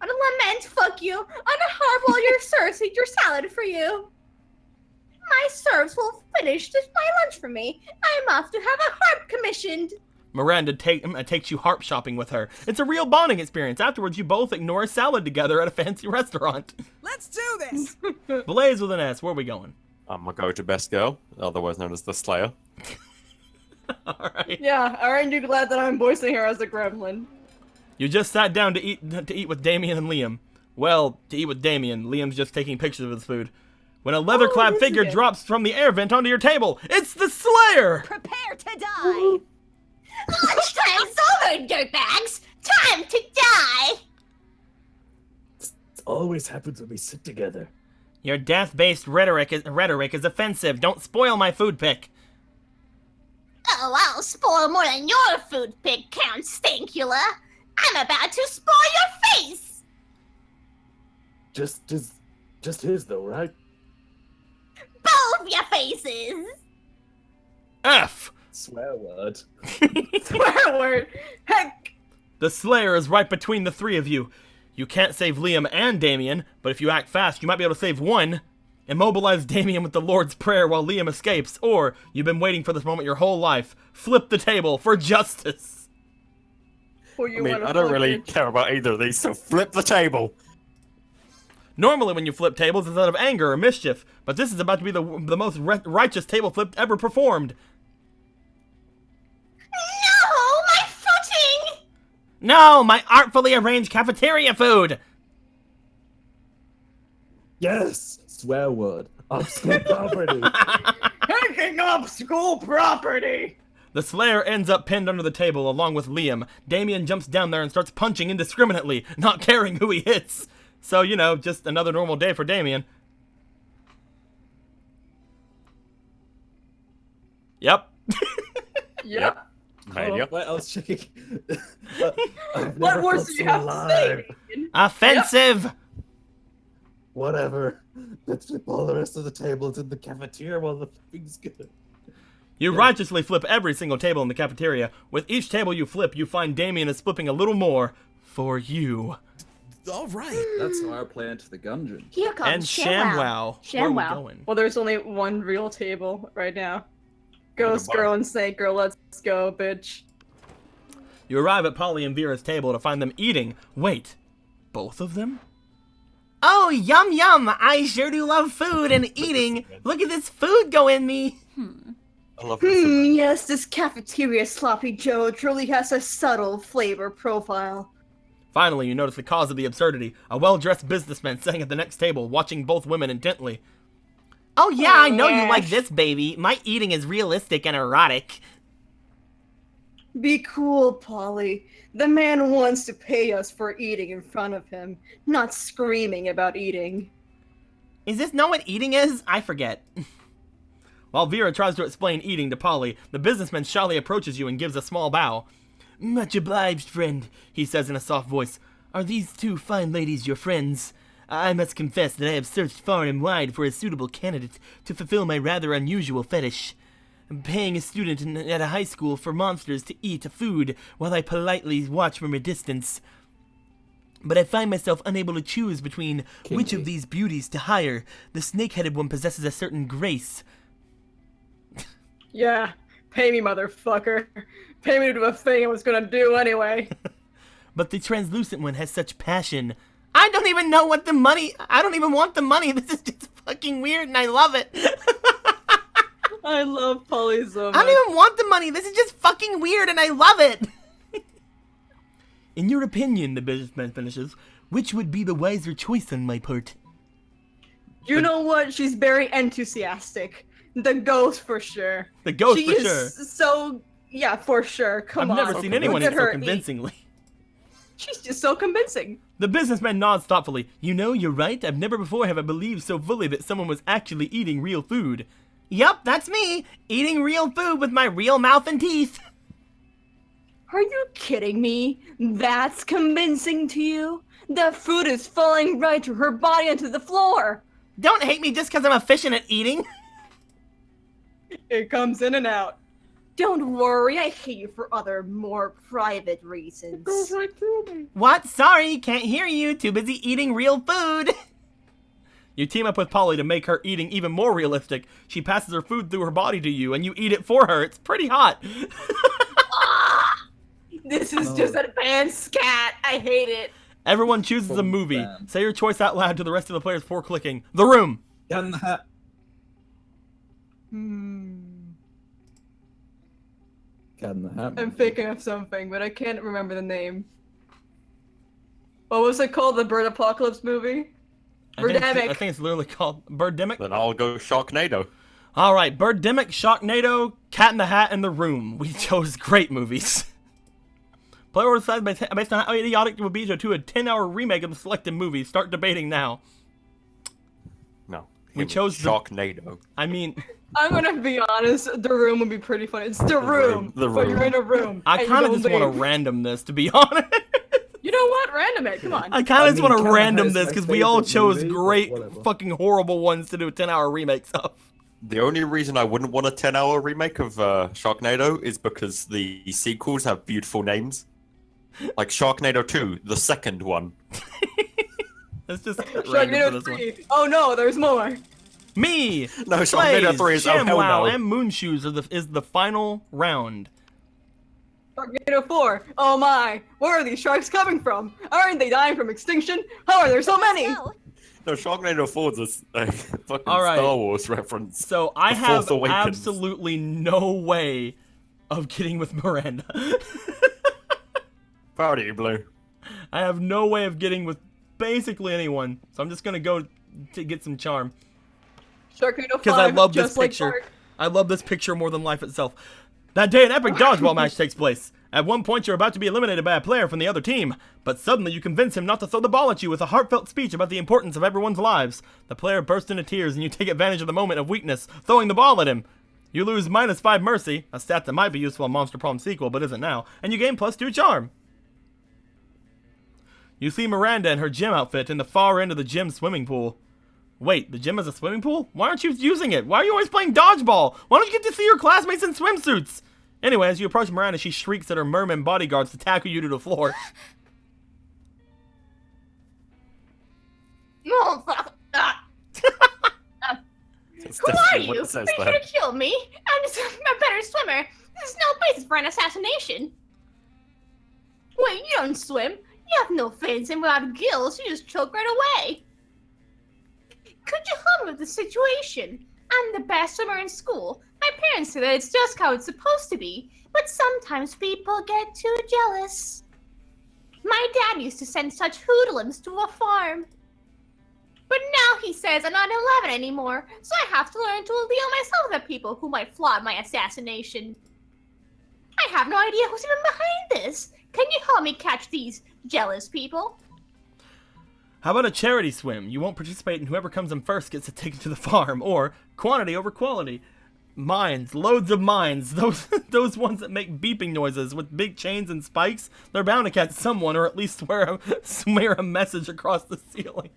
Speaker 3: a lament, fuck you, on a harp while your serfs eat your salad for you. My serfs will finish my lunch for me. I'm off to have a harp commissioned.
Speaker 1: Miranda takes you harp shopping with her. It's a real bonding experience. Afterwards, you both ignore a salad together at a fancy restaurant.
Speaker 13: Let's do this!
Speaker 1: Blaze with an S. Where are we going?
Speaker 5: I'm gonna go to Best Girl, otherwise known as the Slayer.
Speaker 1: Alright.
Speaker 2: Yeah, aren't you glad that I'm voicing her as a gremlin?
Speaker 1: You just sat down to eat with Damien and Liam. Well, to eat with Damien, Liam's just taking pictures of his food. When a leather-clad figure drops from the air vent onto your table, it's the Slayer!
Speaker 9: Prepare to die!
Speaker 3: Lunchtime's over, dirtbags! Time to die!
Speaker 10: This always happens when we sit together.
Speaker 1: Your death-based rhetoric is offensive. Don't spoil my food pick.
Speaker 3: Oh, I'll spoil more than your food pick, Count Stankula. I'm about to spoil your face!
Speaker 10: Just his though, right?
Speaker 3: Both your faces!
Speaker 1: F!
Speaker 11: Swear word.
Speaker 2: Swear word! Heck!
Speaker 1: The Slayer is right between the three of you. You can't save Liam and Damien, but if you act fast, you might be able to save one. Immobilize Damien with the Lord's Prayer while Liam escapes, or you've been waiting for this moment your whole life. Flip the table for justice.
Speaker 5: I don't really care about either of these, so flip the table.
Speaker 1: Normally when you flip tables, it's out of anger or mischief, but this is about to be the most righteous table flip ever performed.
Speaker 3: No, my footing!
Speaker 1: No, my artfully arranged cafeteria food!
Speaker 4: Yes, swear word. Of school property.
Speaker 2: Taking up school property!
Speaker 1: The Slayer ends up pinned under the table along with Liam. Damien jumps down there and starts punching indiscriminately, not caring who he hits. So, you know, just another normal day for Damien. Yep.
Speaker 2: Yep.
Speaker 5: Mania.
Speaker 4: What else checking?
Speaker 2: What words do you have to say?
Speaker 1: Offensive!
Speaker 2: Yep.
Speaker 4: Whatever. Let's flip all the rest of the tables in the cafeteria while the thing's good.
Speaker 1: You righteously flip every single table in the cafeteria. With each table you flip, you find Damien is flipping a little more for you.
Speaker 8: All right.
Speaker 11: That's our plan to the gungeon.
Speaker 3: Here comes
Speaker 1: And ShamWow. Where are we going?
Speaker 2: Well, there's only one real table right now. Ghost girl and snake girl, let's go, bitch.
Speaker 1: You arrive at Polly and Vera's table to find them eating. Wait, both of them? Oh, yum yum! I sure do love food and eating. Look at this food go in me.
Speaker 5: I love this.
Speaker 2: Yes, this cafeteria sloppy Joe truly has a subtle flavor profile.
Speaker 1: Finally, you notice the cause of the absurdity. A well-dressed businessman sitting at the next table, watching both women intently. Oh yeah, I know you like this, baby. My eating is realistic and erotic.
Speaker 2: Be cool, Polly. The man wants to pay us for eating in front of him, not screaming about eating.
Speaker 1: Is this not what eating is? I forget. While Vera tries to explain eating to Polly, the businessman shyly approaches you and gives a small bow. Much obliged, friend, he says in a soft voice. Are these two fine ladies your friends? I must confess that I have searched far and wide for a suitable candidate to fulfill my rather unusual fetish. Paying a student at a high school for monsters to eat food while I politely watch from a distance. But I find myself unable to choose between which of these beauties to hire. The snake-headed one possesses a certain grace.
Speaker 2: Yeah, pay me, motherfucker. Pay me to do a thing I was gonna do anyway.
Speaker 1: But the translucent one has such passion. I don't even know what the money... I don't even want the money. This is just fucking weird and I love it.
Speaker 2: I love Polly so much.
Speaker 1: I don't even want the money. This is just fucking weird and I love it. In your opinion, the businessman finishes, which would be the wiser choice on my part?
Speaker 2: You know what? She's very enthusiastic. The ghost for sure.
Speaker 1: The ghost
Speaker 2: she
Speaker 1: for
Speaker 2: is
Speaker 1: sure.
Speaker 2: So, yeah, for sure. Come on.
Speaker 1: I've never seen anyone
Speaker 2: Look
Speaker 1: eat
Speaker 2: at
Speaker 1: so
Speaker 2: her
Speaker 1: convincingly.
Speaker 2: She's just so convincing.
Speaker 1: The businessman nods thoughtfully. You know, you're right. I've never before have I believed so fully that someone was actually eating real food. Yup, that's me. Eating real food with my real mouth and teeth.
Speaker 2: Are you kidding me? That's convincing to you? The food is falling right through her body onto the floor.
Speaker 1: Don't hate me just because I'm efficient at eating.
Speaker 2: It comes in and out. Don't worry, I hate you for other, more private reasons. It goes right through me.
Speaker 1: What? Sorry, can't hear you. Too busy eating real food. You team up with Polly to make her eating even more realistic. She passes her food through her body to you, and you eat it for her. It's pretty hot.
Speaker 2: This is just advanced scat. I hate it.
Speaker 1: Everyone chooses a movie. Say your choice out loud to the rest of the players before clicking. The Room.
Speaker 11: Gun the Hat.
Speaker 4: Cat in the Hat.
Speaker 2: I'm thinking of something, but I can't remember the name. What was it called? The Bird Apocalypse movie? Birdemic.
Speaker 1: I think it's literally called Birdemic.
Speaker 5: Then I'll go Sharknado.
Speaker 1: All right, Birdemic, Sharknado, Cat in the Hat, and The Room. We chose great movies. Player order decided based on how idiotic it would be to do a 10-hour remake of the selected movies. Start debating now.
Speaker 5: No.
Speaker 1: We chose
Speaker 5: Sharknado.
Speaker 1: I mean...
Speaker 2: I'm gonna be honest, The Room would be pretty funny. It's The Room,
Speaker 5: The
Speaker 2: but
Speaker 5: Room.
Speaker 2: you're in a room.
Speaker 1: I kind of just want to random this, to be honest.
Speaker 2: You know what? Random it, come on.
Speaker 1: I kind of just want to
Speaker 4: Cat in the Hat
Speaker 1: random
Speaker 4: is
Speaker 1: this
Speaker 4: my
Speaker 1: because we all
Speaker 4: favorite
Speaker 1: chose
Speaker 4: movie, but
Speaker 1: great,
Speaker 4: whatever.
Speaker 1: fucking horrible ones to do 10-hour remakes of.
Speaker 5: The only reason I wouldn't want a 10-hour remake of Sharknado is because the sequels have beautiful names. Like Sharknado 2, the second one.
Speaker 1: Let's just random for
Speaker 2: Sharknado
Speaker 1: this one.
Speaker 2: 3. Oh no, there's more.
Speaker 1: Me,
Speaker 5: No, Sharknado
Speaker 1: Blaze,
Speaker 5: 3 is oh hell
Speaker 1: ShamWow,
Speaker 5: no.
Speaker 1: and Moonshoes is the final round.
Speaker 2: Sharknado 4. Oh my, where are these sharks coming from? Aren't they dying from extinction? How are there so many?
Speaker 9: So,
Speaker 5: No, Sharknado 4 is a fucking
Speaker 1: All right.
Speaker 5: Star Wars reference.
Speaker 1: So I
Speaker 5: The
Speaker 1: have
Speaker 5: Force Awakens.
Speaker 1: absolutely no way of getting with Miranda.
Speaker 5: Proud of you, Blue.
Speaker 1: I have no way of getting with basically anyone, so I'm just gonna go to get some charm.
Speaker 2: Sharknado 5,
Speaker 1: Because I love this
Speaker 2: just like
Speaker 1: picture.
Speaker 2: Bart.
Speaker 1: I love this picture more than life itself. That day, an epic dodgeball match takes place. At one point, you're about to be eliminated by a player from the other team, but suddenly you convince him not to throw the ball at you with a heartfelt speech about the importance of everyone's lives. The player bursts into tears, and you take advantage of the moment of weakness, throwing the ball at him. You lose -5 mercy, a stat that might be useful in Monster Prom sequel, but isn't now, and you gain +2 charm. You see Miranda in her gym outfit in the far end of the gym swimming pool. Wait, the gym has a swimming pool? Why aren't you using it? Why are you always playing dodgeball? Why don't you get to see your classmates in swimsuits? Anyway, as you approach Miranda, she shrieks at her merman bodyguards to tackle you to the floor.
Speaker 3: No, fuck. Who are you? Are you trying to kill me? I'm just a better swimmer. There's no basis for an assassination. Wait, you don't swim. You have no fins, and without gills, you just choke right away. Could you help me with the situation? I'm the best swimmer in school. My parents say that it's just how it's supposed to be, but sometimes people get too jealous. My dad used to send such hoodlums to a farm. But now he says I'm not 11 anymore, so I have to learn to deal myself with the people who might plot my assassination. I have no idea who's even behind this. Can you help me catch these jealous people?
Speaker 1: How about a charity swim? You won't participate, and whoever comes in first gets a ticket to the farm. Or quantity over quality. Mines, loads of mines. Those ones that make beeping noises with big chains and spikes. They're bound to catch someone, or at least swear a message across the ceiling.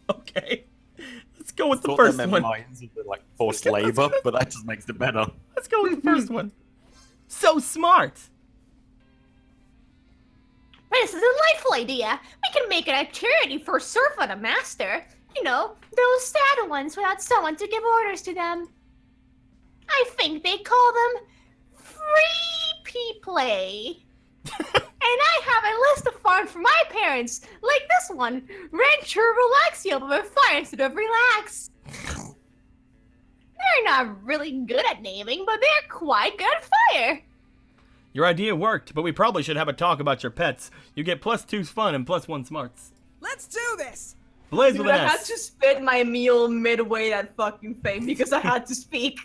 Speaker 1: Okay, let's go with the first one.
Speaker 5: Mines are like forced labor, but that just makes it better.
Speaker 1: Let's go with the first one. So smart.
Speaker 3: This is a delightful idea. We can make it a charity for Surf on a Master. You know, those sad ones without someone to give orders to them. I think they call them Free Play. And I have a list of farms for my parents, like this one, Rancher Relaxio, but with fire instead of relax. They're not really good at naming, but they're quite good at fire.
Speaker 1: Your idea worked, but we probably should have a talk about your pets. You get +2 fun and +1 smarts.
Speaker 13: Let's do this!
Speaker 1: Blaze
Speaker 2: Dude,
Speaker 1: with an
Speaker 2: I
Speaker 1: S.
Speaker 2: had to spit my meal midway that fucking thing because I had to speak.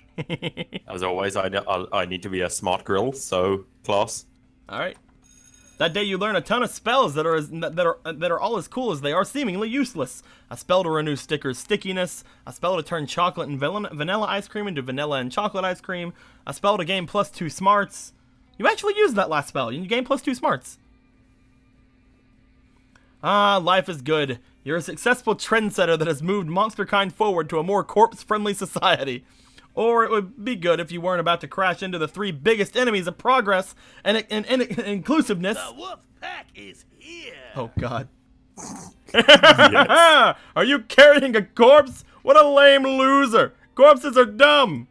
Speaker 5: As always, I need to be a smart grill, so class.
Speaker 1: All right. That day you learn a ton of spells that are all as cool as they are seemingly useless. A spell to renew Sticker's stickiness, a spell to turn chocolate and vanilla ice cream into vanilla and chocolate ice cream, a spell to gain +2 smarts. You actually used that last spell. You gain +2 smarts. Ah, life is good. You're a successful trendsetter that has moved monsterkind forward to a more corpse-friendly society. Or it would be good if you weren't about to crash into the 3 biggest enemies of progress and inclusiveness.
Speaker 8: The wolf pack is here.
Speaker 1: Oh, God. Yes. Are you carrying a corpse? What a lame loser. Corpses are dumb.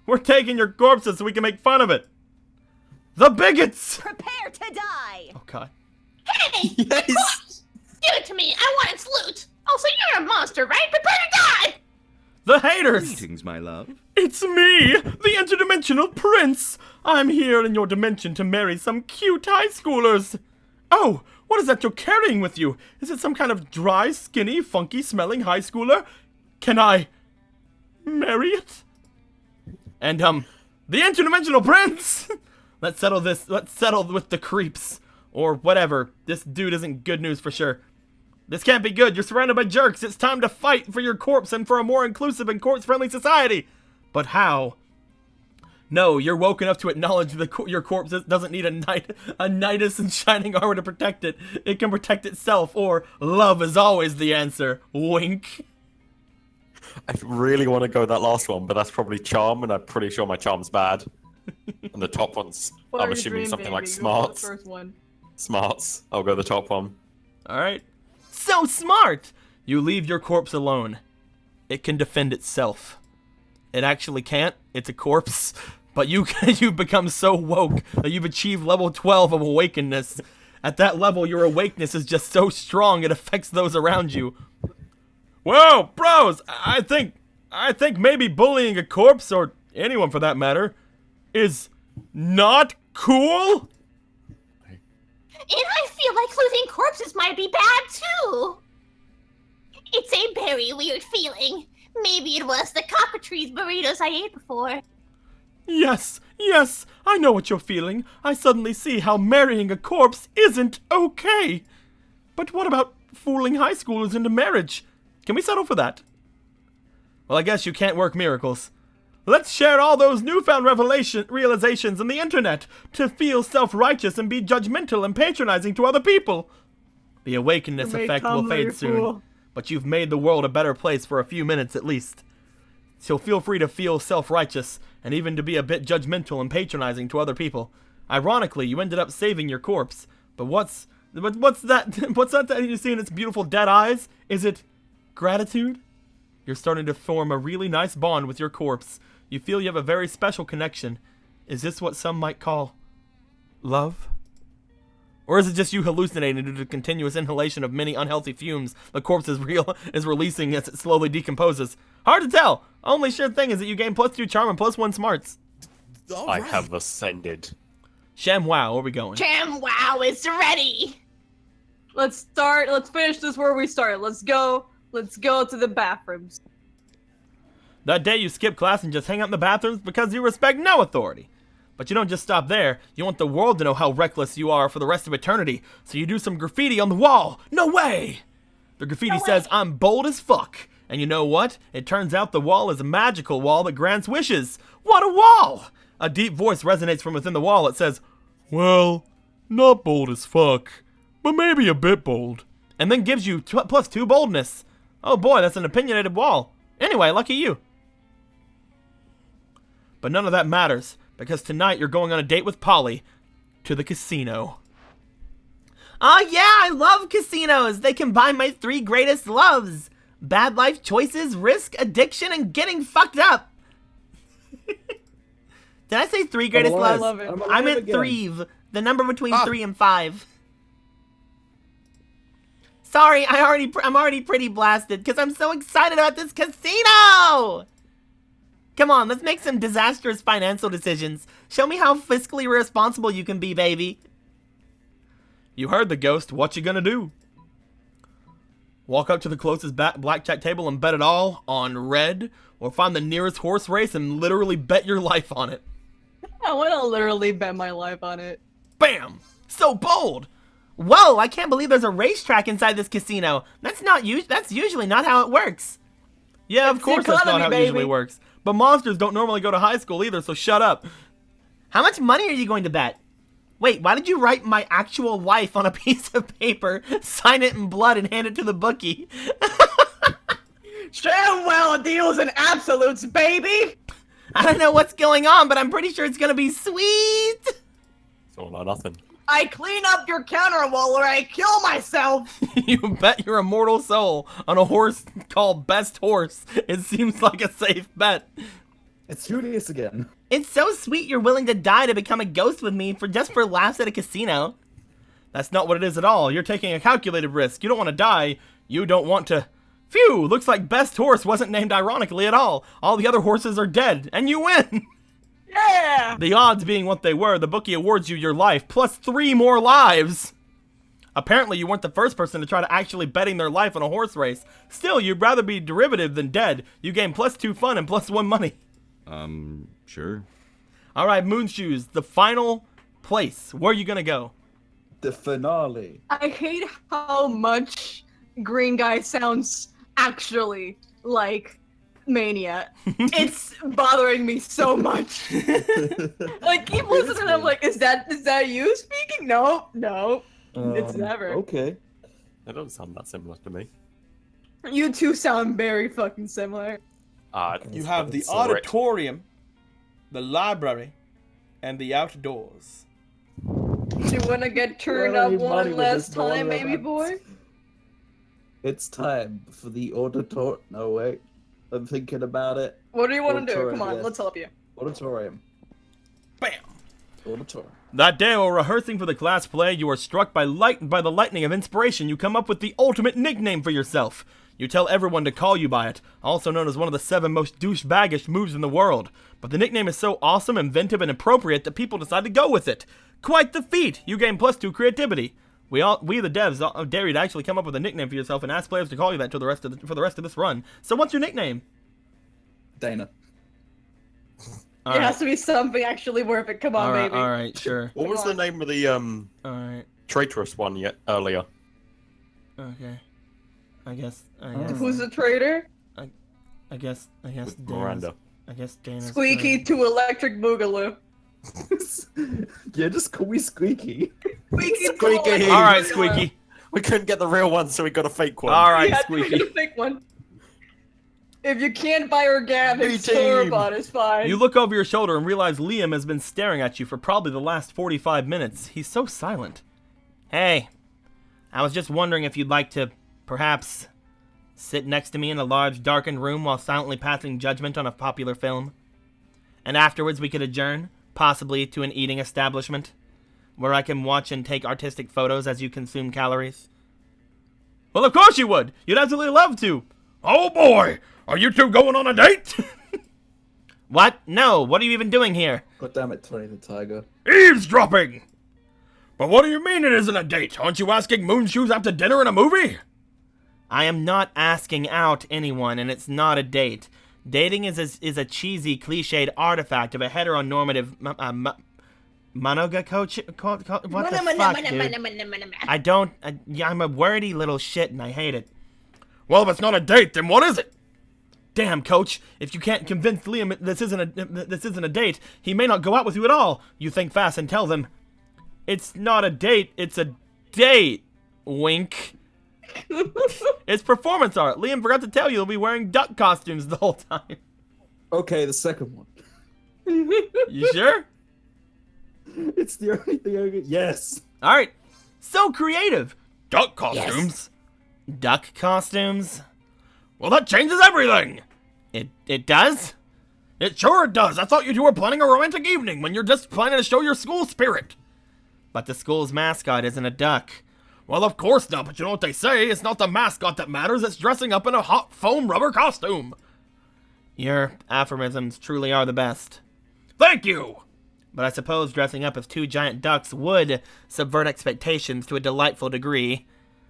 Speaker 1: We're taking your corpses so we can make fun of it. The bigots!
Speaker 9: Prepare to die!
Speaker 1: Oh, God.
Speaker 3: Hey!
Speaker 5: Yes!
Speaker 3: Give it to me! I want its loot! Also, you're a monster, right? Prepare to die!
Speaker 1: The haters!
Speaker 12: Greetings, my love.
Speaker 1: It's me, the interdimensional prince! I'm here in your dimension to marry some cute high schoolers. Oh, what is that you're carrying with you? Is it some kind of dry, skinny, funky-smelling high schooler? Can I marry it? And, the interdimensional prince! Let's settle this. Let's settle with the creeps. Or whatever. This dude isn't good news for sure. This can't be good. You're surrounded by jerks. It's time to fight for your corpse and for a more inclusive and corpse-friendly society. But how? No, you're woke enough to acknowledge your corpse doesn't need a Nidus and shining armor to protect it. It can protect itself, or love is always the answer. Wink.
Speaker 5: I really want to go that last one, but that's probably charm, and I'm pretty sure my charm's bad. And the top one's, I'm assuming something like smarts.
Speaker 2: First one.
Speaker 5: Smarts. I'll go the top one.
Speaker 1: Alright. So smart! You leave your corpse alone. It can defend itself. It actually can't. It's a corpse. But you become so woke that you've achieved level 12 of awakeness. At that level, your awakeness is just so strong it affects those around you. Whoa, bros! I think maybe bullying a corpse, or anyone for that matter, is not cool?
Speaker 3: And I feel like losing corpses might be bad too. It's a very weird feeling. Maybe it was the cockatrice burritos I ate before.
Speaker 1: Yes, yes, I know what you're feeling. I suddenly see how marrying a corpse isn't okay. But what about fooling high schoolers into marriage? Can we settle for that? Well, I guess you can't work miracles. Let's share all those newfound realizations on the internet to feel self-righteous and be judgmental and patronizing to other people. The awakeness effect will fade soon, but you've made the world a better place for a few minutes at least. So feel free to feel self-righteous and even to be a bit judgmental and patronizing to other people. Ironically, you ended up saving your corpse. But what's that? What's that you see in its beautiful dead eyes? Is it gratitude? You're starting to form a really nice bond with your corpse. You feel you have a very special connection. Is this what some might call love? Or is it just you hallucinating due to the continuous inhalation of many unhealthy fumes the corpse is releasing as it slowly decomposes? Hard to tell. Only sure thing is that you gain +2 charm and +1 smarts.
Speaker 5: I have ascended.
Speaker 1: ShamWow, where are we going?
Speaker 3: ShamWow is ready.
Speaker 2: Let's finish this where we started. Let's go to the bathrooms.
Speaker 1: That day you skip class and just hang out in the bathrooms because you respect no authority. But you don't just stop there. You want the world to know how reckless you are for the rest of eternity. So you do some graffiti on the wall. No way! The graffiti says, I'm bold as fuck. And you know what? It turns out the wall is a magical wall that grants wishes. What a wall! A deep voice resonates from within the wall. It says, well, not bold as fuck, but maybe a bit bold. And then gives you +2 boldness. Oh boy, that's an opinionated wall. Anyway, lucky you. But none of that matters, because tonight you're going on a date with Polly to the casino. Oh yeah, I love casinos. They combine my 3 greatest loves. Bad life choices, risk, addiction, and getting fucked up. Did I say 3 greatest loves? I meant 3, the number between 3 and 5. Sorry, I'm already pretty blasted because I'm so excited about this casino! Come on, let's make some disastrous financial decisions. Show me how fiscally responsible you can be, baby. You heard the ghost. What you gonna do? Walk up to the closest blackjack table and bet it all on red, or find the nearest horse race and literally bet your life on it.
Speaker 2: I want to literally bet my life on it.
Speaker 1: Bam! So bold! Whoa, I can't believe there's a racetrack inside this casino. That's usually not how it works. Yeah, of course that's not how it usually works. But monsters don't normally go to high school either, so shut up. How much money are you going to bet? Wait, why did you write my actual life on a piece of paper, sign it in blood, and hand it to the bookie?
Speaker 2: ShamWow deals in absolutes, baby!
Speaker 1: I don't know what's going on, but I'm pretty sure it's gonna be sweet!
Speaker 5: It's all or nothing.
Speaker 2: I clean up your counter wall or I kill myself!
Speaker 1: You bet your immortal soul on a horse called Best Horse. It seems like a safe bet.
Speaker 10: It's Julius again.
Speaker 1: It's so sweet you're willing to die to become a ghost with me just for laughs at a casino. That's not what it is at all. You're taking a calculated risk. You don't want to die. You don't want to... Phew! Looks like Best Horse wasn't named ironically at all. All the other horses are dead, and you win!
Speaker 2: Yeah!
Speaker 1: The odds being what they were, the bookie awards you your life, plus 3 more lives! Apparently you weren't the first person to try to actually betting their life on a horse race. Still, you'd rather be derivative than dead. You gain +2 fun and +1 money.
Speaker 12: Sure.
Speaker 1: Alright, Moonshoes, the final place. Where are you gonna go?
Speaker 10: The finale.
Speaker 2: I hate how much Green Guy sounds actually like Mania. It's bothering me so much. Like, keep listening and I'm like, is that you speaking? No, it's never.
Speaker 10: Okay.
Speaker 5: That doesn't sound that similar to me.
Speaker 2: You two sound very fucking similar.
Speaker 1: You have the auditorium, the library, and the outdoors.
Speaker 2: Do you want to get turned up one last time, baby boy?
Speaker 10: It's time for the auditorium. No, wait. I'm thinking about it.
Speaker 2: What do you want to do? Come on,
Speaker 10: yes.
Speaker 2: let's help you.
Speaker 10: Auditorium.
Speaker 1: Bam!
Speaker 10: Auditorium.
Speaker 1: That day while rehearsing for the class play, you are struck by the lightning of inspiration. You come up with the ultimate nickname for yourself. You tell everyone to call you by it, also known as one of the 7 most douchebaggish moves in the world. But the nickname is so awesome, inventive, and appropriate that people decide to go with it. Quite the feat. You gain +2 creativity. We the devs dare you to actually come up with a nickname for yourself and ask players to call you that for the rest of this run. So what's your nickname?
Speaker 11: Dana.
Speaker 2: It has to be something actually worth it. Come on, baby.
Speaker 1: All right, sure.
Speaker 5: What was the name of the
Speaker 1: All right.
Speaker 5: traitorous one earlier?
Speaker 1: Okay. I guess.
Speaker 2: Who's the traitor?
Speaker 1: I guess.
Speaker 5: With Miranda.
Speaker 1: I guess Dana's
Speaker 2: Squeaky to Electric Boogaloo.
Speaker 11: Yeah, just call me Squeaky.
Speaker 5: Squeaky.
Speaker 1: All right, Squeaky.
Speaker 5: We couldn't get the real one, so we got a fake one.
Speaker 1: All right,
Speaker 2: Yeah,
Speaker 1: Squeaky.
Speaker 2: a fake one. If you can't buy organic,
Speaker 5: B-team.
Speaker 2: store-bought is fine.
Speaker 1: You look over your shoulder and realize Liam has been staring at you for probably the last 45 minutes. He's so silent. Hey, I was just wondering if you'd like to, perhaps, sit next to me in a large, darkened room while silently passing judgment on a popular film. And afterwards we could adjourn, possibly to an eating establishment, where I can watch and take artistic photos as you consume calories. Well, of course you would! You'd absolutely love to!
Speaker 6: Oh boy! Are you two going on a date?
Speaker 1: What? No, what are you even doing here?
Speaker 11: God damn it, Tony the Tiger.
Speaker 6: Eavesdropping! But what do you mean it isn't a date? Aren't you asking Moonshoes after dinner in a movie?
Speaker 1: I am not asking out anyone, and it's not a date. Dating is a cheesy, cliched artifact of a heteronormative monoga coach. What the fuck, dude? I don't. I'm a wordy little shit, and I hate it.
Speaker 6: Well, if it's not a date, then what is it?
Speaker 1: Damn, coach! If you can't convince Liam this isn't a date, he may not go out with you at all. You think fast and tell them, it's not a date. It's a date. Wink. It's performance art. Liam forgot to tell you he'll be wearing duck costumes the whole time.
Speaker 11: Okay, the second one.
Speaker 1: You sure?
Speaker 11: It's the only thing I get. Yes.
Speaker 1: All right. So creative.
Speaker 6: Duck costumes?
Speaker 1: Duck costumes?
Speaker 6: Well, that changes everything.
Speaker 1: It does?
Speaker 6: It sure does. I thought you two were planning a romantic evening when you're just planning to show your school spirit.
Speaker 1: But the school's mascot isn't a duck.
Speaker 6: Well, of course not, but you know what they say. It's not the mascot that matters. It's dressing up in a hot foam rubber costume.
Speaker 1: Your aphorisms truly are the best.
Speaker 6: Thank you.
Speaker 1: But I suppose dressing up as two giant ducks would subvert expectations to a delightful degree.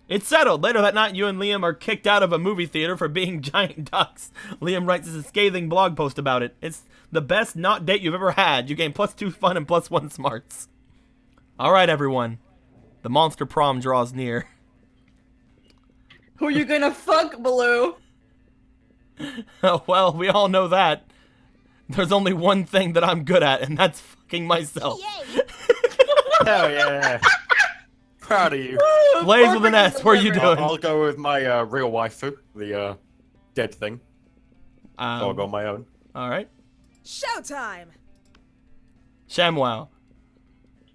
Speaker 1: It's settled. Later that night, you and Liam are kicked out of a movie theater for being giant ducks. Liam writes a scathing blog post about it. It's the best not date you've ever had. You gain +2 fun and +1 smarts. All right, everyone. The monster prom draws near.
Speaker 2: Who you gonna fuck, Baloo?
Speaker 1: Well, we all know that. There's only one thing that I'm good at, and that's fucking myself.
Speaker 9: Yay!
Speaker 5: Hell yeah. Proud of you.
Speaker 1: Blaze with an S, what are you doing?
Speaker 5: I'll go with my real waifu, the dead thing. I'll go on my own.
Speaker 1: All right.
Speaker 13: Showtime!
Speaker 1: ShamWow.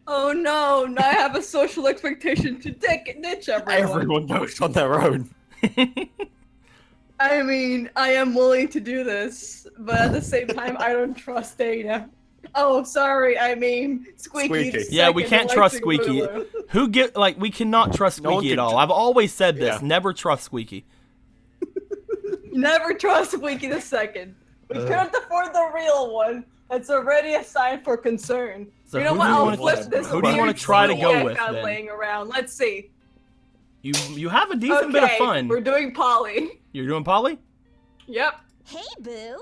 Speaker 2: Oh no, now I have a social expectation to ditch everyone.
Speaker 5: Everyone goes on their own.
Speaker 2: I mean, I am willing to do this, but at the same time, I don't trust Dana. Oh, sorry, I mean, Squeaky.
Speaker 1: Yeah, we can't trust Squeaky. We cannot trust Squeaky at all. I've always said this, never trust Squeaky.
Speaker 2: Never trust Squeaky the second. We couldn't afford the real one. It's already a sign for concern.
Speaker 1: So
Speaker 2: you know what? I'll flip this.
Speaker 1: Who do you want to try to go with
Speaker 2: then?
Speaker 1: then?
Speaker 2: Laying around. Let's see.
Speaker 1: You have a decent bit of fun.
Speaker 2: We're doing Polly.
Speaker 1: You're doing Polly?
Speaker 2: Yep.
Speaker 9: Hey, Boo.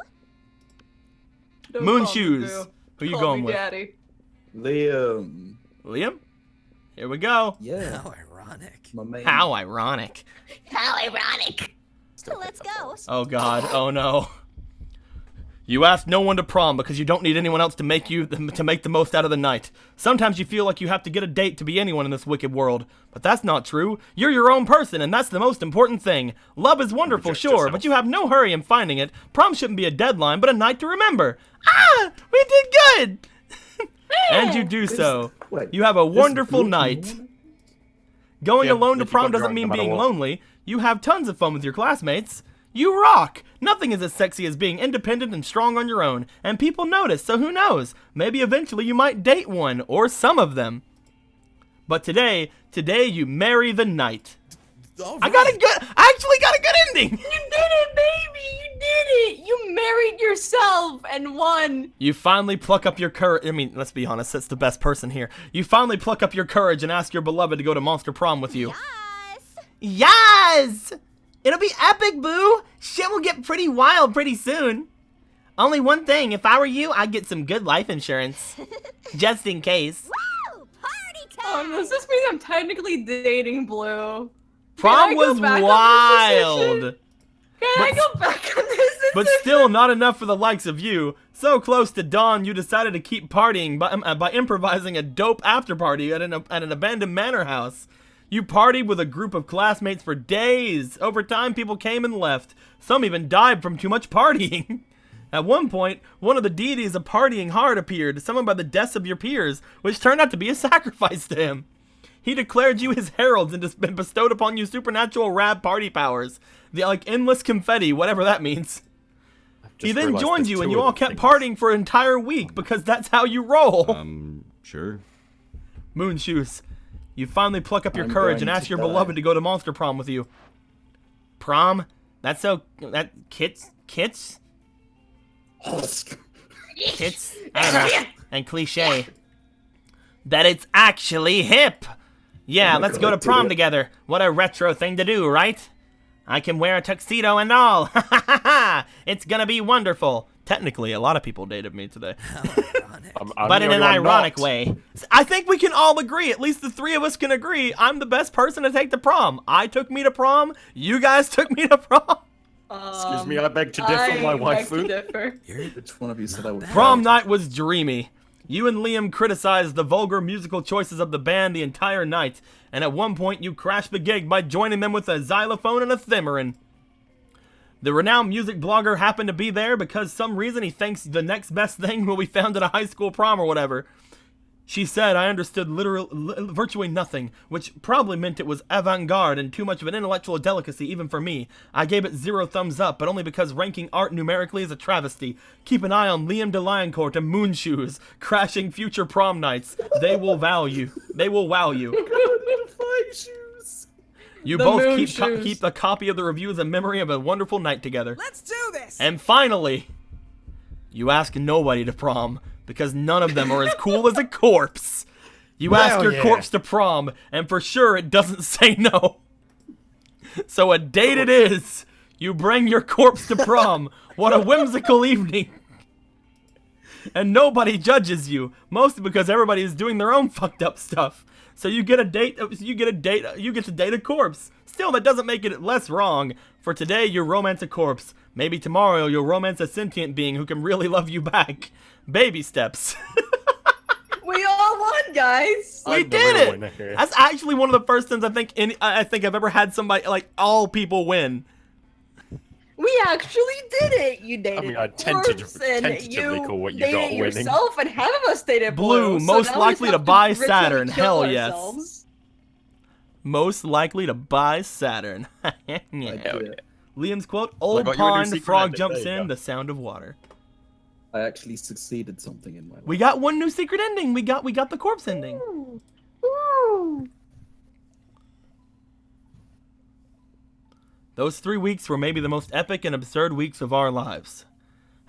Speaker 2: Don't
Speaker 1: Moon
Speaker 2: call me
Speaker 1: Shoes.
Speaker 2: Boo.
Speaker 1: Who you
Speaker 2: Call
Speaker 1: going
Speaker 2: me
Speaker 1: with?
Speaker 2: Daddy.
Speaker 11: Liam.
Speaker 1: Liam? Here we go.
Speaker 11: Yeah.
Speaker 8: How ironic.
Speaker 11: My main.
Speaker 1: How ironic.
Speaker 9: How ironic. Let's go.
Speaker 1: Oh god. Oh no. You asked no one to prom because you don't need anyone else to make the most out of the night. Sometimes you feel like you have to get a date to be anyone in this wicked world, but that's not true. You're your own person, and that's the most important thing. Love is wonderful, sure, but you have no hurry in finding it. Prom shouldn't be a deadline, but a night to remember. Ah, we did good. And you do so. You have a wonderful night. Going alone to prom doesn't mean being lonely. You have tons of fun with your classmates. You rock! Nothing is as sexy as being independent and strong on your own, and people notice, so who knows? Maybe eventually you might date one, or some of them. But today you marry the night.
Speaker 13: Right.
Speaker 1: I actually got a good ending!
Speaker 2: You did it, baby! You did it! You married yourself and won.
Speaker 1: You finally pluck up your courage. I mean, let's be honest, that's the best person here. You finally pluck up your courage and ask your beloved to go to Monster Prom with you. Yes! It'll be epic, boo! Shit will get pretty wild pretty soon. Only one thing, if I were you, I'd get some good life insurance. Just in case.
Speaker 9: Woo! Party time!
Speaker 2: Does this mean I'm technically dating Blue?
Speaker 1: Prom was wild.
Speaker 2: Can I go back on this decision?
Speaker 1: But still not enough for the likes of you. So close to dawn, you decided to keep partying by improvising a dope after party at an abandoned manor house. You partied with a group of classmates for days. Over time, people came and left. Some even died from too much partying. At one point, one of the deities of partying hard appeared, summoned by the deaths of your peers, which turned out to be a sacrifice to him. He declared you his heralds and bestowed upon you supernatural rad party powers. Like endless confetti, whatever that means. He then joined you and you all kept partying for an entire week because that's how you roll.
Speaker 12: Sure.
Speaker 1: Moonshoes, you finally pluck up your courage and ask your beloved to go to Monster Prom with you. Prom? That's so... Kits? Kits? Kits? I don't know. And cliche. That it's actually hip! Yeah, let's go to prom together. What a retro thing to do, right? I can wear a tuxedo and all. Ha ha ha ha! It's gonna be wonderful. Technically, a lot of people dated me today. But in an ironic way. I think we can all agree, at least the three of us can agree, I'm the best person to take to prom. I took me to prom. You guys took me to prom.
Speaker 5: Excuse me, I beg to differ, my waifu.
Speaker 11: Which one of you said I would?
Speaker 1: Prom night was dreamy. You and Liam criticized the vulgar musical choices of the band the entire night, and at one point you crashed the gig by joining them with a xylophone and a thimarin. The renowned music blogger happened to be there because some reason he thinks the next best thing will be found at a high school prom or whatever. She said I understood virtually nothing, which probably meant it was avant-garde and too much of an intellectual delicacy even for me. I gave it 0 thumbs up, but only because ranking art numerically is a travesty. Keep an eye on Liam de Lioncourt and Moonshoes, crashing future prom nights. They will wow you. They will wow you. You both keep a copy of the review as a memory of a wonderful night together.
Speaker 13: Let's do this!
Speaker 1: And finally, you ask nobody to prom, because none of them are as cool as a corpse. You ask your corpse to prom, and for sure it doesn't say no. So a date it is. You bring your corpse to prom. What a whimsical evening. And nobody judges you, mostly because everybody is doing their own fucked up stuff. So you get a date, you get to date a corpse. Still, that doesn't make it less wrong. For today, you romance a corpse. Maybe tomorrow, you'll romance a sentient being who can really love you back. Baby steps.
Speaker 2: We all won, guys.
Speaker 1: We did it. That's actually one of the first times I think I've ever had somebody, like, all people win.
Speaker 2: We actually did it. You dated.
Speaker 5: I mean, I tentatively call what you got winning.
Speaker 2: Yourself, and half of us dated
Speaker 1: Blue.
Speaker 2: So
Speaker 1: most likely to buy Saturn. Hell yes.
Speaker 2: Ourselves.
Speaker 1: Most likely to buy Saturn. Yeah. Liam's quote: "Old pond, frog jumps in, the sound of water."
Speaker 11: I actually succeeded something in my life.
Speaker 1: We got one new secret ending. We got the corpse ending.
Speaker 2: Ooh.
Speaker 1: Those 3 weeks were maybe the most epic and absurd weeks of our lives.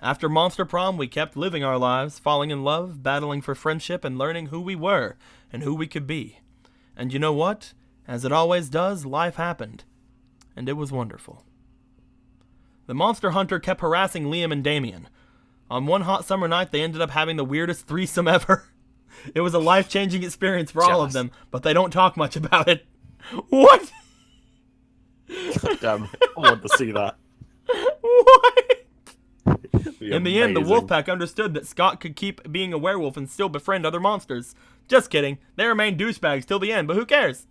Speaker 1: After Monster Prom, we kept living our lives, falling in love, battling for friendship, and learning who we were and who we could be. And you know what? As it always does, life happened. And it was wonderful. The monster hunter kept harassing Liam and Damien. On one hot summer night, they ended up having the weirdest threesome ever. It was a life-changing experience for all of them, but they don't talk much about it. What?
Speaker 5: Damn, I want to see that.
Speaker 1: What? In the end, the Wolfpack understood that Scott could keep being a werewolf and still befriend other monsters. Just kidding. They remained douchebags till the end, but who cares?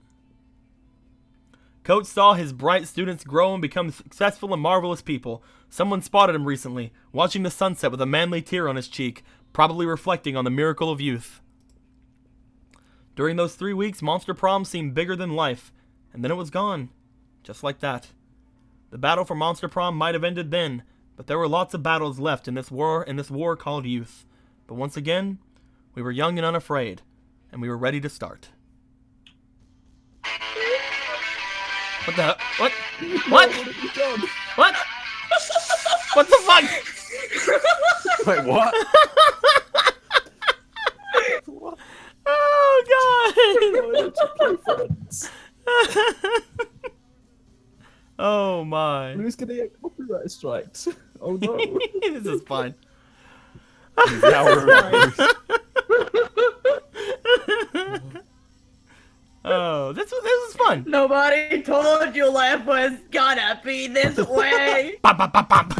Speaker 1: Coach saw his bright students grow and become successful and marvelous people. Someone spotted him recently, watching the sunset with a manly tear on his cheek, probably reflecting on the miracle of youth. During those 3 weeks, Monster Prom seemed bigger than life, and then it was gone. Just like that. The battle for Monster Prom might have ended then, but there were lots of battles left in this war called youth. But once again, we were young and unafraid, and we were ready to start. What the? What? What? What? What the fuck?
Speaker 5: Wait, what?
Speaker 1: Oh god!
Speaker 11: Friends.
Speaker 1: Oh my!
Speaker 11: Who's gonna get copyright strikes? Oh no.
Speaker 1: This is fun. Oh, this is fun.
Speaker 2: Nobody told you life was gonna be this way.
Speaker 1: Bop, bop, bop, bop.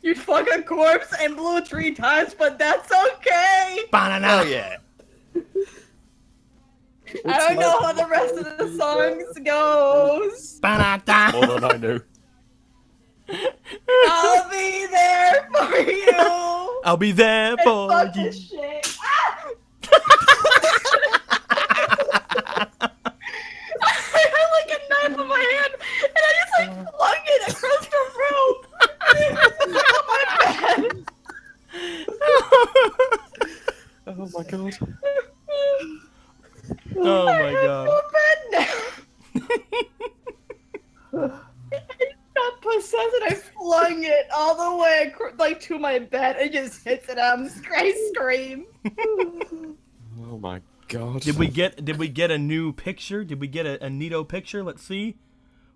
Speaker 2: You'd fuck a corpse and blew 3 times, but that's okay.
Speaker 1: Banana.
Speaker 5: Oh yeah.
Speaker 2: I don't know how the rest of the songs goes.
Speaker 1: Banana.
Speaker 5: More than I knew.
Speaker 2: I'll be there for you.
Speaker 1: I'll be there
Speaker 2: And
Speaker 1: for
Speaker 2: fuck
Speaker 1: you.
Speaker 2: this shit. Ah! I had like a knife in my hand, and I just like flung it across the room. And it was on my bed.
Speaker 5: Oh my god.
Speaker 1: Oh my god.
Speaker 2: I'm bed now. I got possessed and I flung it all the way like to my bed. It just hits it. I scream.
Speaker 5: Oh my god.
Speaker 1: Did we get a new picture? Did we get a neato picture? Let's see.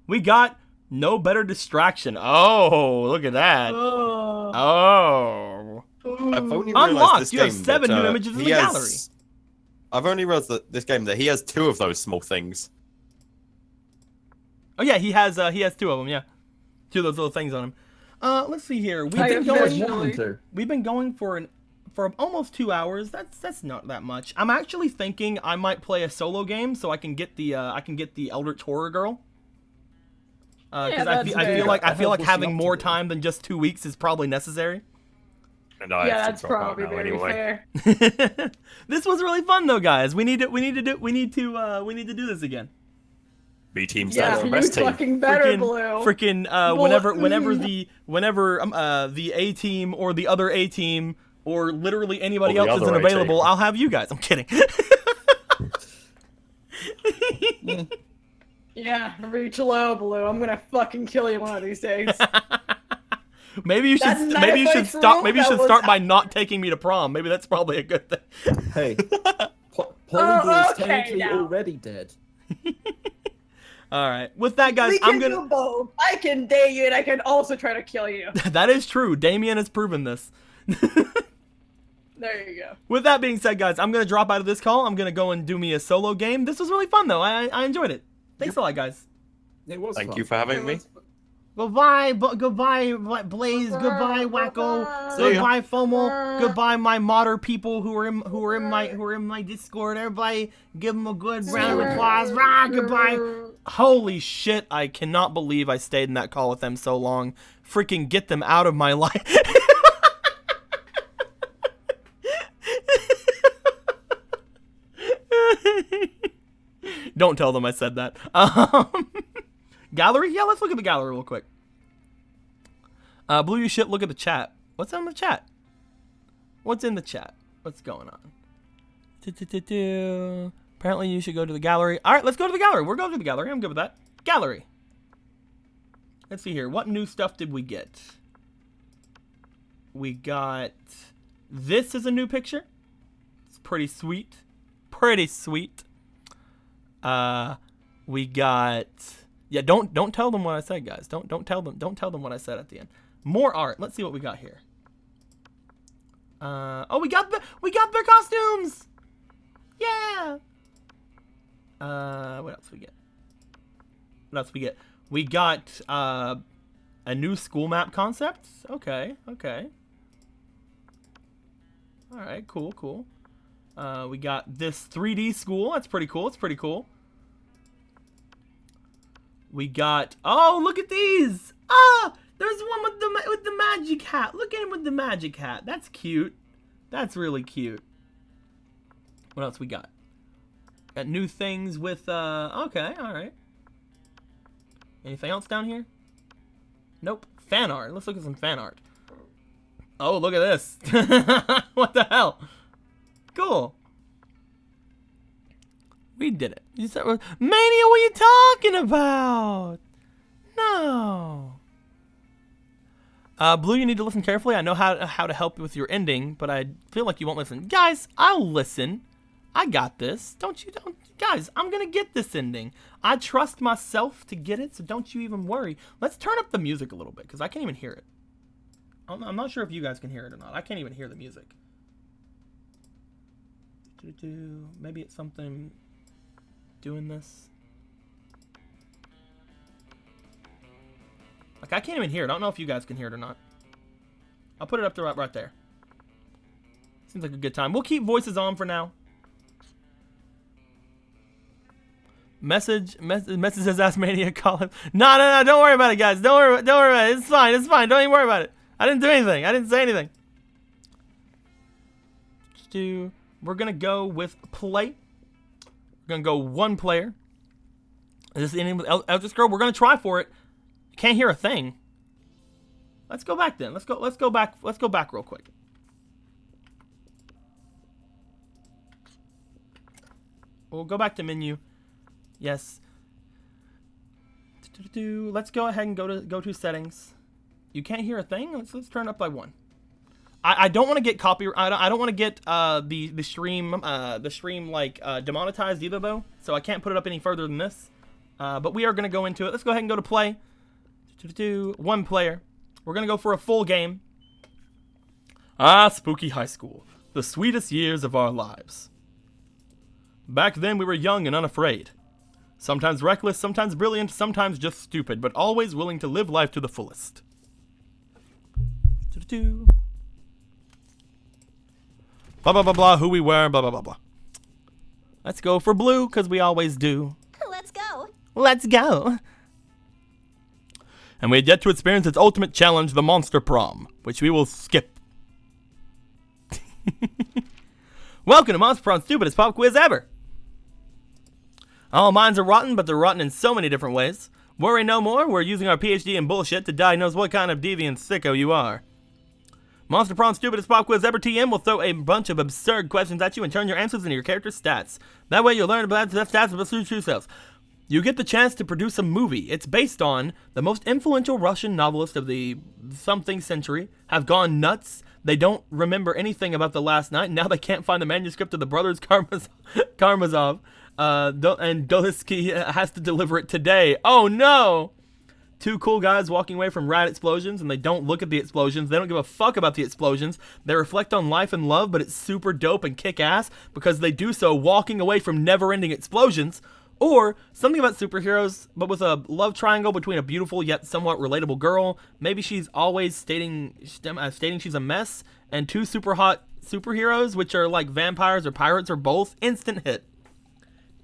Speaker 1: We got no better distraction. Oh, look at that. Oh.
Speaker 5: I've only realized
Speaker 1: Unlocked.
Speaker 5: this
Speaker 1: You have
Speaker 5: game
Speaker 1: 7
Speaker 5: that,
Speaker 1: new images in
Speaker 5: he
Speaker 1: the
Speaker 5: has-
Speaker 1: gallery.
Speaker 5: I've only realized that this game that he has 2 of those small things.
Speaker 1: Oh yeah, he has 2 of them. Yeah, 2 of those little things on him. Let's see here. We've been going for almost 2 hours. That's not that much. I'm actually thinking I might play a solo game so I can get the Eldritch Horror Girl. Because I feel like having more time than just 2 weeks is probably necessary.
Speaker 5: And I
Speaker 2: Yeah,
Speaker 5: have to
Speaker 2: that's
Speaker 5: drop out
Speaker 2: probably
Speaker 5: now
Speaker 2: very
Speaker 5: anyway.
Speaker 2: fair.
Speaker 1: This was really fun though, guys. We need to do this again.
Speaker 5: B team's
Speaker 2: Yeah,
Speaker 5: the
Speaker 2: you
Speaker 5: best team.
Speaker 2: fucking better, Blue.
Speaker 1: Whenever the A team or the other A team or literally anybody
Speaker 5: Or the
Speaker 1: else isn't
Speaker 5: other A team.
Speaker 1: available, I'll have you guys. I'm kidding.
Speaker 2: Yeah, reach low, Blue. I'm gonna fucking kill you one of these days.
Speaker 1: Maybe you should start by not taking me to prom. Maybe that's probably a good thing.
Speaker 11: Hey, Polyblue is
Speaker 2: okay,
Speaker 11: technically
Speaker 2: now.
Speaker 11: already dead.
Speaker 1: All right. With that, guys,
Speaker 2: We can
Speaker 1: I'm gonna.
Speaker 2: do both. I can date you, and I can also try to kill you.
Speaker 1: That is true. Damien has proven this.
Speaker 2: There you go.
Speaker 1: With that being said, guys, I'm gonna drop out of this call. I'm gonna go and do me a solo game. This was really fun, though. I enjoyed it. Thanks a lot, guys.
Speaker 11: It was
Speaker 5: Thank
Speaker 11: fun.
Speaker 5: you for having me.
Speaker 1: Goodbye, goodbye, Blaze. Goodbye, Wacko. Goodbye, FOMO. Goodbye, my modder people who are in my Discord. Everybody, give them a good round of applause. Rah, goodbye. Holy shit! I cannot believe I stayed in that call with them so long. Freaking get them out of my life. Don't tell them I said that. Gallery? Yeah, let's look at the gallery real quick. Blue, you shit, look at the chat. What's on the chat? What's in the chat? What's going on? Apparently you should go to the gallery. All right, let's go to the gallery. We're going to the gallery. I'm good with that. Gallery. Let's see here. What new stuff did we get? We got... This is a new picture. It's pretty sweet. Pretty sweet. We got... Yeah, don't tell them what I said, guys. Don't tell them what I said at the end. More art. Let's see what we got here. Oh, we got their costumes. Yeah. What else we get? What else we get? We got a new school map concept. Okay. All right, cool. We got this 3D school. That's pretty cool. We got, oh, look at these. Ah, there's one with the magic hat. Look at him with the magic hat. That's cute. That's really cute. What else we got? Got new things with, okay, all right. Anything else down here? Nope. Fan art. Let's look at some fan art. Oh, look at this. What the hell? Cool. We did it. You said, Mania, what are you talking about? No. Blue, you need to listen carefully. I know how to help you with your ending, but I feel like you won't listen. Guys, I'll listen. I got this. Don't. Guys, I'm going to get this ending. I trust myself to get it, so don't you even worry. Let's turn up the music a little bit, because I can't even hear it. I'm not sure if you guys can hear it or not. I can't even hear the music. Maybe it's something doing this. Like, I can't even hear it. I don't know if you guys can hear it or not. I'll put it up there right there. Seems like a good time. We'll keep voices on for now. Message says Ask Mania, call him. No, don't worry about it, guys. Don't worry about it. It's fine. Don't even worry about it. I didn't do anything. I didn't say anything. We're gonna go with play. We're gonna go one player. Is this ending with Eldritch Girl? We're gonna try for it. Can't hear a thing. Let's go back then. Let's go back real quick. We'll go back to menu. Yes. Let's go ahead and go to settings. You can't hear a thing? Let's turn it up by 1. I don't want to get copyright. I don't want to get the stream like demonetized either though. So I can't put it up any further than this. But we are gonna go into it. Let's go ahead and go to play. One player. We're gonna go for a full game. Spooky high school, the sweetest years of our lives. Back then we were young and unafraid. Sometimes reckless, sometimes brilliant, sometimes just stupid, but always willing to live life to the fullest. Blah, blah, blah, blah, who we were, blah, blah, blah, blah. Let's go for blue, because we always do.
Speaker 9: Let's go.
Speaker 1: Let's go. And we had yet to experience its ultimate challenge, the Monster Prom, which we will skip. Welcome to Monster Prom's stupidest pop quiz ever. All minds are rotten, but they're rotten in so many different ways. Worry no more, we're using our PhD in bullshit to diagnose what kind of deviant sicko you are. Monster Prom's stupidest pop quiz ever TM will throw a bunch of absurd questions at you and turn your answers into your character's stats. That way you'll learn about the stats of the true selves. You get the chance to produce a movie. It's based on the most influential Russian novelist of the something century have gone nuts. They don't remember anything about the last night. Now they can't find the manuscript of the brothers Karamazov. And Dostoevsky has to deliver it today. Oh no! Two cool guys walking away from rad explosions, and they don't look at the explosions. They don't give a fuck about the explosions. They reflect on life and love, but it's super dope and kick-ass because they do so walking away from never-ending explosions. Or something about superheroes, but with a love triangle between a beautiful yet somewhat relatable girl. Maybe she's always stating she's a mess, and two super hot superheroes, which are like vampires or pirates or both. Instant hit.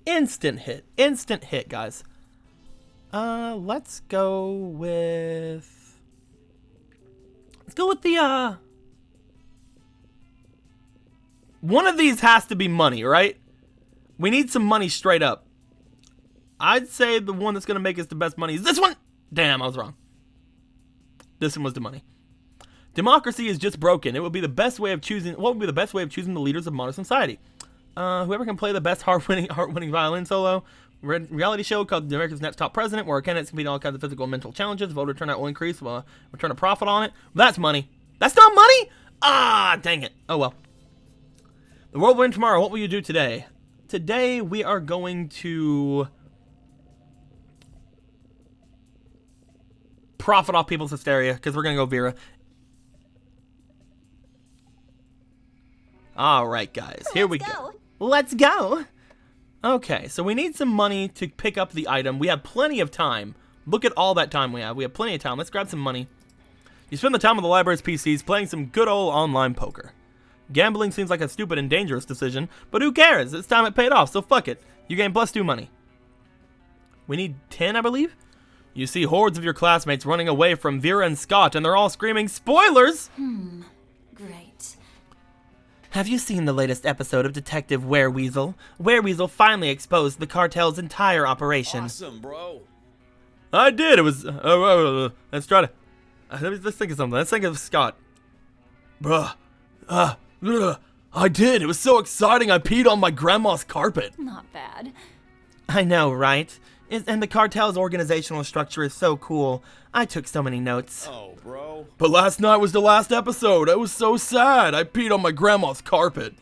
Speaker 1: Instant hit, guys. Let's go with the, one of these has to be money, right? We need some money straight up. I'd say the one that's going to make us the best money is this one. Damn, I was wrong. This one was the money. Democracy is just broken. It would be the best way of choosing, what would be the best way of choosing the leaders of modern society? Whoever can play the best heart-winning violin solo. Reality show called The America's Next Top President, where candidates compete in all kinds of physical and mental challenges. Voter turnout will increase, return a profit on it. That's money. That's not money? Ah, dang it. Oh well. The world will end tomorrow. What will you do today? Today we are going to profit off people's hysteria, because we're going to go Vera. Alright, guys. Here we go. Let's go. Okay, so we need some money to pick up the item. We have plenty of time. Look at all that time we have. We have plenty of time. Let's grab some money. You spend the time on the library's PCs playing some good old online poker. Gambling seems like a stupid and dangerous decision, but who cares? This time it paid off, so fuck it. You gain +2 money. We need 10, I believe? You see hordes of your classmates running away from Vera and Scott, and they're all screaming, "Spoilers!"
Speaker 9: Great.
Speaker 1: Have you seen the latest episode of Detective Wereweasel? Wereweasel finally exposed the cartel's entire operation.
Speaker 8: Awesome, bro.
Speaker 1: I did. It was. Let's try to. Let's think of something. Let's think of Scott. Bruh. I did. It was so exciting. I peed on my grandma's carpet.
Speaker 9: Not bad.
Speaker 1: I know, right? And the cartel's organizational structure is so cool. I took so many notes.
Speaker 6: Oh, bro.
Speaker 1: But last night was the last episode. I was so sad. I peed on my grandma's carpet.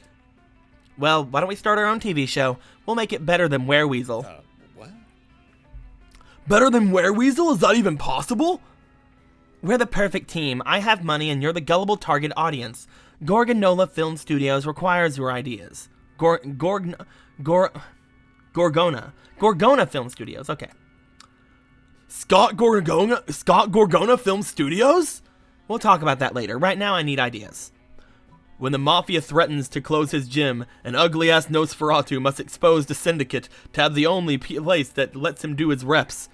Speaker 1: Well, why don't we start our own TV show? We'll make it better than Wereweasel.
Speaker 6: What?
Speaker 1: Better than Wereweasel? Is that even possible? We're the perfect team. I have money and you're the gullible target audience. Gorgonola Film Studios requires your ideas. Gorgona Film Studios, okay. Scott Gorgona Film Studios? We'll talk about that later. Right now I need ideas. When the Mafia threatens to close his gym, an ugly-ass Nosferatu must expose the Syndicate to have the only place that lets him do his reps.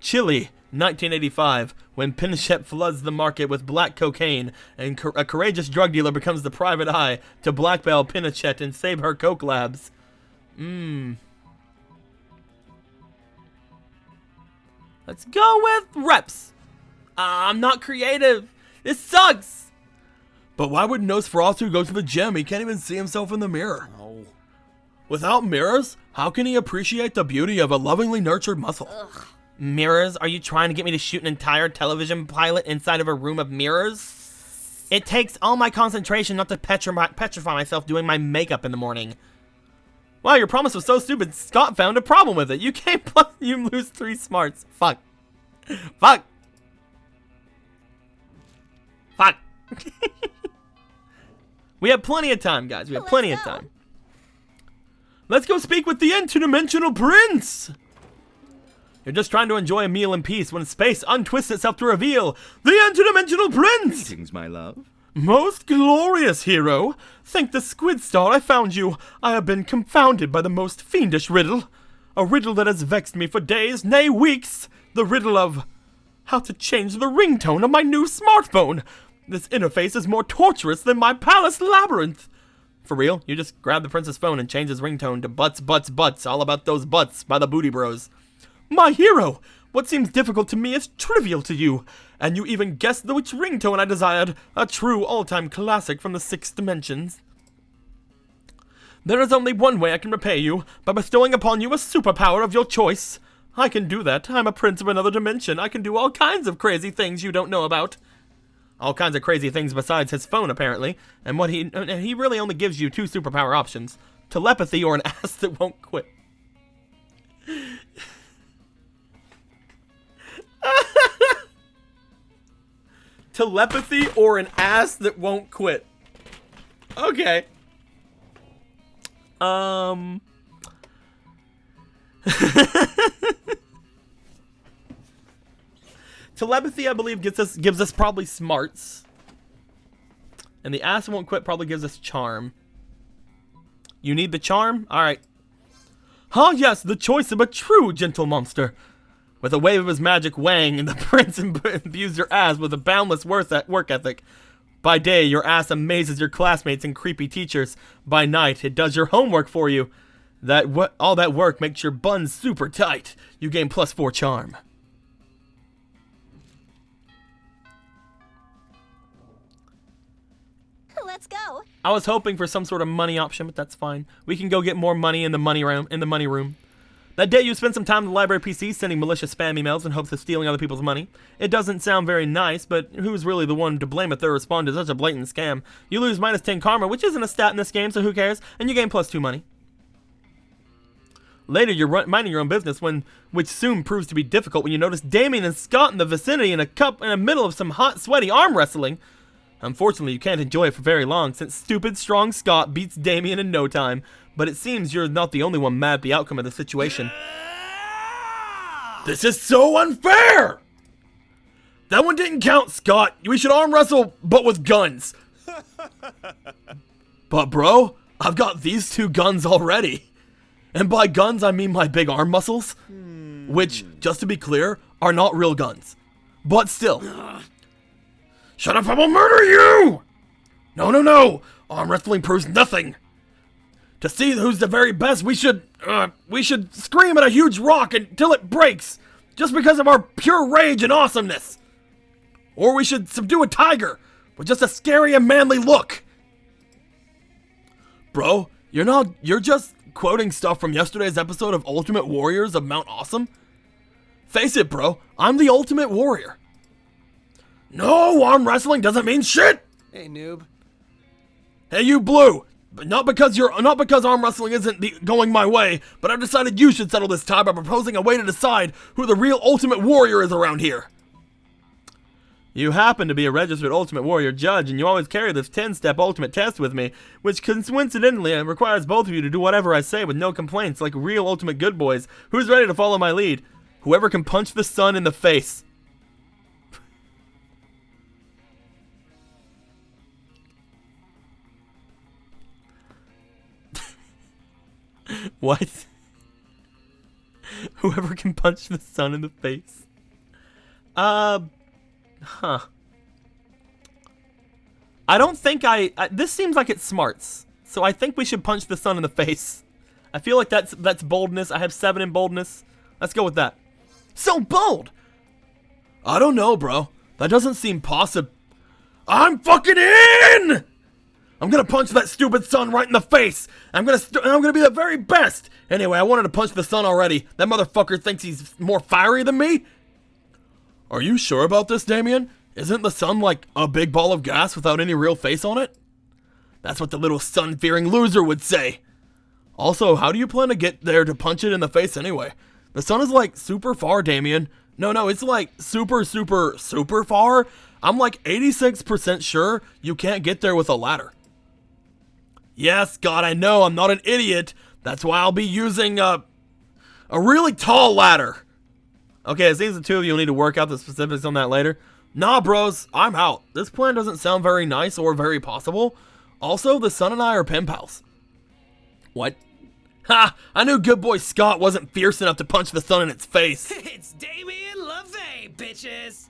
Speaker 1: Chile, 1985, when Pinochet floods the market with black cocaine and a courageous drug dealer becomes the private eye to blackmail Pinochet and save her coke labs. Let's go with reps. I'm not creative. This sucks. But why would Nosferatu go to the gym? He can't even see himself in the mirror.
Speaker 6: No.
Speaker 1: Without mirrors, how can he appreciate the beauty of a lovingly nurtured muscle?
Speaker 9: Ugh.
Speaker 1: Mirrors? Are you trying to get me to shoot an entire television pilot inside of a room of mirrors? It takes all my concentration not to petrify myself doing my makeup in the morning. Wow, your promise was so stupid, Scott found a problem with it. You can't plus, you lose 3 smarts. Fuck. Fuck. Fuck. We have plenty of time, guys. We have plenty of time. Let's go speak with the interdimensional prince. You're just trying to enjoy a meal in peace when space untwists itself to reveal the interdimensional prince.
Speaker 12: Greetings, my love.
Speaker 1: Most glorious hero, thank the squid star I found you. I have been confounded by the most fiendish riddle. A riddle that has vexed me for days, nay weeks. The riddle of how to change the ringtone of my new smartphone. This interface is more torturous than my palace labyrinth. For real, you just grab the prince's phone and change his ringtone to Butts, Butts, Butts, all about those butts by the Booty Bros. My hero, what seems difficult to me is trivial to you. And you even guessed which ringtone I desired, a true all-time classic from the 6th dimensions. There is only one way I can repay you, by bestowing upon you a superpower of your choice. I can do that. I'm a prince of another dimension. I can do all kinds of crazy things you don't know about. All kinds of crazy things besides his phone, apparently. And he really only gives you 2 superpower options. Telepathy or an ass that won't quit. Telepathy or an ass that won't quit. Okay. Telepathy, I believe, gives us probably smarts. And the ass won't quit probably gives us charm. You need the charm? Alright. Ah, yes, the choice of a true gentle monster. With a wave of his magic wang, and the prince imbues your ass with a boundless work ethic. By day, your ass amazes your classmates and creepy teachers. By night, it does your homework for you. All that work makes your buns super tight. You gain +4 charm.
Speaker 9: Let's go.
Speaker 1: I was hoping for some sort of money option, but that's fine. We can go get more money in the money room. That day you spent some time in the library PC sending malicious spam emails in hopes of stealing other people's money. It doesn't sound very nice, but who's really the one to blame if they respond to such a blatant scam? You lose -10 karma, which isn't a stat in this game, so who cares? And you gain +2 money. Later, you're minding your own business, which soon proves to be difficult when you notice Damien and Scott in the vicinity in the middle of some hot, sweaty arm wrestling. Unfortunately, you can't enjoy it for very long, since stupid, strong Scott beats Damien in no time. But it seems you're not the only one mad at the outcome of the situation.
Speaker 6: This is so unfair! That one didn't count, Scott. We should arm wrestle, but with guns.
Speaker 1: But bro, I've got these 2 guns already. And by guns, I mean my big arm muscles. Which, just to be clear, are not real guns. But still.
Speaker 6: Shut up, I will murder you! No. Arm wrestling proves nothing. To see who's the very best, we should scream at a huge rock until it breaks, just because of our pure rage and awesomeness. Or we should subdue a tiger with just a scary and manly look.
Speaker 1: Bro, you're just
Speaker 6: quoting stuff from yesterday's episode of Ultimate Warriors of Mount Awesome? Face it, bro. I'm the Ultimate Warrior. No, arm wrestling doesn't mean shit.
Speaker 13: Hey, noob.
Speaker 6: Hey, you Blue. But not because arm wrestling isn't going my way, but I decided you should settle this tie by proposing a way to decide who the real Ultimate Warrior is around here. You happen to be a registered Ultimate Warrior judge, and you always carry this 10-step ultimate test with me, which coincidentally requires both of you to do whatever I say with no complaints, like real Ultimate Good Boys. Who's ready to follow my lead? Whoever can punch the sun in the face. What? Whoever can punch the sun in the face. Huh. I don't think this seems like it's smarts. So I think we should punch the sun in the face. I feel like that's boldness. I have 7 in boldness. Let's go with that. So bold! I don't know, bro. That doesn't seem possible. I'm fucking in! I'm gonna punch that stupid sun right in the face. I'm gonna be the very best. Anyway, I wanted to punch the sun already. That motherfucker thinks he's more fiery than me. Are you sure about this, Damien? Isn't the sun like a big ball of gas without any real face on it? That's what the little sun-fearing loser would say. Also, how do you plan to get there to punch it in the face anyway? The sun is like super far, Damien. No, it's like super far. I'm like 86% sure you can't get there with a ladder. Yes, God, I know, I'm not an idiot. That's why I'll be using a really tall ladder. Okay, it seems the two of you will need to work out the specifics on that later. Nah, bros, I'm out. This plan doesn't sound very nice or very possible. Also, the sun and I are pen pals. What? Ha! I knew good boy Scott wasn't fierce enough to punch the sun in its face.
Speaker 13: It's Damien LaVey, bitches!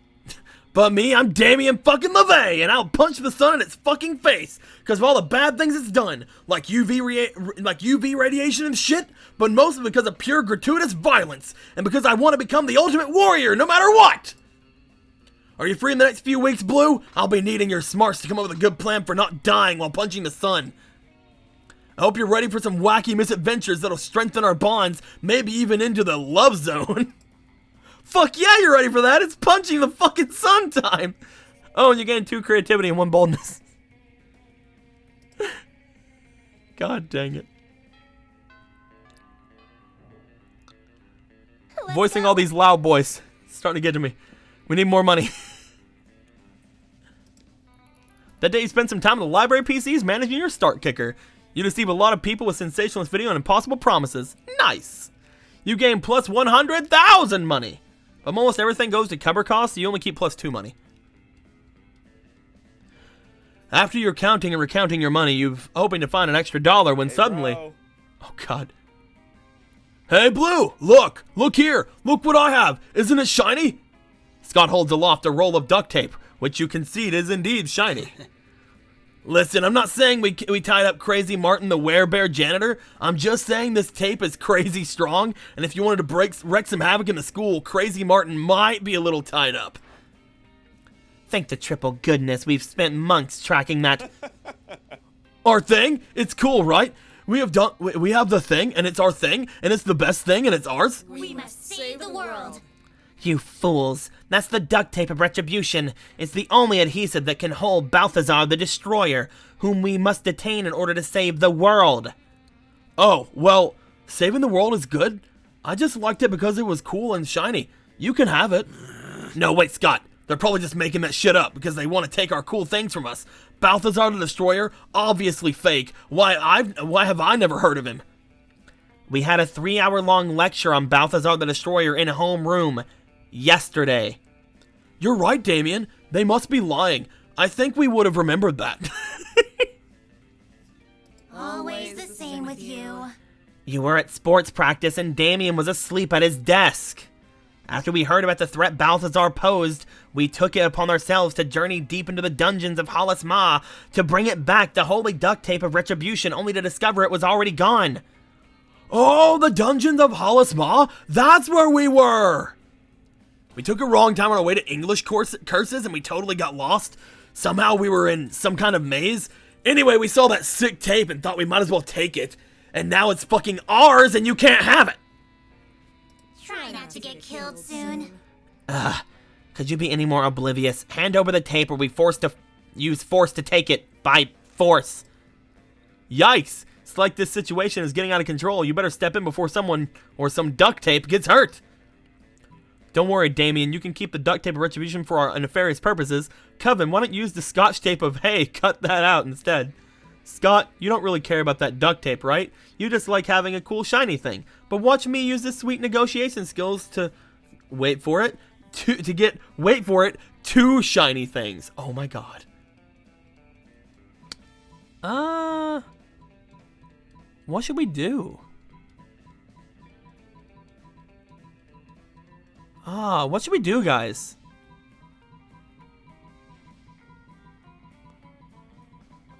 Speaker 6: But me, I'm Damien fucking LaVey, and I'll punch the sun in its fucking face because of all the bad things it's done, like UV radiation and shit, but mostly because of pure gratuitous violence, and because I want to become the Ultimate Warrior no matter what! Are you free in the next few weeks, Blue? I'll be needing your smarts to come up with a good plan for not dying while punching the sun. I hope you're ready for some wacky misadventures that'll strengthen our bonds, maybe even into the love zone. Fuck yeah, you're ready for that. It's punching the fucking sun time. Oh, and you're getting 2 creativity and 1 boldness. God dang it. Voicing all these loud boys. It's starting to get to me. We need more money. That day you spent some time in the library PCs managing your start kicker. You deceive a lot of people with sensationalist video and impossible promises. Nice. You gain plus 100,000 money. But almost everything goes to cover costs, so you only keep plus 2 money. After you're counting and recounting your money, you're hoping to find an extra $1 when suddenly...
Speaker 13: Bro.
Speaker 6: Oh, God. Hey, Blue! Look! Look here! Look what I have! Isn't it shiny? Scott holds aloft a roll of duct tape, which you concede is indeed shiny. Listen, I'm not saying we tied up Crazy Martin the werebear janitor. I'm just saying this tape is crazy strong, and if you wanted to wreak some havoc in the school, Crazy Martin might be a little tied up. Thank the triple goodness we've spent months tracking that. Our thing? It's cool, right? We have the thing, and it's our thing, and it's the best thing, and it's ours.
Speaker 9: We must save the world.
Speaker 6: You fools. That's the duct tape of retribution. It's the only adhesive that can hold Balthazar the Destroyer, whom we must detain in order to save the world. Oh, well, saving the world is good. I just liked it because it was cool and shiny. You can have it. No, wait, Scott. They're probably just making that shit up because they want to take our cool things from us. Balthazar the Destroyer, obviously fake. Why have I never heard of him? We had a 3-hour-long lecture on Balthazar the Destroyer in a homeroom yesterday. You're right, Damien. They must be lying. I think we would have remembered that.
Speaker 9: Always the same with you.
Speaker 6: You were at sports practice and Damien was asleep at his desk. After we heard about the threat Balthazar posed, we took it upon ourselves to journey deep into the dungeons of Hollis Ma to bring it back the holy duct tape of retribution, only to discover it was already gone. Oh, the dungeons of Hollis Ma? That's where we were! We took a wrong time on our way to English curses and we totally got lost. Somehow we were in some kind of maze. Anyway, we saw that sick tape and thought we might as well take it. And now it's fucking ours and you can't have it!
Speaker 9: Try not to get killed soon.
Speaker 1: Could you be any more oblivious? Hand over the tape or we forced to use force to take it by force. Yikes! It's like this situation is getting out of control. You better step in before someone or some duct tape gets hurt. Don't worry, Damien. You can keep the duct tape of retribution for our nefarious purposes. Coven, why don't you use the scotch tape of, hey, cut that out instead. Scott, you don't really care about that duct tape, right? You just like having a cool shiny thing. But watch me use this sweet negotiation skills to, wait for it, two shiny things. Oh my god. What should we do? What should we do, guys?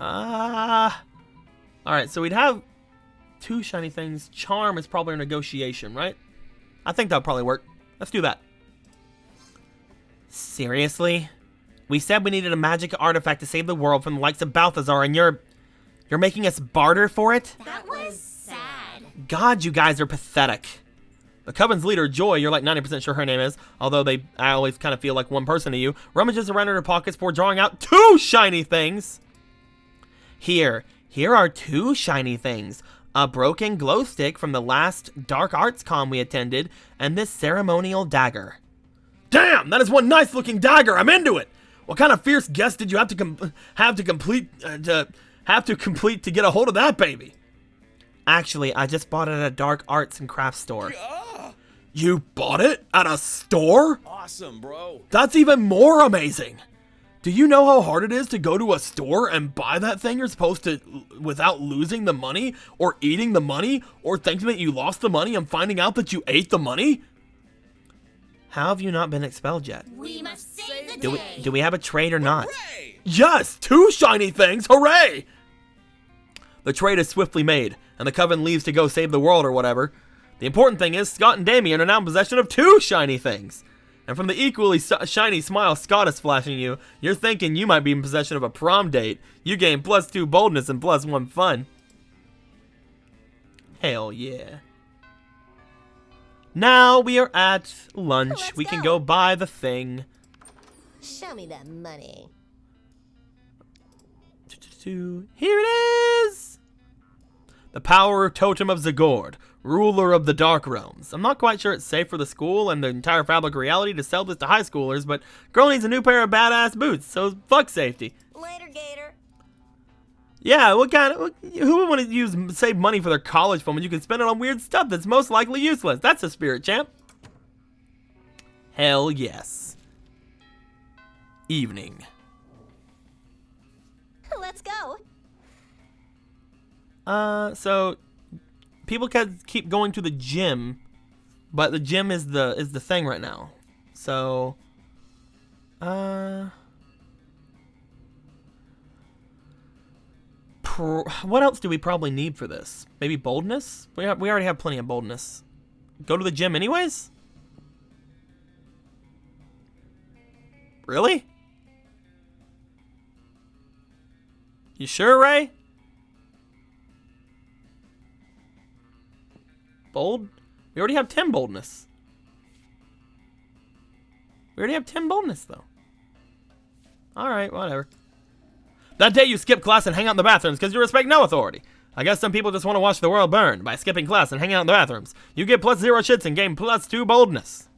Speaker 1: Alright, so we'd have two shiny things. Charm is probably a negotiation, right? I think that'll probably work. Let's do that. Seriously? We said we needed a magic artifact to save the world from the likes of Balthazar, and you're making us barter for it?
Speaker 9: That was sad.
Speaker 1: God, you guys are pathetic. The Coven's leader, Joy, you're like 90% sure her name is, although I always kind of feel like one person to you, rummages around in her pockets before drawing out two shiny things. Here are two shiny things. A broken glow stick from the last Dark Arts Con we attended, and this ceremonial dagger.
Speaker 6: Damn, that is one nice looking dagger. I'm into it. What kind of fierce guess did you have to complete to get a hold of that baby?
Speaker 1: Actually, I just bought it at a Dark Arts and Crafts store.
Speaker 6: You bought it at a store?
Speaker 8: Awesome, bro.
Speaker 6: That's even more amazing. Do you know how hard it is to go to a store and buy that thing you're supposed to without losing the money or eating the money or thinking that you lost the money and finding out that you ate the money?
Speaker 1: How have you not been expelled yet?
Speaker 9: We must save the day.
Speaker 1: Do we have a trade or not?
Speaker 8: Hooray!
Speaker 6: Yes, two shiny things, hooray!
Speaker 1: The trade is swiftly made, and the Coven leaves to go save the world or whatever. The important thing is Scott and Damien are now in possession of two shiny things. And from the equally shiny smile Scott is flashing you, you're thinking you might be in possession of a prom date. You gain +2 boldness and +1 fun. Hell yeah. Now we are at lunch.
Speaker 9: Let's
Speaker 1: We can
Speaker 9: go.
Speaker 1: go buy the thing.
Speaker 9: Show me that money.
Speaker 1: Here it is! The power totem of Zagord, ruler of the Dark Realms. I'm not quite sure it's safe for the school and the entire fabric of reality to sell this to high schoolers, but girl needs a new pair of badass boots, so fuck safety.
Speaker 9: Later, Gator.
Speaker 1: Yeah, who would want to save money for their college fund when you can spend it on weird stuff that's most likely useless? That's a spirit, champ. Hell yes. Evening.
Speaker 9: Let's go.
Speaker 1: So people can keep going to the gym, but the gym is the thing right now. So, what else do we probably need for this? Maybe boldness? We already have plenty of boldness. Go to the gym anyways? Really? You sure, Ray? Bold? We already have 10 boldness. We already have 10 boldness, though. Alright, whatever. That day you skip class and hang out in the bathrooms because you respect no authority. I guess some people just want to watch the world burn by skipping class and hanging out in the bathrooms. You get +0 shits and gain +2 boldness.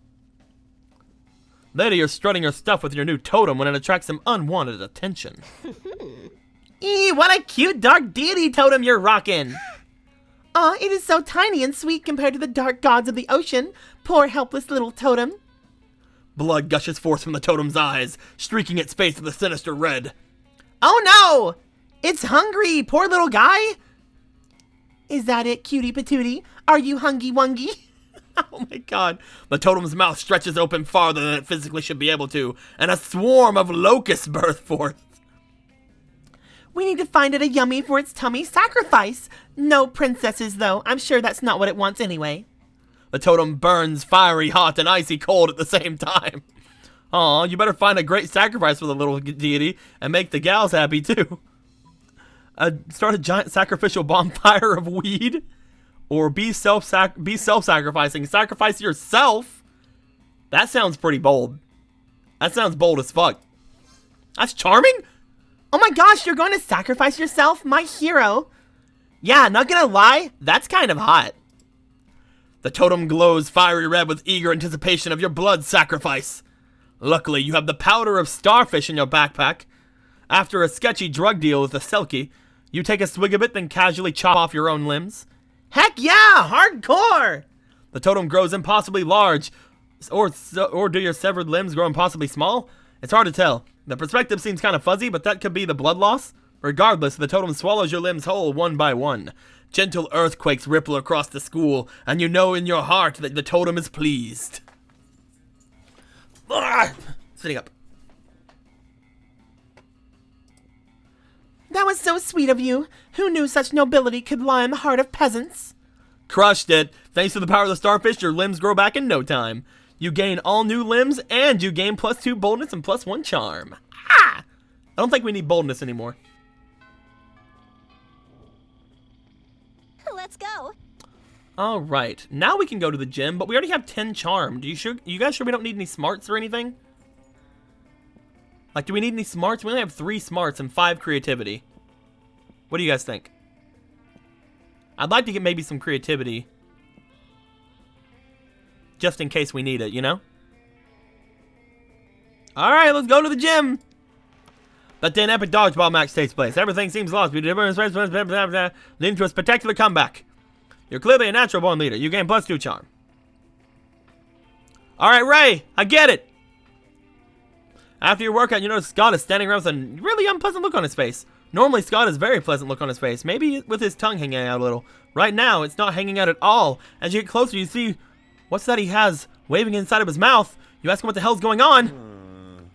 Speaker 1: Later you're strutting your stuff with your new totem when it attracts some unwanted attention. Eee, what a cute dark deity totem you're rocking! Aw, it is so tiny and sweet compared to the dark gods of the ocean. Poor helpless little totem. Blood gushes forth from the totem's eyes, streaking its face with a sinister red. Oh no! It's hungry, poor little guy! Is that it, cutie patootie? Are you hungy-wungy? Oh my god. The totem's mouth stretches open farther than it physically should be able to, and a swarm of locusts burst forth. We need to find it a yummy for its tummy sacrifice. No princesses, though. I'm sure that's not what it wants anyway. The totem burns fiery hot and icy cold at the same time. Aw, you better find a great sacrifice for the little deity and make the gals happy, too. Start a giant sacrificial bonfire of weed, or be self-sacrificing. Sacrifice yourself. That sounds pretty bold. That sounds bold as fuck. That's charming.
Speaker 14: Oh my gosh, you're going to sacrifice yourself, my hero.
Speaker 1: Yeah, not gonna lie, that's kind of hot. The totem glows fiery red with eager anticipation of your blood sacrifice. Luckily, you have the powder of starfish in your backpack. After a sketchy drug deal with a Selkie, you take a swig of it, then casually chop off your own limbs.
Speaker 14: Heck yeah, hardcore!
Speaker 1: The totem grows impossibly large, or do your severed limbs grow impossibly small? It's hard to tell. The perspective seems kind of fuzzy, but that could be the blood loss. Regardless, the totem swallows your limbs whole one by one. Gentle earthquakes ripple across the school, and you know in your heart that the totem is pleased. Sitting up.
Speaker 14: That was so sweet of you. Who knew such nobility could lie in the heart of peasants?
Speaker 1: Crushed it. Thanks to the power of the starfish, your limbs grow back in no time. You gain all new limbs, and you gain +2 boldness and +1 charm. Ah! I don't think we need boldness anymore.
Speaker 3: Let's go.
Speaker 1: Alright, now we can go to the gym, but we already have 10 charm. You guys sure we don't need any smarts or anything? Like, do we need any smarts? We only have 3 smarts and 5 creativity. What do you guys think? I'd like to get maybe some creativity. Just in case we need it, you know? Alright, let's go to the gym! That day an epic dodgeball match takes place. Everything seems lost, leading to a spectacular comeback. You're clearly a natural born leader. You gain +2 charm. Alright, Ray, I get it! After your workout, you notice Scott is standing around with a really unpleasant look on his face. Normally, Scott has a very pleasant look on his face, maybe with his tongue hanging out a little. Right now, it's not hanging out at all. As you get closer, you see, what's that he has waving inside of his mouth? You ask him what the hell's going on.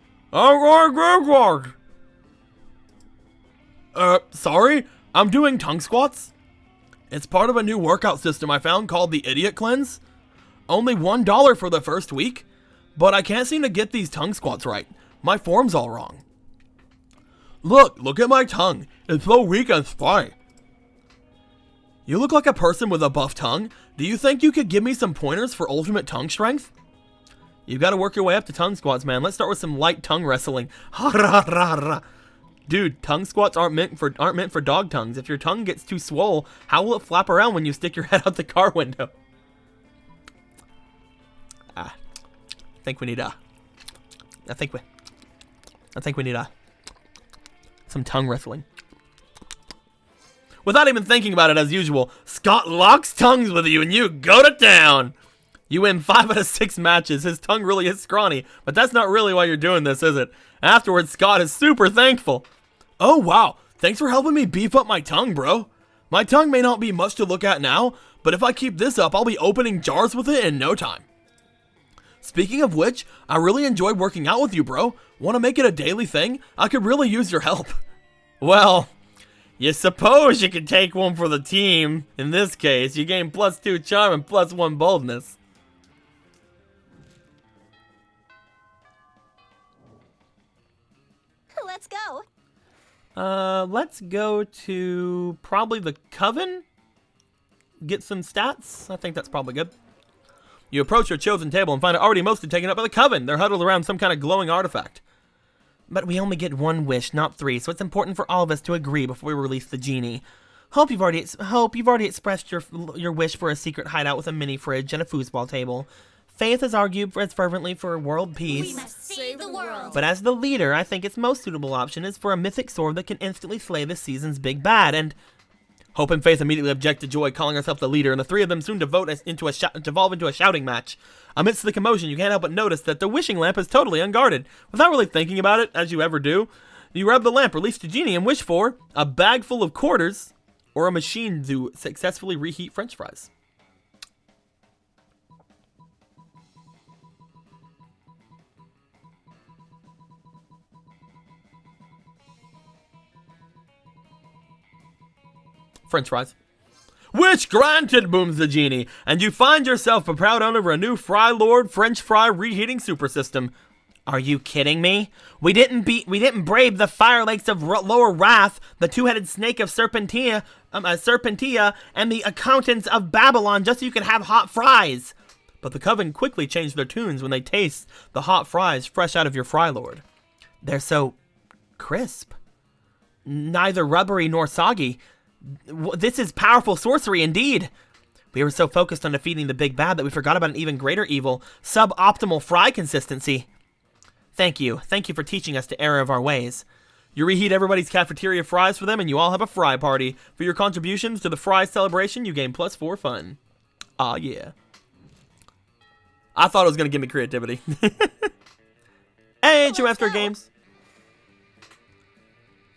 Speaker 1: Sorry? I'm doing tongue squats? It's part of a new workout system I found called the Idiot Cleanse. Only $1 for the first week, but I can't seem to get these tongue squats right. My form's all wrong. Look at my tongue. It's so weak and spry. You look like a person with a buff tongue. Do you think you could give me some pointers for ultimate tongue strength? You gotta work your way up to tongue squats, man. Let's start with some light tongue wrestling. Dude, tongue squats aren't meant for dog tongues. If your tongue gets too swole, how will it flap around when you stick your head out the car window? I think we need some tongue wrestling. Without even thinking about it, as usual, Scott locks tongues with you and you go to town. You win 5 out of 6 matches. His tongue really is scrawny, but that's not really why you're doing this, is it? Afterwards, Scott is super thankful. Oh, wow. Thanks for helping me beef up my tongue, bro. My tongue may not be much to look at now, but if I keep this up, I'll be opening jars with it in no time. Speaking of which, I really enjoyed working out with you, bro. Want to make it a daily thing? I could really use your help. Well, you suppose you could take one for the team. In this case, you gain +2 charm and +1 boldness.
Speaker 3: Let's go.
Speaker 1: Let's go to probably the Coven. Get some stats. I think that's probably good. You approach your chosen table and find it already mostly taken up by the Coven. They're huddled around some kind of glowing artifact.
Speaker 14: But we only get 1 wish, not 3, so it's important for all of us to agree before we release the genie. Hope you've already expressed your wish for a secret hideout with a mini fridge and a foosball table. Faith has argued as fervently for world peace.
Speaker 9: We must save the world.
Speaker 14: But as the leader, I think its most suitable option is for a mythic sword that can instantly slay this season's big bad, and
Speaker 1: Hope and Faith immediately object to Joy, calling herself the leader, and the 3 of them soon devolve into a shouting match. Amidst the commotion, you can't help but notice that the wishing lamp is totally unguarded. Without really thinking about it, as you ever do, you rub the lamp, release the genie, and wish for a bag full of quarters or a machine to successfully reheat French fries. French fries. Wish granted, booms the genie, and you find yourself a proud owner of a new Fry Lord French fry reheating super system.
Speaker 14: Are you kidding me? We didn't brave the fire lakes of Lower Wrath, the two-headed snake of Serpentia, and the accountants of Babylon just so you could have hot fries. But the Coven quickly changed their tunes when they taste the hot fries fresh out of your Fry Lord. They're so crisp. Neither rubbery nor soggy. This is powerful sorcery indeed. We were so focused on defeating the big bad that we forgot about an even greater evil, suboptimal fry consistency. Thank you. Thank you for teaching us the error of our ways. You reheat everybody's cafeteria fries for them, and you all have a fry party. For your contributions to the fry celebration, you gain +4 fun. Aw, yeah. I thought it was going to give me creativity. Hey, After Games.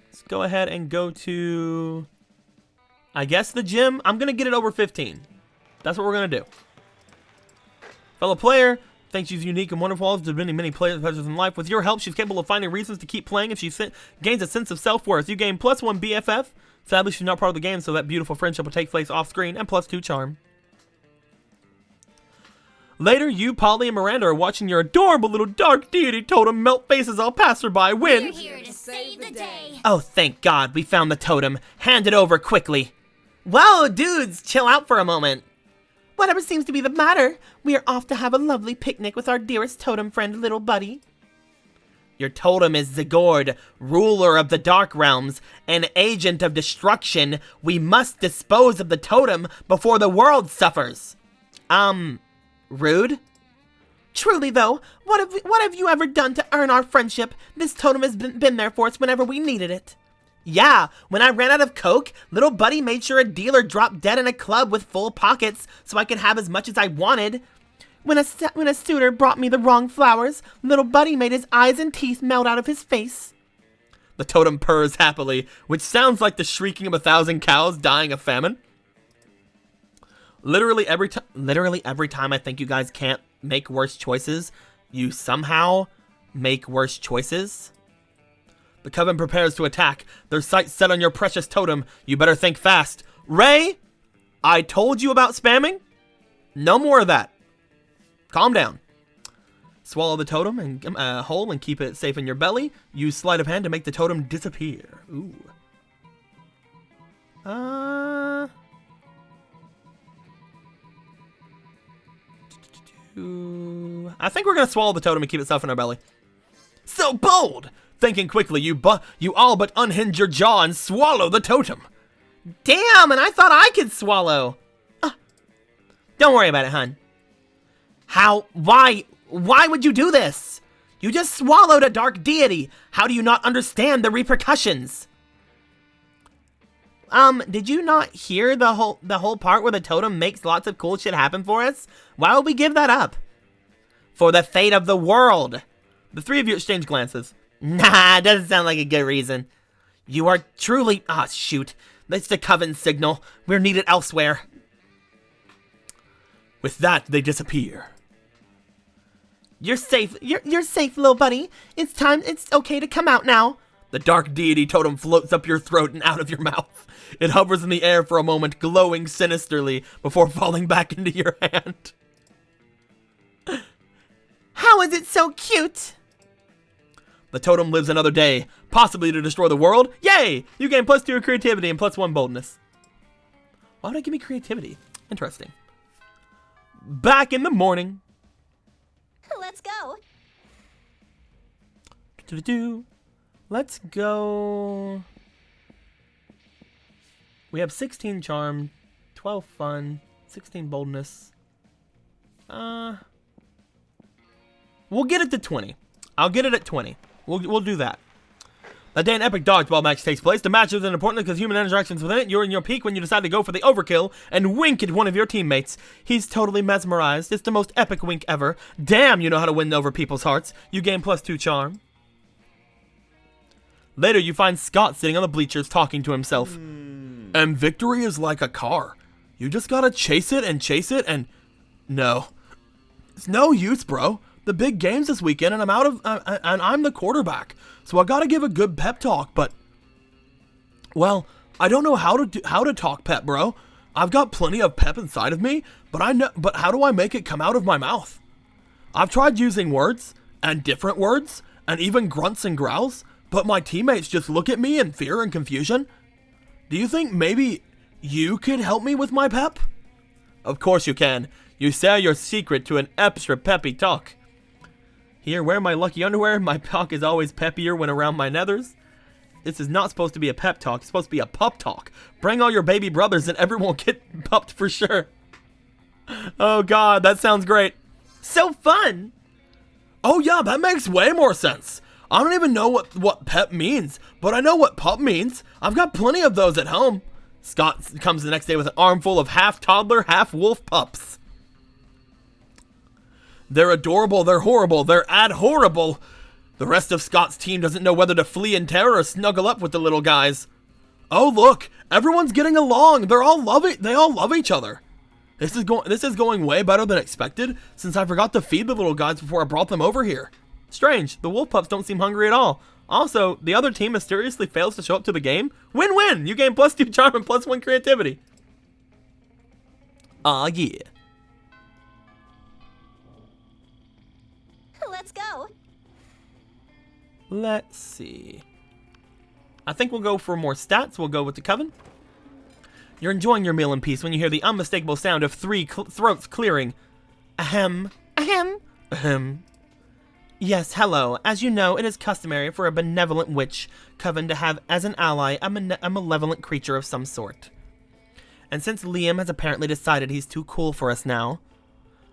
Speaker 14: Let's go ahead and go to, I guess, the gym. I'm going to get it over 15. That's what we're going to do. Fellow player, thanks she's unique and wonderful to many pleasures in life. With your help, she's capable of finding reasons to keep playing if she gains a sense of self-worth. You gain +1 BFF. Sadly, she's not part of the game, so that beautiful friendship will take place off-screen, and +2 charm. Later, you, Polly, and Miranda are watching your adorable little dark deity totem melt faces all passerby when...
Speaker 9: We're here to save the day.
Speaker 14: Oh, thank God, we found the totem. Hand it over quickly. Whoa, dudes, chill out for a moment. Whatever seems to be the matter, we are off to have a lovely picnic with our dearest totem friend, little buddy. Your totem is Zigord, ruler of the Dark Realms, an agent of destruction. We must dispose of the totem before the world suffers. Rude? Truly, though, what have you ever done to earn our friendship? This totem has been there for us whenever we needed it. Yeah, when I ran out of coke, little buddy made sure a dealer dropped dead in a club with full pockets so I could have as much as I wanted. When a suitor brought me the wrong flowers, little buddy made his eyes and teeth melt out of his face. The totem purrs happily, which sounds like the shrieking of 1,000 cows dying of famine. Literally every time I think you guys can't make worse choices, you somehow make worse choices. The Coven prepares to attack, their sights set on your precious totem. You better think fast. Ray, I told you about spamming? No more of that. Calm down. Swallow the totem and whole and keep it safe in your belly. Use sleight of hand to make the totem disappear. Ooh. I think we're gonna swallow the totem and keep it safe in our belly. So bold! Thinking quickly, you all but unhinge your jaw and swallow the totem. Damn, and I thought I could swallow. Don't worry about it, hun. Why would you do this? You just swallowed a dark deity. How do you not understand the repercussions? Did you not hear the whole part where the totem makes lots of cool shit happen for us? Why would we give that up? For the fate of the world. The three of you exchange glances. Nah, doesn't sound like a good reason. You are truly... Ah, shoot. That's the Coven signal. We're needed elsewhere. With that, they disappear. You're safe. You're safe, little buddy. It's time. It's okay to come out now. The dark deity totem floats up your throat and out of your mouth. It hovers in the air for a moment, glowing sinisterly, before falling back into your hand. How is it so cute? The totem lives another day, possibly to destroy the world. Yay! You gain +2 creativity and +1 boldness. Why would it give me creativity? Interesting. Back in the morning.
Speaker 9: Let's go.
Speaker 14: Let's go. We have 16 charm, 12 fun, 16 boldness. We'll get it to 20. I'll get it at 20. We'll do that. That day an epic dodgeball match takes place. The match is important because human interactions within it. You're in your peak when you decide to go for the overkill and wink at one of your teammates. He's totally mesmerized. It's the most epic wink ever. Damn, you know how to win over people's hearts. You gain +2 charm. Later, you find Scott sitting on the bleachers talking to himself. And victory is like a car. You just gotta chase it and... No. It's no use, bro. The big game's this weekend and I'm the quarterback. So I gotta give a good pep talk, but... Well, I don't know how to talk pep, bro. I've got plenty of pep inside of me, but how do I make it come out of my mouth? I've tried using words,
Speaker 6: and different words, and even grunts and growls, but my teammates just look at me in fear and confusion? Do you think maybe you could help me with my pep? Of course you can. You say your secret to an extra peppy talk. Here, wear my lucky underwear. My talk is always peppier when around my nethers. This is not supposed to be a pep talk. It's supposed to be a pup talk. Bring all your baby brothers and everyone will get pupped for sure. Oh god, that sounds great.
Speaker 14: So fun.
Speaker 6: Oh yeah, that makes way more sense. I don't even know what pep means, but I know what pup means. I've got plenty of those at home. Scott comes the next day with an armful of half toddler, half wolf pups. They're adorable, they're horrible, they're adhorrible. The rest of Scott's team doesn't know whether to flee in terror or snuggle up with the little guys. Oh look, everyone's getting along. They all love each other. This is going way better than expected, since I forgot to feed the little guys before I brought them over here. Strange, the wolf pups don't seem hungry at all. Also, the other team mysteriously fails to show up to the game. Win-win! You gain +2 charm and +1 creativity. Aw, yeah.
Speaker 9: Let's go.
Speaker 14: Let's see. I think we'll go for more stats. We'll go with the Coven. You're enjoying your meal in peace when you hear the unmistakable sound of 3 throats clearing. Ahem. Ahem. Ahem. Yes, hello. As you know, it is customary for a benevolent witch coven to have as an ally a malevolent creature of some sort. And since Liam has apparently decided he's too cool for us now,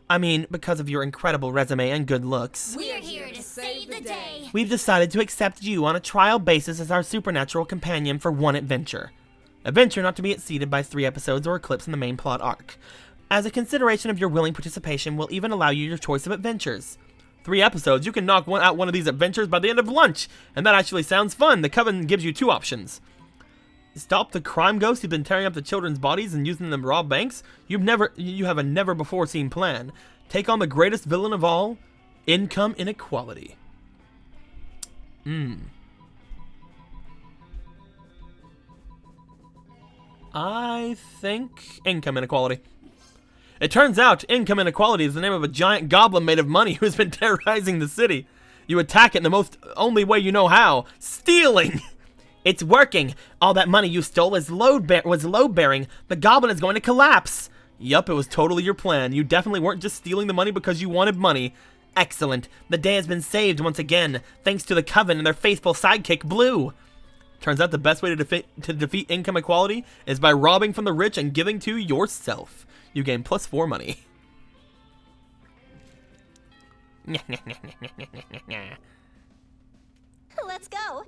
Speaker 14: I mean, because of your incredible resume and good looks,
Speaker 9: we're here to save the day.
Speaker 14: We've decided to accept you on a trial basis as our supernatural companion for one adventure. Adventure not to be exceeded by 3 episodes or a eclipse in the main plot arc. As a consideration of your willing participation, we'll even allow you your choice of adventures. 3 episodes, you can knock out one of these adventures by the end of lunch, and that actually sounds fun. The Coven gives you 2 options. Stop the crime ghosts who've been tearing up the children's bodies and using them to rob banks. You have a never before seen plan. Take on the greatest villain of all, income inequality. I think income inequality. It turns out income inequality is the name of a giant goblin made of money who's been terrorizing the city. You attack it in the only way you know how. Stealing! It's working. All that money you stole was load-bearing. The goblin is going to collapse. Yup, it was totally your plan. You definitely weren't just stealing the money because you wanted money. Excellent. The day has been saved once again, thanks to the Coven and their faithful sidekick, Blue. Turns out the best way to defeat income equality is by robbing from the rich and giving to yourself. You gain +4 money.
Speaker 9: Let's go.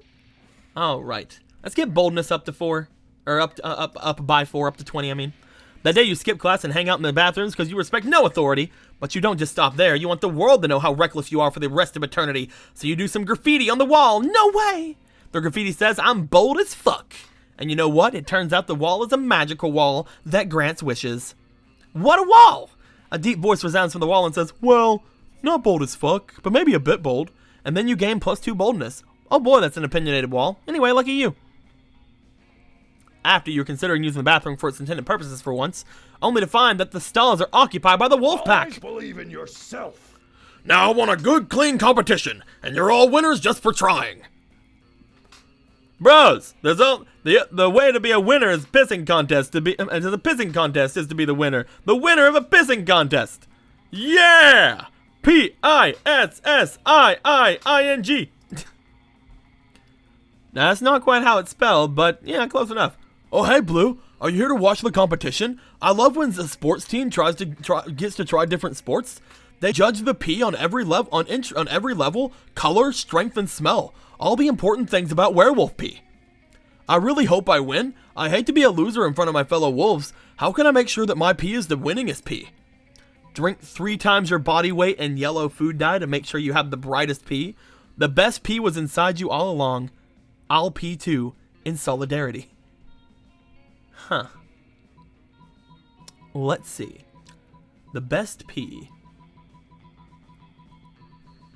Speaker 14: All right. Let's get boldness up to 4, or up by 4, up to 20. I mean, that day you skip class and hang out in the bathrooms because you respect no authority. But you don't just stop there. You want the world to know how reckless you are for the rest of eternity. So you do some graffiti on the wall. No way. The graffiti says, "I'm bold as fuck." And you know what? It turns out the wall is a magical wall that grants wishes. What a wall! A deep voice resounds from the wall and says, "Well, not bold as fuck, but maybe a bit bold." And then you gain +2 boldness. Oh boy, that's an opinionated wall. Anyway, lucky you. After you're considering using the bathroom for its intended purposes for once, only to find that the stalls are occupied by the wolf pack.
Speaker 8: Always believe in yourself.
Speaker 6: Now I want a good, clean competition, and you're all winners just for trying.
Speaker 14: Bros, the way to be a winner is pissing contest. The pissing contest is to be the winner. The winner of a pissing contest. Yeah! P-I-S-S-I-I-I-N-G. Now, that's not quite how it's spelled, but yeah, close enough.
Speaker 6: Oh, hey, Blue. Are you here to watch the competition? I love when a sports team gets to try different sports. They judge the P on every level, color, strength, and smell. All the important things about werewolf pee. I really hope I win. I hate to be a loser in front of my fellow wolves. How can I make sure that my pee is the winningest pee? Drink 3 times your body weight in yellow food dye to make sure you have the brightest pee. The best pee was inside you all along. I'll pee too, in solidarity. Huh. Let's see. The best pee.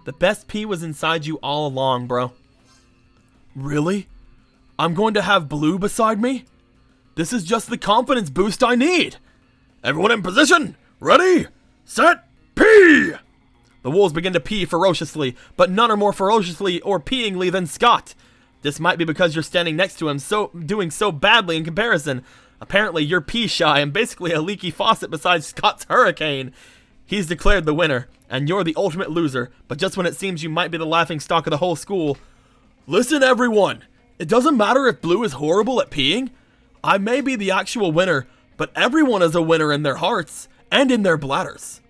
Speaker 6: The best pee was inside you all along, bro. Really? I'm going to have Blue beside me? This is just the confidence boost I need. Everyone in position. Ready, set, pee!
Speaker 1: The wolves begin to pee ferociously, but none are more ferociously or peeingly than Scott. This might be because you're standing next to him, doing so badly in comparison. Apparently, you're pee shy and basically a leaky faucet besides Scott's hurricane. He's declared the winner, and you're the ultimate loser, but just when it seems you might be the laughing stock of the whole school. Listen, everyone. It doesn't matter if Blue is horrible at peeing. I may be the actual winner, but everyone is a winner in their hearts and in their bladders.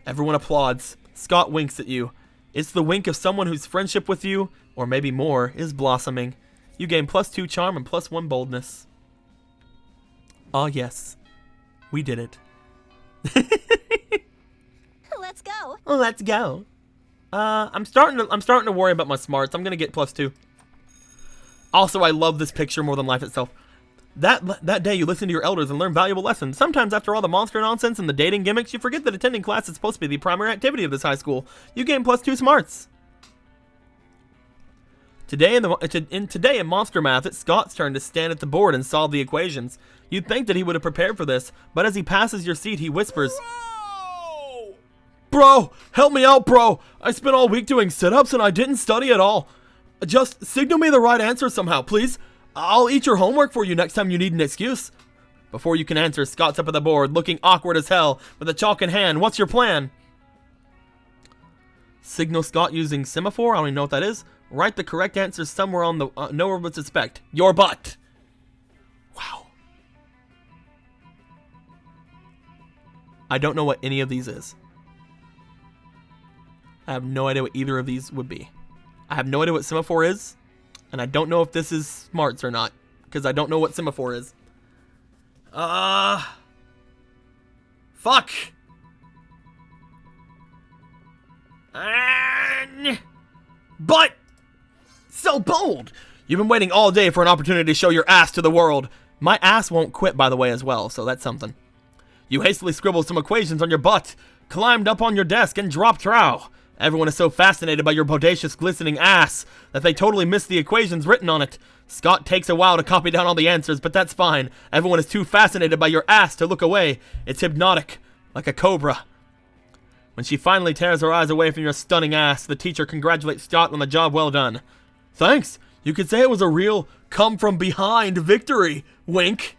Speaker 1: Everyone applauds. Scott winks at you. It's the wink of someone whose friendship with you, or maybe more, is blossoming. You gain +2 charm and +1 boldness. Ah, yes. We did it.
Speaker 9: Let's go.
Speaker 1: Let's go. I'm starting to worry about my smarts. I'm gonna get +2. Also, I love this picture more than life itself. That day you listen to your elders and learn valuable lessons. Sometimes after all the monster nonsense and the dating gimmicks, you forget that attending class is supposed to be the primary activity of this high school. You gain +2 smarts. Today in Monster Math, it's Scott's turn to stand at the board and solve the equations. You'd think that he would have prepared for this, but as he passes your seat, he whispers, Bro, help me out, bro. I spent all week doing sit-ups and I didn't study at all. Just signal me the right answer somehow, please. I'll eat your homework for you next time you need an excuse. Before you can answer, Scott's up at the board, looking awkward as hell, with a chalk in hand. What's your plan? Signal Scott using semaphore. I don't even know what that is. Write the correct answer somewhere on the nowhere would suspect. Your butt. Wow. I don't know what any of these is. I have no idea what either of these would be. I have no idea what semaphore is, and I don't know if this is smarts or not, because I don't know what semaphore is. Fuck. But so bold. You've been waiting all day for an opportunity to show your ass to the world. My ass won't quit, by the way, as well, so that's something. You hastily scribbled some equations on your butt, climbed up on your desk, and dropped trow. Everyone is so fascinated by your bodacious, glistening ass that they totally miss the equations written on it. Scott takes a while to copy down all the answers, but that's fine. Everyone is too fascinated by your ass to look away. It's hypnotic, like a cobra. When she finally tears her eyes away from your stunning ass, the teacher congratulates Scott on the job well done. Thanks. You could say it was a real come-from-behind victory. Wink.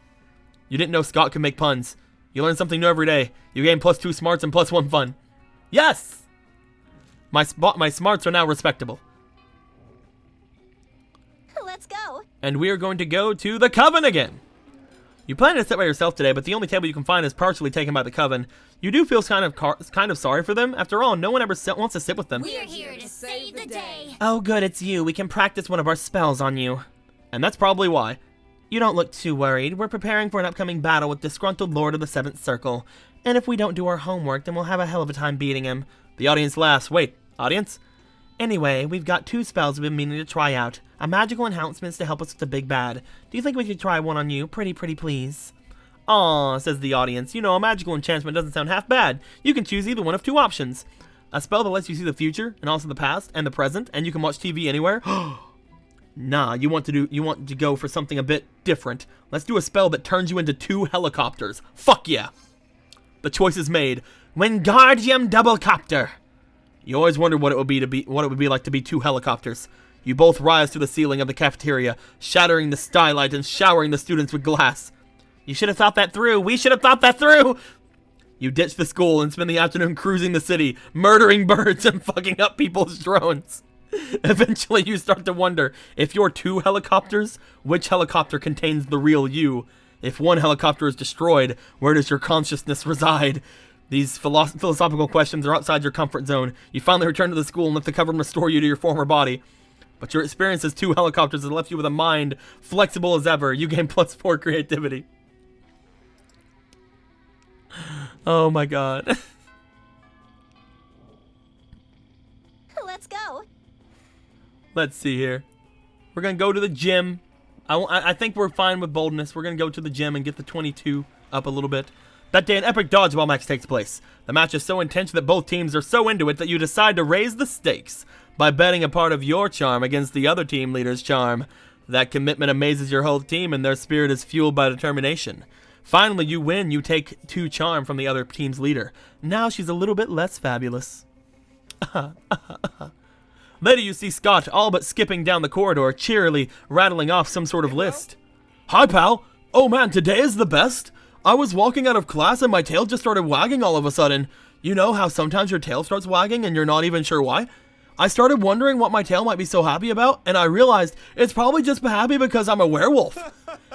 Speaker 1: You didn't know Scott could make puns. You learn something new every day. You gain +2 smarts and +1 fun. Yes! My smarts are now respectable.
Speaker 9: Let's go.
Speaker 1: And we are going to go to the Coven again. You plan to sit by yourself today, but the only table you can find is partially taken by the Coven. You do feel kind of sorry for them. After all, no one ever wants to sit with them.
Speaker 9: We're here to save the day.
Speaker 14: Oh, good, it's you. We can practice one of our spells on you.
Speaker 1: And that's probably why.
Speaker 14: You don't look too worried. We're preparing for an upcoming battle with disgruntled Lord of the Seventh Circle. And if we don't do our homework, then we'll have a hell of a time beating him.
Speaker 1: The audience laughs. Wait, audience?
Speaker 14: Anyway, we've got 2 spells we've been meaning to try out. A magical enhancements to help us with the big bad. Do you think we could try one on you? Pretty please.
Speaker 1: Aw, says the audience. You know, a magical enchantment doesn't sound half bad. You can choose either one of 2 options. A spell that lets you see the future, and also the past, and the present, and you can watch TV anywhere. Nah, you want to go for something a bit different. Let's do a spell that turns you into 2 helicopters. Fuck yeah. The choice is made. Wingardium Doublecopter. You always wondered what it would be like to be 2 helicopters. You both rise to the ceiling of the cafeteria, shattering the skylight and showering the students with glass.
Speaker 14: You should have thought that through. We should have thought that through.
Speaker 1: You ditch the school and spend the afternoon cruising the city, murdering birds and fucking up people's drones. Eventually, you start to wonder, if you're 2 helicopters, which helicopter contains the real you? If one helicopter is destroyed, where does your consciousness reside? These philosophical questions are outside your comfort zone. You finally return to the school and let the Coven restore you to your former body. But your experience as 2 helicopters has left you with a mind flexible as ever. You gain +4 creativity. Oh my god.
Speaker 9: Let's go.
Speaker 1: Let's see here. We're going to go to the gym. I think we're fine with boldness. We're going to go to the gym and get the 22 up a little bit. That day, an epic dodgeball match takes place. The match is so intense that both teams are so into it that you decide to raise the stakes by betting a part of your charm against the other team leader's charm. That commitment amazes your whole team, and their spirit is fueled by determination. Finally, you win. You take 2 charm from the other team's leader. Now she's a little bit less fabulous. Later you see Scott all but skipping down the corridor, cheerily rattling off some sort of list. Hi, pal. Oh man, today is the best. I was walking out of class and my tail just started wagging all of a sudden. You know how sometimes your tail starts wagging and you're not even sure why? I started wondering what my tail might be so happy about, and I realized it's probably just happy because I'm a werewolf.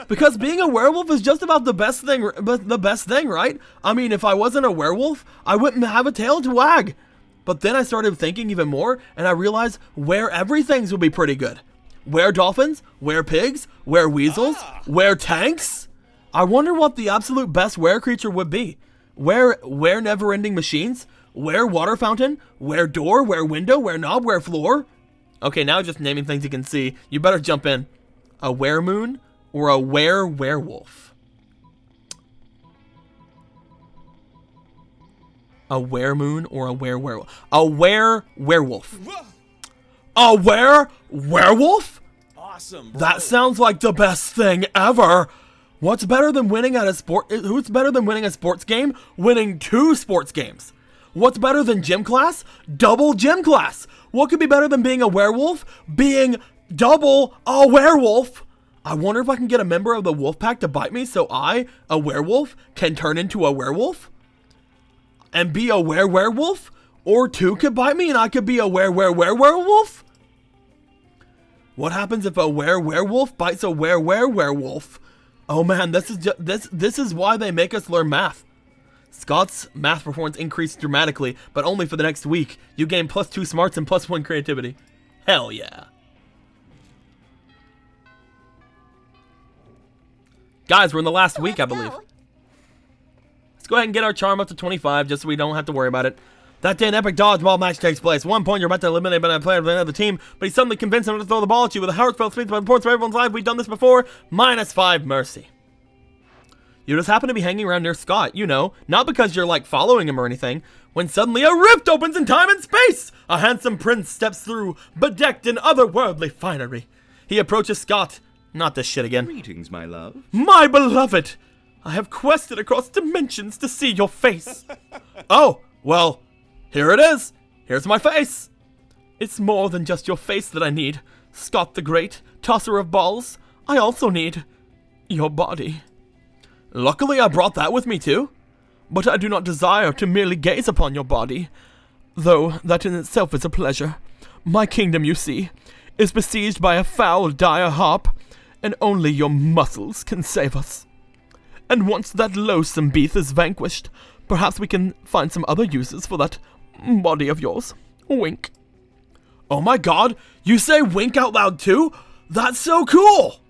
Speaker 1: Because being a werewolf is just about the best thing, right? I mean, if I wasn't a werewolf, I wouldn't have a tail to wag. But then I started thinking even more, and I realized were everythings would be pretty good. Were dolphins, were pigs, were weasels, were tanks. I wonder what the absolute best were creature would be. Were never-ending machines? Where water fountain? Where door? Where window? Where knob? Where floor? Okay, now just naming things you can see. You better jump in. A weremoon or a werewolf? A weremoon or a werewolf? A werewolf. A werewolf?
Speaker 15: Awesome, bro.
Speaker 1: That sounds like the best thing ever. What's better than winning at a sport? Who's better than winning a sports game? Winning 2 sports games. What's better than gym class? Double gym class. What could be better than being a werewolf? Being double a werewolf. I wonder if I can get a member of the wolf pack to bite me so I, a werewolf, can turn into a werewolf? And be a werewolf? Or 2 could bite me and I could be a werewolf? What happens if a werewolf bites a werewolf? Oh man, this is why they make us learn math. Scott's math performance increased dramatically, but only for the next week. You gain +2 smarts and +1 creativity. Hell yeah. Guys, we're in the last week, I believe. Let's go ahead and get our charm up to 25, just so we don't have to worry about it. That day, an epic dodgeball match takes place. 1 point, you're about to eliminate a player of another team, but he's suddenly convinced him to throw the ball at you with a heartfelt speech about importance for everyone's life. We've done this before. -5 mercy. You just happen to be hanging around near Scott, you know, not because you're like following him or anything, when suddenly a rift opens in time and space! A handsome prince steps through, bedecked in otherworldly finery. He approaches Scott. Not this shit again.
Speaker 12: Greetings, my love.
Speaker 1: My beloved! I have quested across dimensions to see your face. Oh, well, here it is. Here's my face. It's more than just your face that I need, Scott the Great, tosser of balls. I also need your body. Luckily, I brought that with me too. But I do not desire to merely gaze upon your body, though that in itself is a pleasure. My kingdom, you see, is besieged by a foul dire harp, and only your muscles can save us. And once that loathsome beast is vanquished, perhaps we can find some other uses for that body of yours. Wink. Oh my god, you say wink out loud too? That's so cool!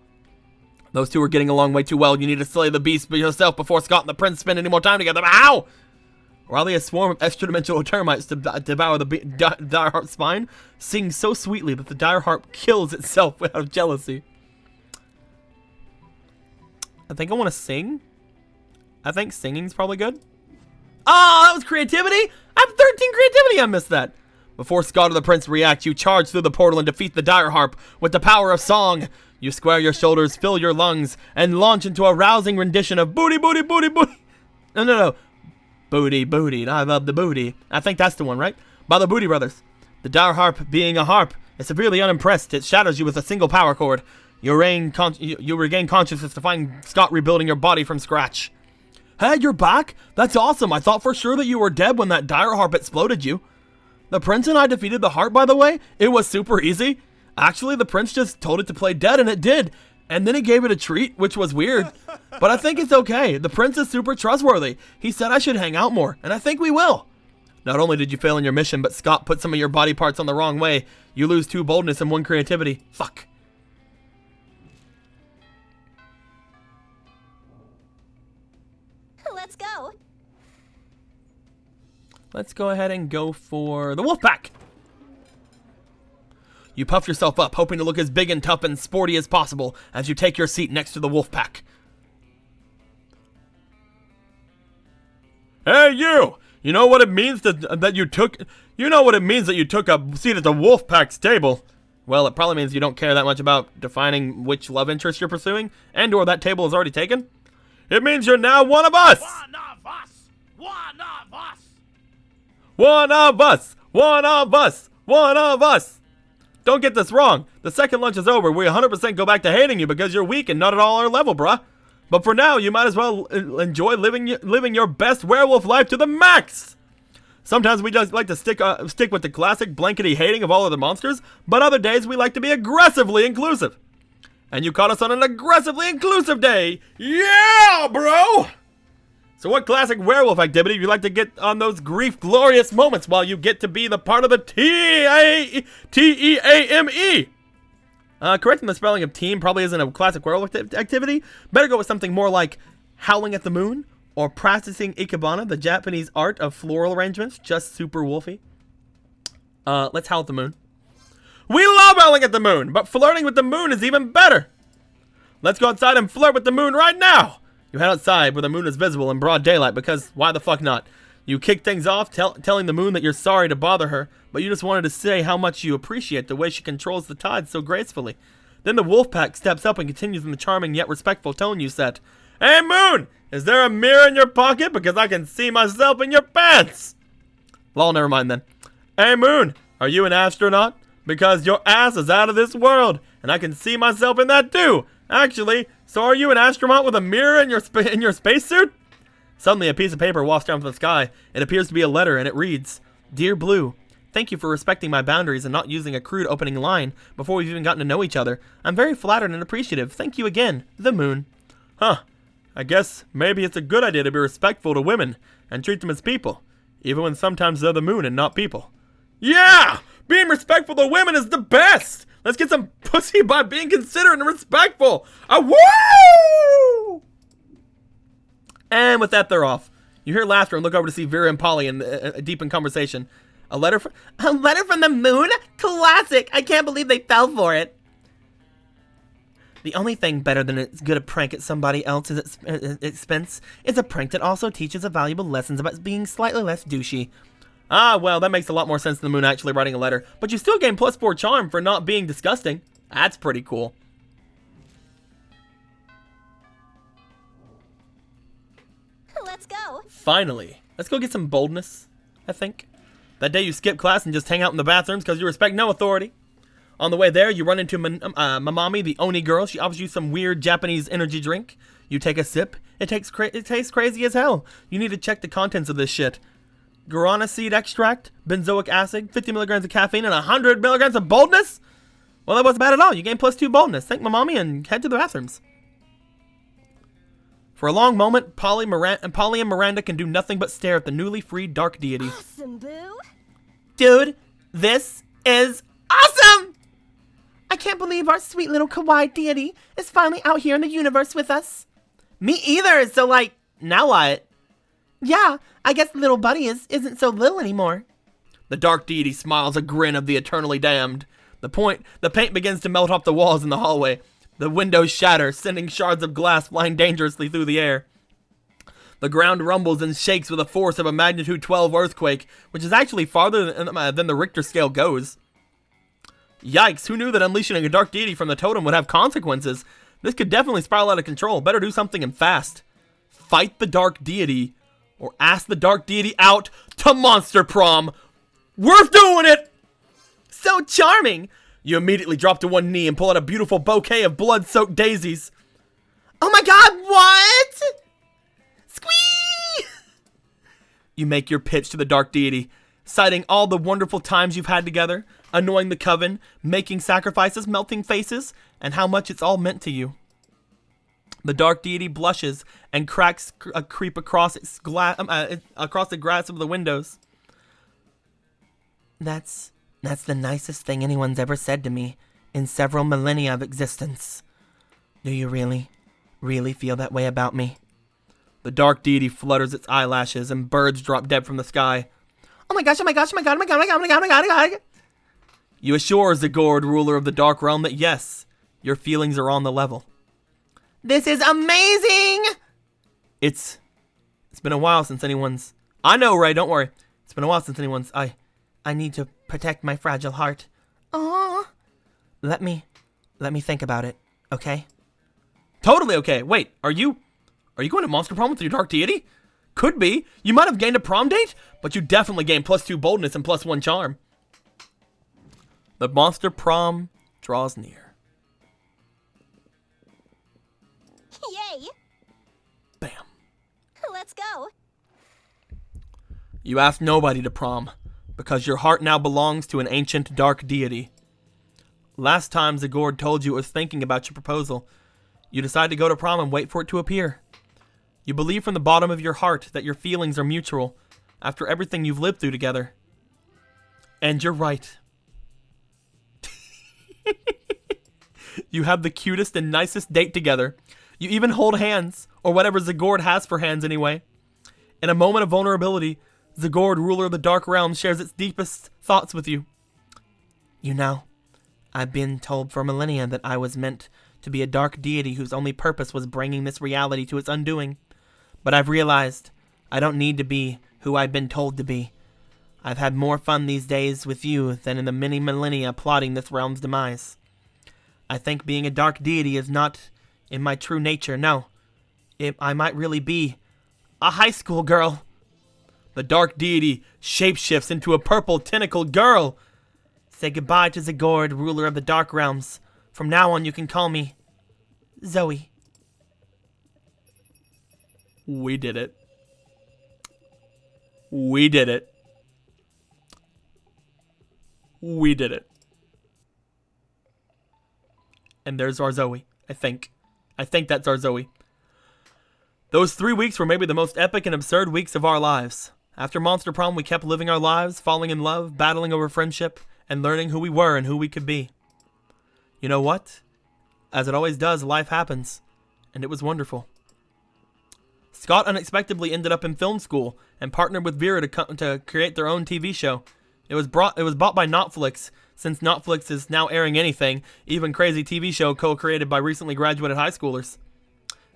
Speaker 1: Those two are getting along way too well. You need to slay the beast yourself before Scott and the prince spend any more time together. Ow! Rally a swarm of extra-dimensional termites to devour the dire harp's spine, sings so sweetly that the dire harp kills itself out of jealousy. I think I want to sing. I think singing's probably good. Oh, that was creativity? I have 13 creativity. I missed that. Before Scott or the prince react, you charge through the portal and defeat the dire harp with the power of song. You square your shoulders, fill your lungs, and launch into a rousing rendition of booty, booty, booty, booty. No. Booty, booty, I love the booty. I think that's the one, right? By the Booty Brothers. The dire harp, being a harp, is severely unimpressed. It shatters you with a single power chord. You regain consciousness to find Scott rebuilding your body from scratch. Hey, you're back? That's awesome. I thought for sure that you were dead when that dire harp exploded you. The prince and I defeated the harp, by the way. It was super easy. Actually, the prince just told it to play dead, and it did. And then he gave it a treat, which was weird. But I think it's okay. The prince is super trustworthy. He said I should hang out more, and I think we will. Not only did you fail in your mission, but Scott put some of your body parts on the wrong way. You lose 2 boldness and 1 creativity. Fuck.
Speaker 3: Let's go.
Speaker 1: Let's go ahead and go for the wolf pack. You puff yourself up, hoping to look as big and tough and sporty as possible as you take your seat next to the wolf pack. Hey, you! You know what it means that you took a seat at the wolf pack's table? Well, it probably means you don't care that much about defining which love interest you're pursuing, and/or that table is already taken. It means you're now one of us!
Speaker 8: One of us! One of us!
Speaker 1: One of us! One of us! One of us! Don't get this wrong. The second lunch is over, we 100% go back to hating you because you're weak and not at all our level, bruh. But for now, you might as well enjoy living your best werewolf life to the max! Sometimes we just like to stick with the classic blankety hating of all other monsters, but other days we like to be aggressively inclusive. And you caught us on an aggressively inclusive day! Yeah, bro! So what classic werewolf activity do you like to get on those grief glorious moments while you get to be the part of the T-E-A-M-E? Correcting the spelling of team probably isn't a classic werewolf activity. Better go with something more like howling at the moon or practicing ikebana, the Japanese art of floral arrangements, just super wolfy. Let's howl at the moon. We love howling at the moon, but flirting with the moon is even better. Let's go outside and flirt with the moon right now. You head outside where the moon is visible in broad daylight because why the fuck not? You kick things off telling the moon that you're sorry to bother her, but you just wanted to say how much you appreciate the way she controls the tides so gracefully. Then the wolf pack steps up and continues in the charming yet respectful tone you set. Hey moon, is there a mirror in your pocket because I can see myself in your pants? Lol, never mind then. Hey moon, are you an astronaut? Because your ass is out of this world, and I can see myself in that too. Actually, so are you an astronaut with a mirror in your spacesuit? Suddenly, a piece of paper wafts down from the sky. It appears to be a letter, and it reads, Dear Blue, thank you for respecting my boundaries and not using a crude opening line before we've even gotten to know each other. I'm very flattered and appreciative. Thank you again, the moon. Huh. I guess maybe it's a good idea to be respectful to women and treat them as people, even when sometimes they're the moon and not people. Yeah! Being respectful to women is the best! Let's get some pussy by being considerate and respectful! Woo! And with that, they're off. You hear laughter and look over to see Vera and Polly deep in conversation. A letter from the moon? Classic! I can't believe they fell for it. The only thing better than as good a prank at somebody else's expense is a prank that also teaches a valuable lessons about being slightly less douchey. Ah, well, that makes a lot more sense than the moon actually writing a letter. But you still gain +4 charm for not being disgusting. That's pretty cool.
Speaker 9: Let's go.
Speaker 1: Finally. Let's go get some boldness, I think. That day you skip class and just hang out in the bathrooms because you respect no authority. On the way there, you run into Mamami, the Oni girl. She offers you some weird Japanese energy drink. You take a sip. It tastes crazy as hell. You need to check the contents of this shit. Guarana seed extract, benzoic acid, 50 milligrams of caffeine, and 100 milligrams of boldness? Well, that wasn't bad at all. You gain +2 boldness. Thank Mamami and head to the bathrooms. For a long moment, Polly and Miranda can do nothing but stare at the newly freed dark deity.
Speaker 9: Awesome, boo.
Speaker 14: Dude, this is awesome! I can't believe our sweet little kawaii deity is finally out here in the universe with us. Me either, so like, now what? Yeah, I guess little buddy isn't so little anymore.
Speaker 1: The dark deity smiles a grin of the eternally damned. The paint begins to melt off the walls in the hallway. The windows shatter, sending shards of glass flying dangerously through the air. The ground rumbles and shakes with the force of a magnitude 12 earthquake, which is actually farther than the Richter scale goes. Yikes, who knew that unleashing a dark deity from the totem would have consequences? This could definitely spiral out of control. Better do something and fast. Fight the dark deity, or ask the dark deity out to Monster Prom. Worth doing it!
Speaker 14: So charming!
Speaker 1: You immediately drop to one knee and pull out a beautiful bouquet of blood-soaked daisies.
Speaker 14: Oh my god, what? Squee!
Speaker 1: You make your pitch to the dark deity, citing all the wonderful times you've had together, annoying the coven, making sacrifices, melting faces, and how much it's all meant to you. The dark deity blushes and cracks a creep across across the grass of the windows.
Speaker 14: That's the nicest thing anyone's ever said to me in several millennia of existence. Do you really, really feel that way about me?
Speaker 1: The dark deity flutters its eyelashes and birds drop dead from the sky.
Speaker 14: Oh my gosh, oh my gosh, oh my god, oh my god, oh my god, oh my god, oh my god, oh my god.
Speaker 1: You assure Zagord, ruler of the dark realm, that yes, your feelings are on the level.
Speaker 14: This is amazing!
Speaker 1: It's been a while since anyone's... I know, Ray, don't worry. It's been a while since anyone's...
Speaker 14: I need to protect my fragile heart. Aww. Let me think about it, okay?
Speaker 1: Totally okay. Wait, are you going to Monster Prom with your dark deity? Could be. You might have gained a prom date, but you definitely gained +2 boldness and +1 charm. The monster prom draws near.
Speaker 9: Yay!
Speaker 1: Bam.
Speaker 9: Let's go.
Speaker 1: You asked nobody to prom, because your heart now belongs to an ancient dark deity. Last time Zagord told you it was thinking about your proposal, you decided to go to prom and wait for it to appear. You believe from the bottom of your heart that your feelings are mutual, after everything you've lived through together. And you're right. You have the cutest and nicest date together. You even hold hands, or whatever Zagord has for hands anyway. In a moment of vulnerability, Zagord, ruler of the Dark Realm, shares its deepest thoughts with you. You know, I've been told for millennia that I was meant to be a dark deity whose only purpose was bringing this reality to its undoing. But I've realized I don't need to be who I've been told to be. I've had more fun these days with you than in the many millennia plotting this realm's demise. I think being a dark deity is not in my true nature, no. I might really be a high school girl. The dark deity shapeshifts into a purple tentacled girl. Say goodbye to Zagord, ruler of the Dark Realms. From now on, you can call me Zoe. We did it. We did it. We did it. And there's our Zoe, I think. I think that's our Zoe. Those 3 weeks were maybe the most epic and absurd weeks of our lives. After Monster Prom, we kept living our lives, falling in love, battling over friendship, and learning who we were and who we could be. You know what? As it always does, life happens. And it was wonderful. Scott unexpectedly ended up in film school and partnered with Vera to create their own TV show. It was bought by Netflix, since Netflix is now airing anything, even crazy TV show co-created by recently graduated high schoolers.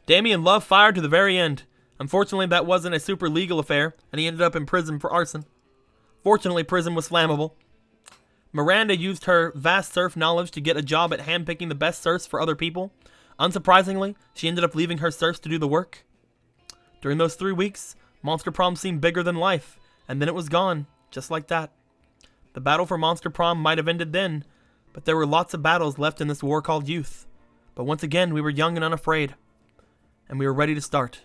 Speaker 1: Damien loved fire to the very end. Unfortunately, that wasn't a super legal affair, and he ended up in prison for arson. Fortunately, prison was flammable. Miranda used her vast surf knowledge to get a job at handpicking the best surfs for other people. Unsurprisingly, she ended up leaving her surfs to do the work. During those 3 weeks, Monster Prom seemed bigger than life, and then it was gone, just like that. The battle for Monster Prom might have ended then, but there were lots of battles left in this war called youth. But once again, we were young and unafraid, and we were ready to start.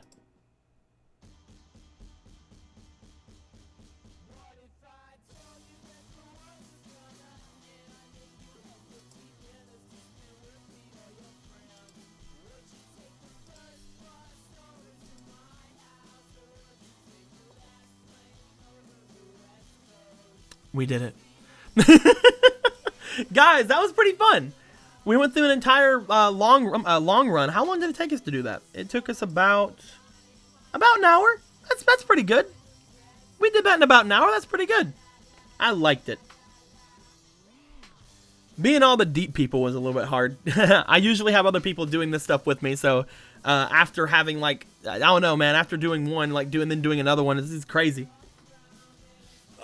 Speaker 1: We did it. Guys, that was pretty fun. We went through an entire long run. How long did it take us to do that? It took us about an hour. That's pretty good. We did that in about an hour. That's pretty good. I liked it. Being all the deep people was a little bit hard. I usually have other people doing this stuff with me, so after having like, I don't know, man, after doing one, like then doing another one, this is crazy.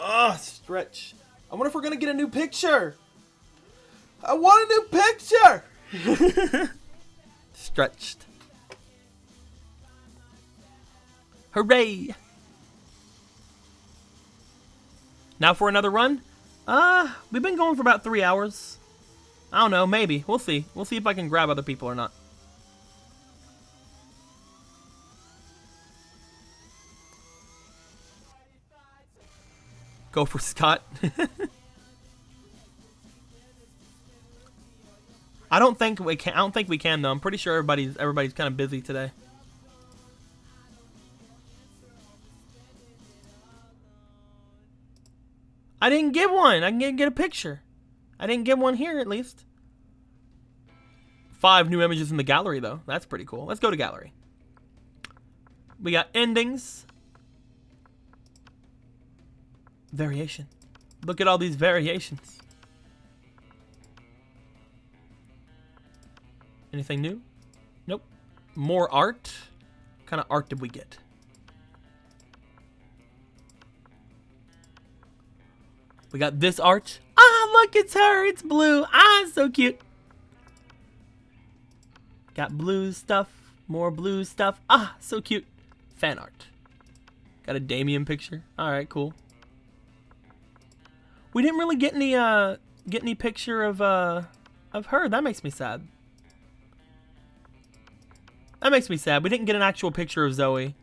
Speaker 1: Oh, stretch. I wonder if we're gonna get a new picture. I want a new picture. Stretched. Hooray. Now for another run? We've been going for about 3 hours. I don't know, maybe. We'll see. We'll see if I can grab other people or not. Go for Scott. I don't think we can though. I'm pretty sure everybody's kind of busy today. I didn't get one. I can get a picture. I didn't get one here at least. 5 new images in the gallery though. That's pretty cool. Let's go to gallery. We got endings. Variation. Look at all these variations. Anything new? Nope. More art. What kind of art did we get? We got this art. Ah, look, it's her. It's blue. Ah, so cute. Got blue stuff. More blue stuff. Ah, so cute. Fan art. Got a Damien picture. All right, cool. We didn't really get any picture of her. That makes me sad. That makes me sad. We didn't get an actual picture of Zoe.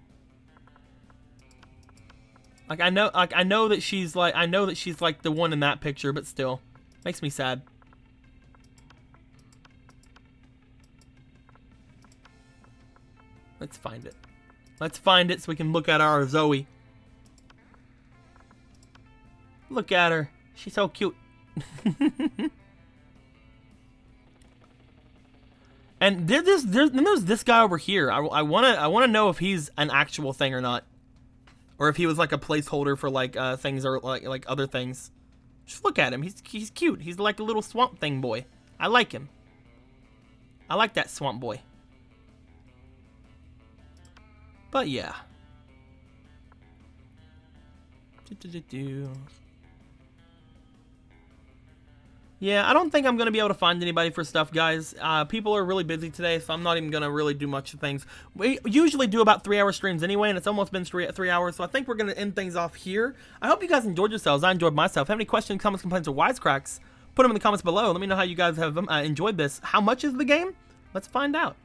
Speaker 1: Like I know that she's like the one in that picture, but still makes me sad. Let's find it. Let's find it so we can look at our Zoe. Look at her. She's so cute. And there's this guy over here. I wanna know if he's an actual thing or not, or if he was like a placeholder for like things or like other things. Just look at him. He's cute. He's like a little swamp thing boy. I like him. I like that swamp boy. But yeah. Yeah, I don't think I'm going to be able to find anybody for stuff, guys. People are really busy today, so I'm not even going to really do much of things. We usually do about 3-hour streams anyway, and it's almost been 3 hours, so I think we're going to end things off here. I hope you guys enjoyed yourselves. I enjoyed myself. Have any questions, comments, complaints, or wisecracks? Put them in the comments below. Let me know how you guys have enjoyed this. How much is the game? Let's find out.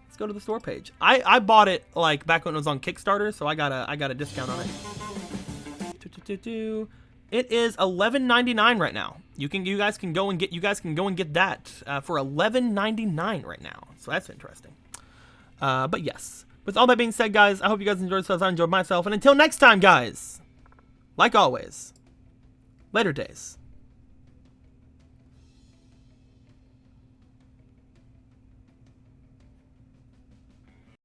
Speaker 1: Let's go to the store page. I bought it like back when it was on Kickstarter, so I got a discount on it. It is $11.99 right now. You guys can go and get that for $11.99 right now. So that's interesting. But yes, with all that being said, guys, I hope you guys enjoyed yourselves. I enjoyed myself, and until next time, guys. Like always, later days.